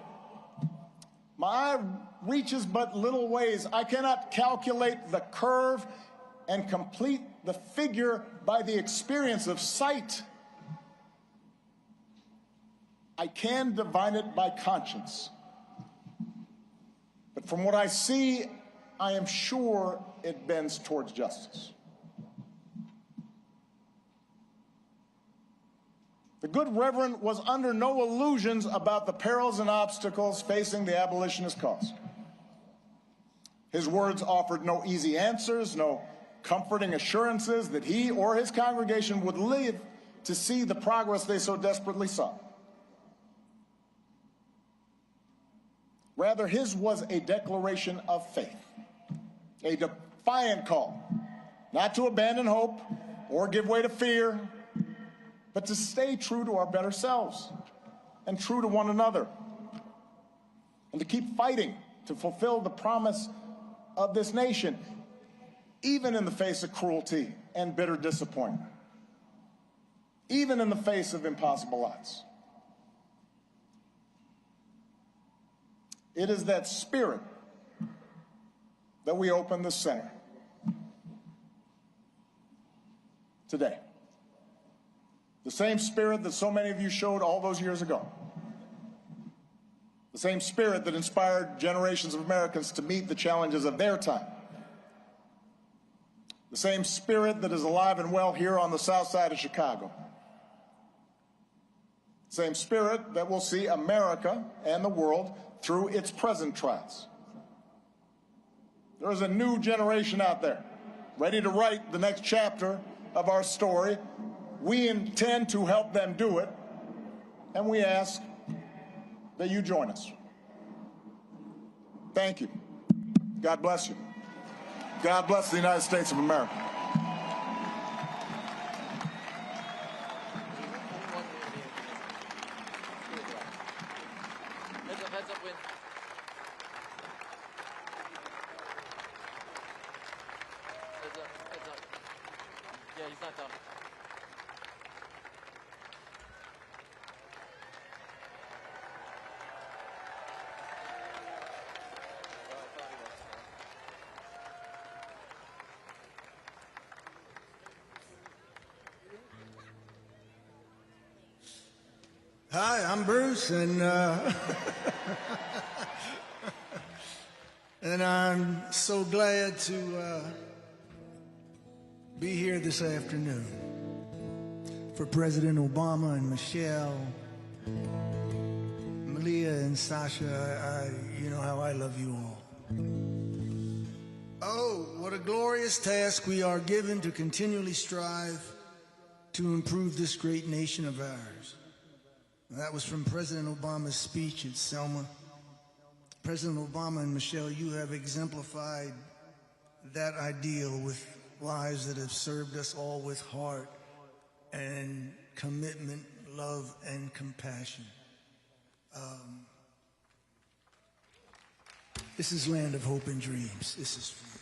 My eye reaches but little ways. I cannot calculate the curve and complete the figure by the experience of sight. I can divine it by conscience. But from what I see, I am sure it bends towards justice. The good Reverend was under no illusions about the perils and obstacles facing the abolitionist cause. His words offered no easy answers, no comforting assurances that he or his congregation would live to see the progress they so desperately sought. Rather, his was a declaration of faith, a defiant call, not to abandon hope or give way to fear, but to stay true to our better selves and true to one another, and to keep fighting to fulfill the promise of this nation, even in the face of cruelty and bitter disappointment, even in the face of impossible odds. It is that spirit that we open the center today. The same spirit that so many of you showed all those years ago. The same spirit that inspired generations of Americans to meet the challenges of their time. The same spirit that is alive and well here on the south side of Chicago. The same spirit that will see America and the world through its present trials. There is a new generation out there, ready to write the next chapter of our story. We intend to help them do it, and we ask that you join us. Thank you. God bless you. God bless the United States of America. Yeah, he's not done. Hi, I'm Bruce, and and I'm so glad to be here this afternoon for President Obama and Michelle, Malia and Sasha. You know how I love you all. Oh, what a glorious task we are given to continually strive to improve this great nation of ours. That was from President Obama's speech at Selma. President Obama and Michelle, you have exemplified that ideal with lives that have served us all with heart and commitment, love, and compassion. This is land of hope and dreams. This is for you.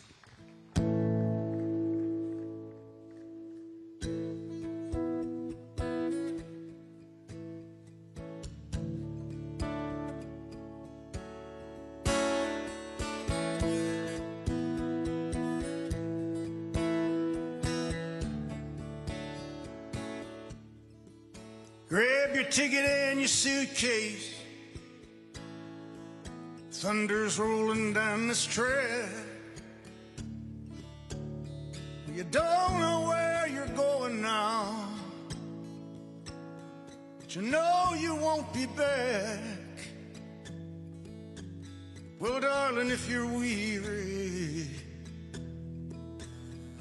Grab your ticket and your suitcase. Thunder's rolling down this track. You don't know where you're going now, but you know you won't be back. Well, darling, if you're weary,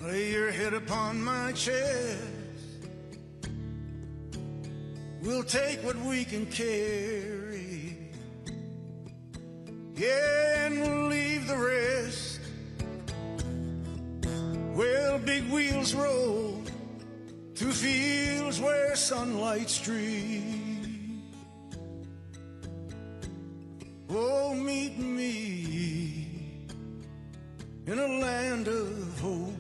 lay your head upon my chest. We'll take what we can carry, yeah, and we'll leave the rest. Well, big wheels roll through fields where sunlight streams. Oh, meet me in a land of hope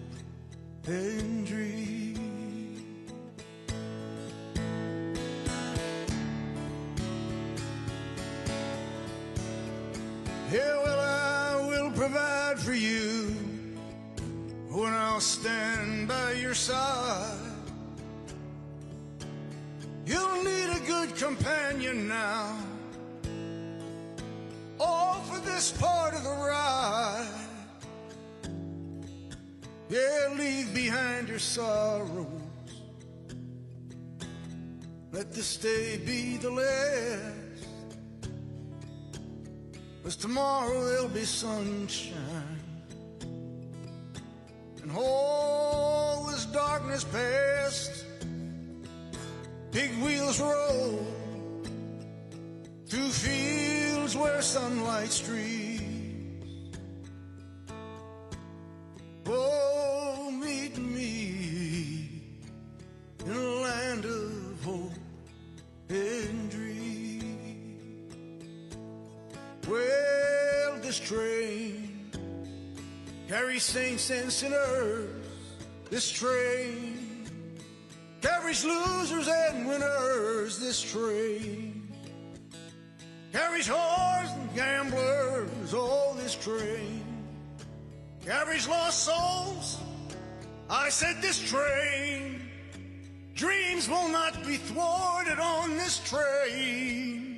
and dreams. Yeah, well, I will provide for you when I'll stand by your side. You'll need a good companion now, all for this part of the ride. Yeah, leave behind your sorrows. Let this day be the last. 'Cause tomorrow there'll be sunshine, and all this darkness past. Big wheels roll through fields where sunlight streams. Oh, meet me in a land of hope and dreams. Well, this train carries saints and sinners. This train carries losers and winners. This train carries whores and gamblers. Oh, this train carries lost souls. I said this train, dreams will not be thwarted on this train.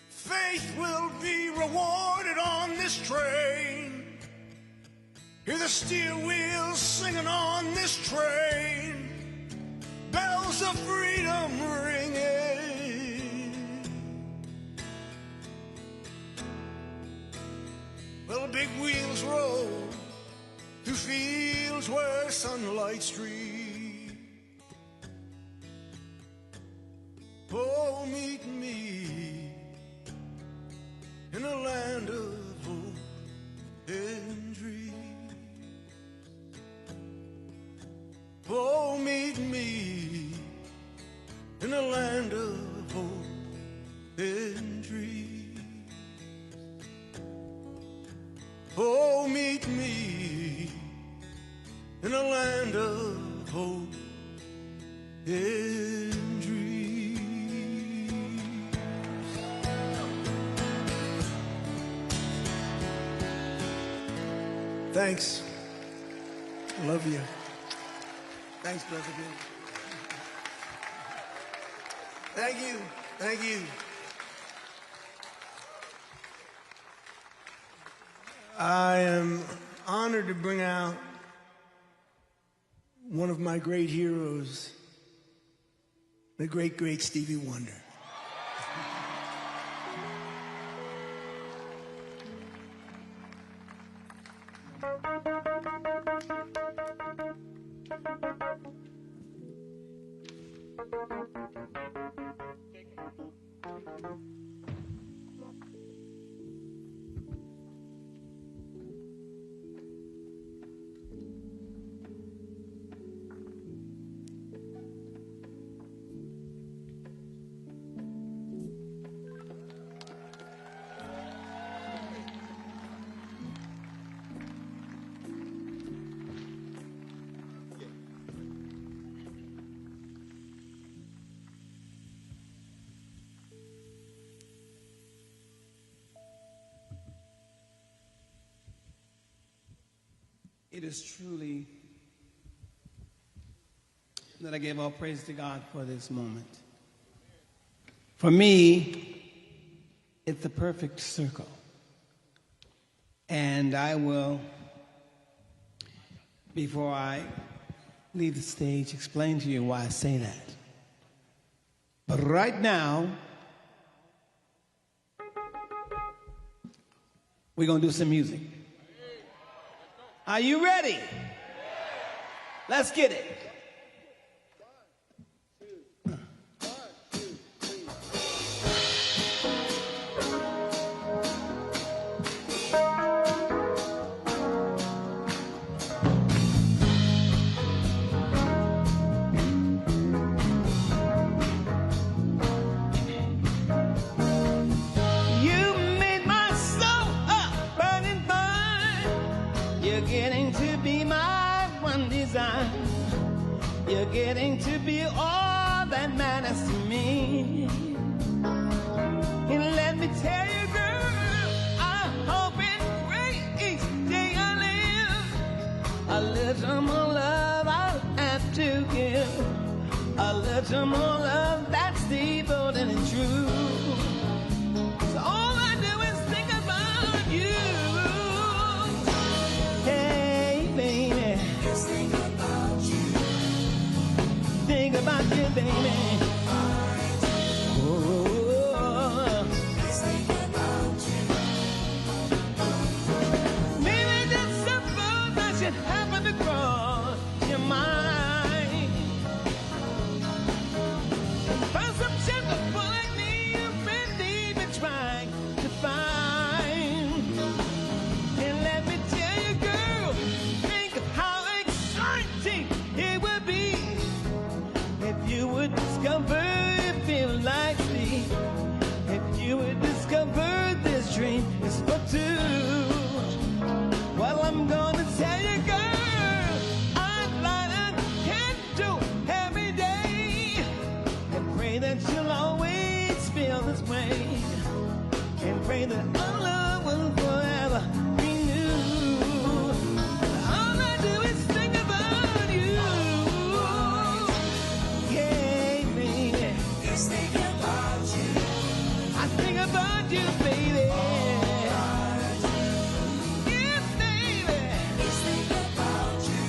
Faith will be rewarded on this train. Hear the steel wheels singing on this train. Bells of freedom ringing. Well, big wheels roll through fields where sunlight streams. Oh, meet me in a land of hope and dreams. Oh, meet me in a land of hope and dreams. Oh, meet me in a land of hope and dreams. Thanks. I love you. Thanks, Brother Bill. Thank you. Thank you. I am honored to bring out one of my great heroes, the great, great Stevie Wonder. It is truly that I give all praise to God for this moment. For me, it's the perfect circle. And I will, before I leave the stage, explain to you why I say that. But right now, we're going to do some music. Are you ready? Let's get it. You're getting to be all that matters to me. And let me tell you, girl, I hope and pray each day I live a little more love I'll have to give, a little more love that's devoted and true. So all I do is think about you. Hey, baby, just think about you. Think about you, baby. Oh, just think about you. Maybe just suppose I should happen to cross your mind. Find some gentleman like me you've been even trying to find. And let me tell you, girl, think of how exciting it would be if you would discover it feels like me. If you would discover this dream is for two. Well, I'm gonna tell you, girl, I'd light a candle every day and pray that you'll always feel this way, and pray that our love will forever be new. All I do is think about you. Just think about you. I think about you, baby. Yeah, baby. Just think about you.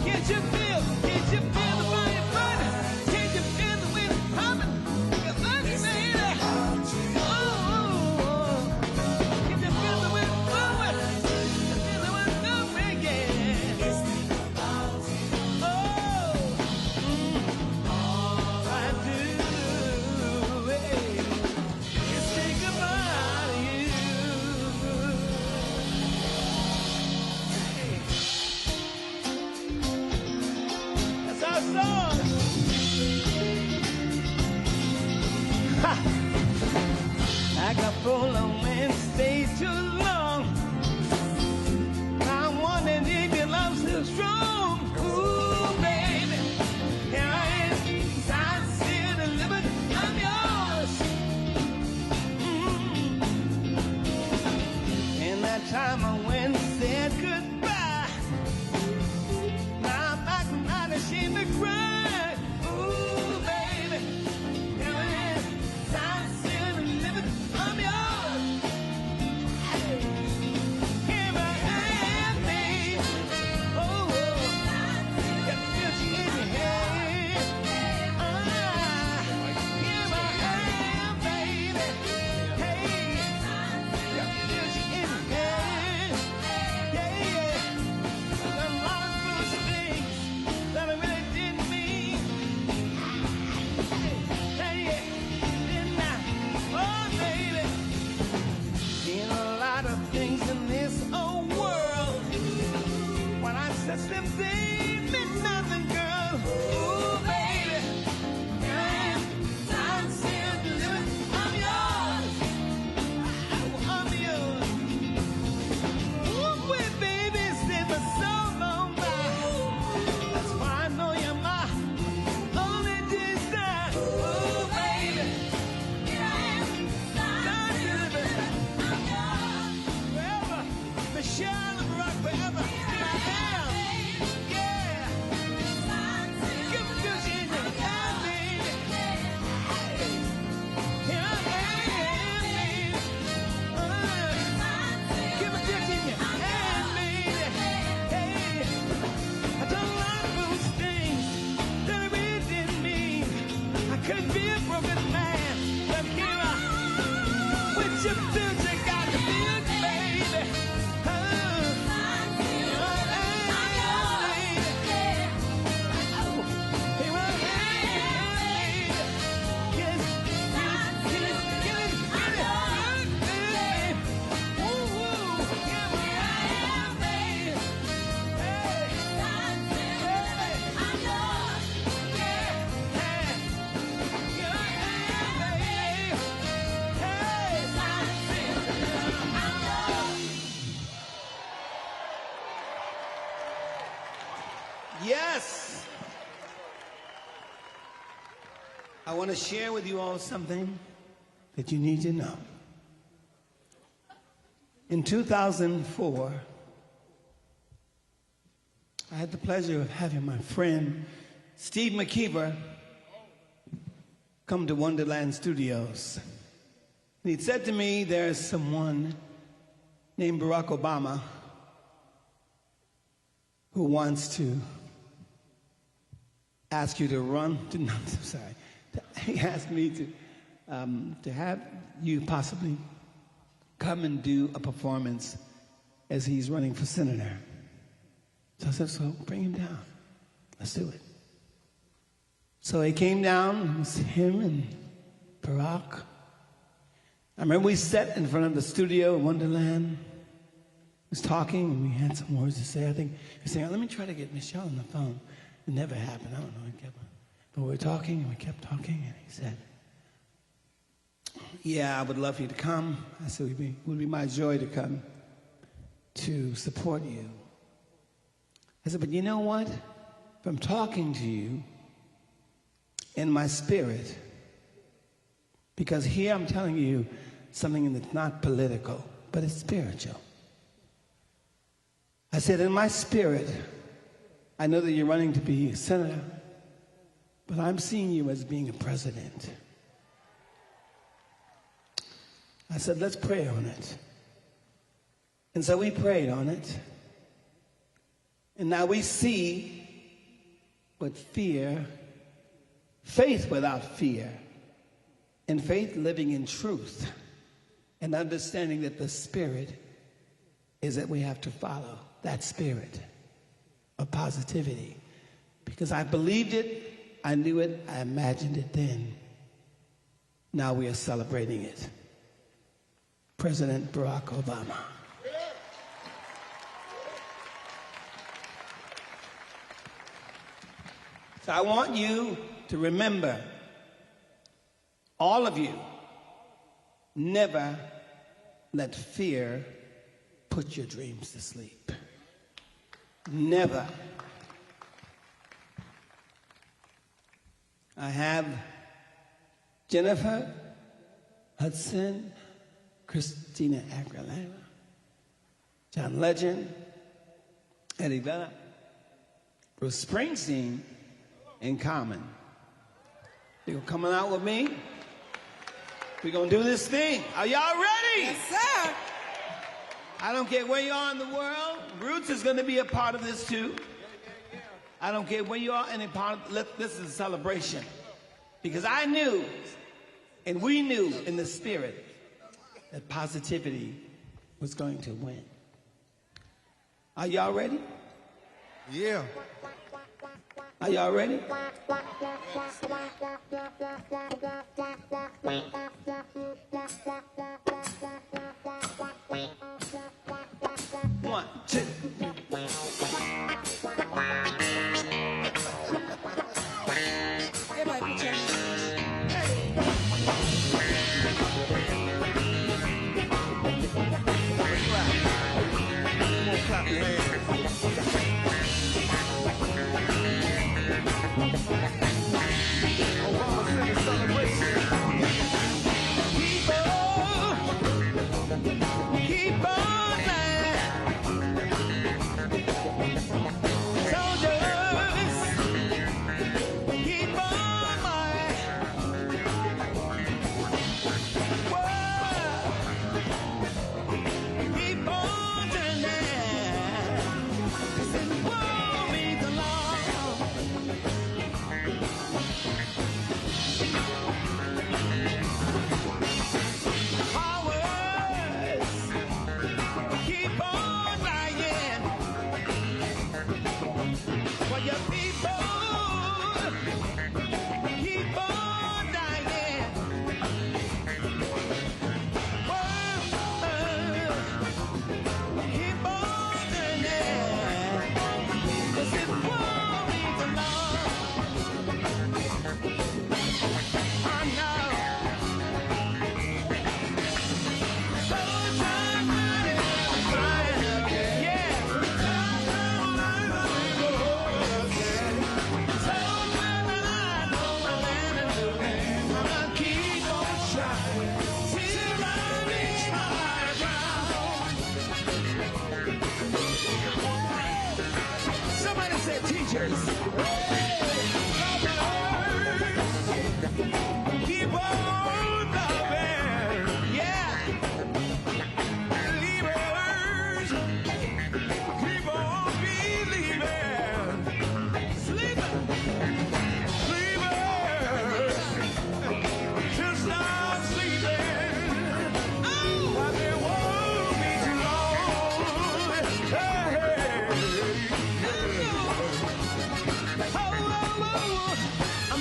Can't you feel the fire burning? Can't you feel the wind humming? Think about you, baby. Oh, can't you feel the wind blowing? Can't you feel the wind blowing? Yeah. Just think about you. Oh. All I do is think about you. That's our song. Ha! I got full of Wednesdays too long. I'm wondering if your love's still strong. Ooh, baby. Here I am, I'm still delivered, I'm yours. And that time I went and said goodbye. Now I'm not ashamed to cry. Ooh, baby. could be a broken man, but here with your future got to build, baby. Yes. I want to share with you all something that you need to know. In 2004, I had the pleasure of having my friend Steve McKeever come to Wonderland Studios. And he said to me, there's someone named Barack Obama who wants to ask you to run. No, I'm sorry. He asked me to have you possibly come and do a performance as he's running for senator. So I said, so bring him down. Let's do it. So he came down. It was him and Barack. I remember we sat in front of the studio in Wonderland. He was talking, and we had some words to say. I think he was saying, let me try to get Michelle on the phone. It never happened. I don't know. But we were talking, and we kept talking, and he said, yeah, I would love for you to come. I said, it would be my joy to come to support you. I said, but you know what? If I'm talking to you in my spirit, because here I'm telling you something that's not political, but it's spiritual. I said, in my spirit, I know that you're running to be a senator, but I'm seeing you as being a president. I said, let's pray on it. And so we prayed on it. And now we see what fear, faith without fear, and faith living in truth, and understanding that the spirit is that we have to follow that spirit of positivity. Because I believed it, I knew it, I imagined it then. Now we are celebrating it. President Barack Obama. So I want you to remember, all of you, never let fear put your dreams to sleep. Never. I have Jennifer Hudson, Christina Aguilera, John Legend, Eddie Vedder, Bruce Springsteen, in common. You're coming out with me? We're going to do this thing. Are y'all ready? Yes, sir. I don't care where you are in the world. Roots is going to be a part of this too. I don't care where you are in a part of this is a celebration. Because I knew, and we knew in the spirit, that positivity was going to win. Are y'all ready? Yeah. Are y'all ready? One, two. Everybody put your Clap your hands. Obama sent a celebration. People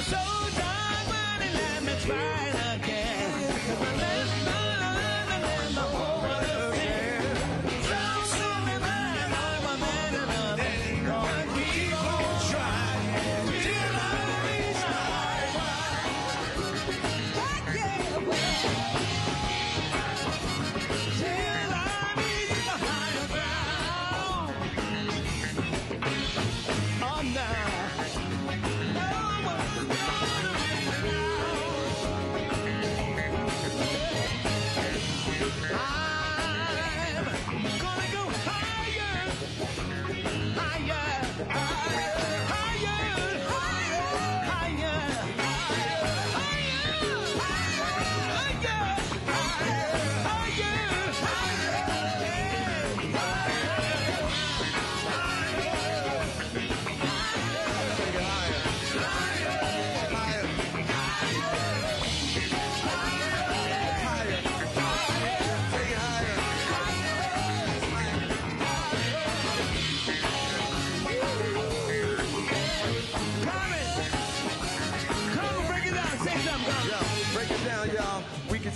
so dark, money, let me try it again. 'Cause my left my whole world again. So soon as I'm a man enough, gonna keep on trying till I reach my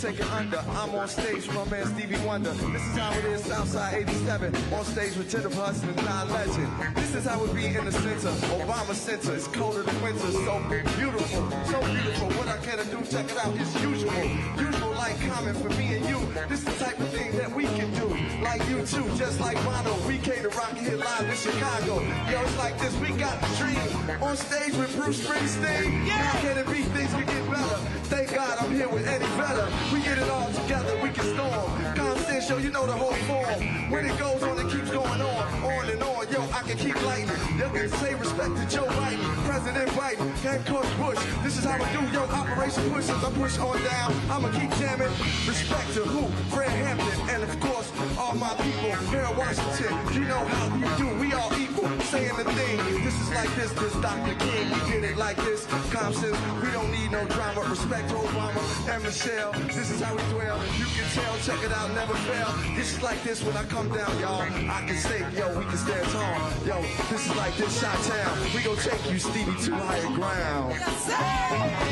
take it under. I'm on stage with my man Stevie Wonder. This is how it is, Southside 87. On stage with Jennifer Hudson and John Legend. This is how it be in the center, Obama Center. It's colder than winter, so beautiful, so beautiful. What I can do, check it out, it's usual. Usual like common for me and you. This is the type of thing that we can do. Like you too, just like Bono. We came to rock here live in Chicago. Yo, it's like this, we got the dream. On stage with Bruce Springsteen. Yeah. How can it be things can get better? Thank God I'm here with Eddie Vedder. We get it all together, we can storm. Constant show, you know the whole form. When it goes on, it keeps going on and on. Yo, I can keep lighting. Yo, can say respect to Joe Biden, President Biden, and Coach Bush. This is how I do, yo, Operation Push. As I push on down, I'ma keep jamming. Respect to who? Fred Hampton, and of course, all my people here in Washington. You know how we do, we all equal, saying the thing. This is like this Dr. King, we did it like this. Compton, we don't need no drama. Respect to Obama and Michelle. This is how we dwell. You can tell, check it out, never fail. This is like this when I come down, y'all. I can say, yo, we can stand tall. Yo, this is like this Chi-Town. We gon' take you, Stevie, to higher ground. Yes, sir.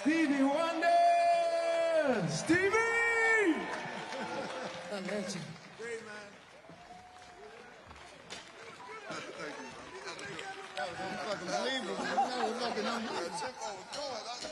Stevie Wonder! Stevie! A legend. Great, man. Thank you. That was unbelievable. That was fucking unbelievable.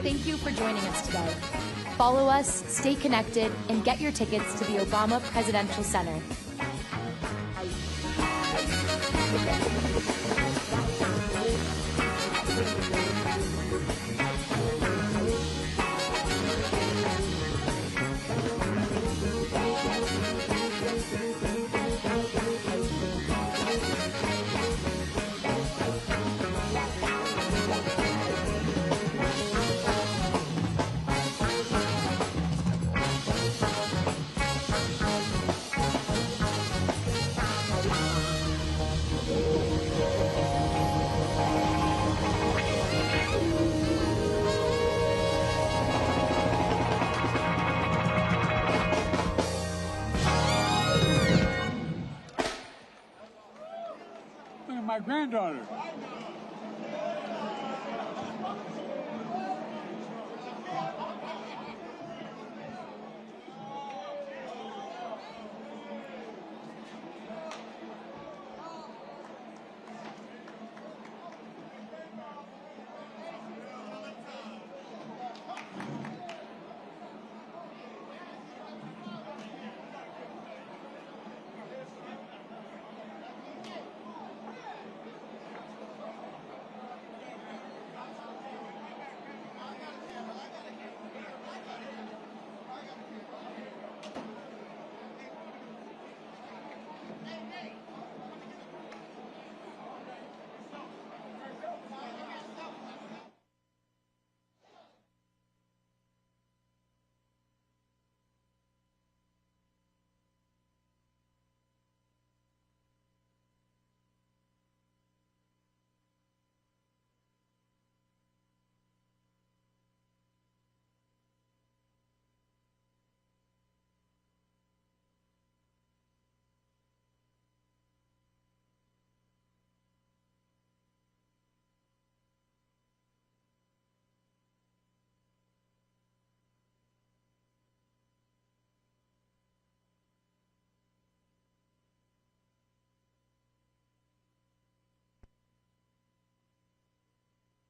Thank you for joining us today. Follow us, stay connected, and get your tickets to the Obama Presidential Center. My granddaughter.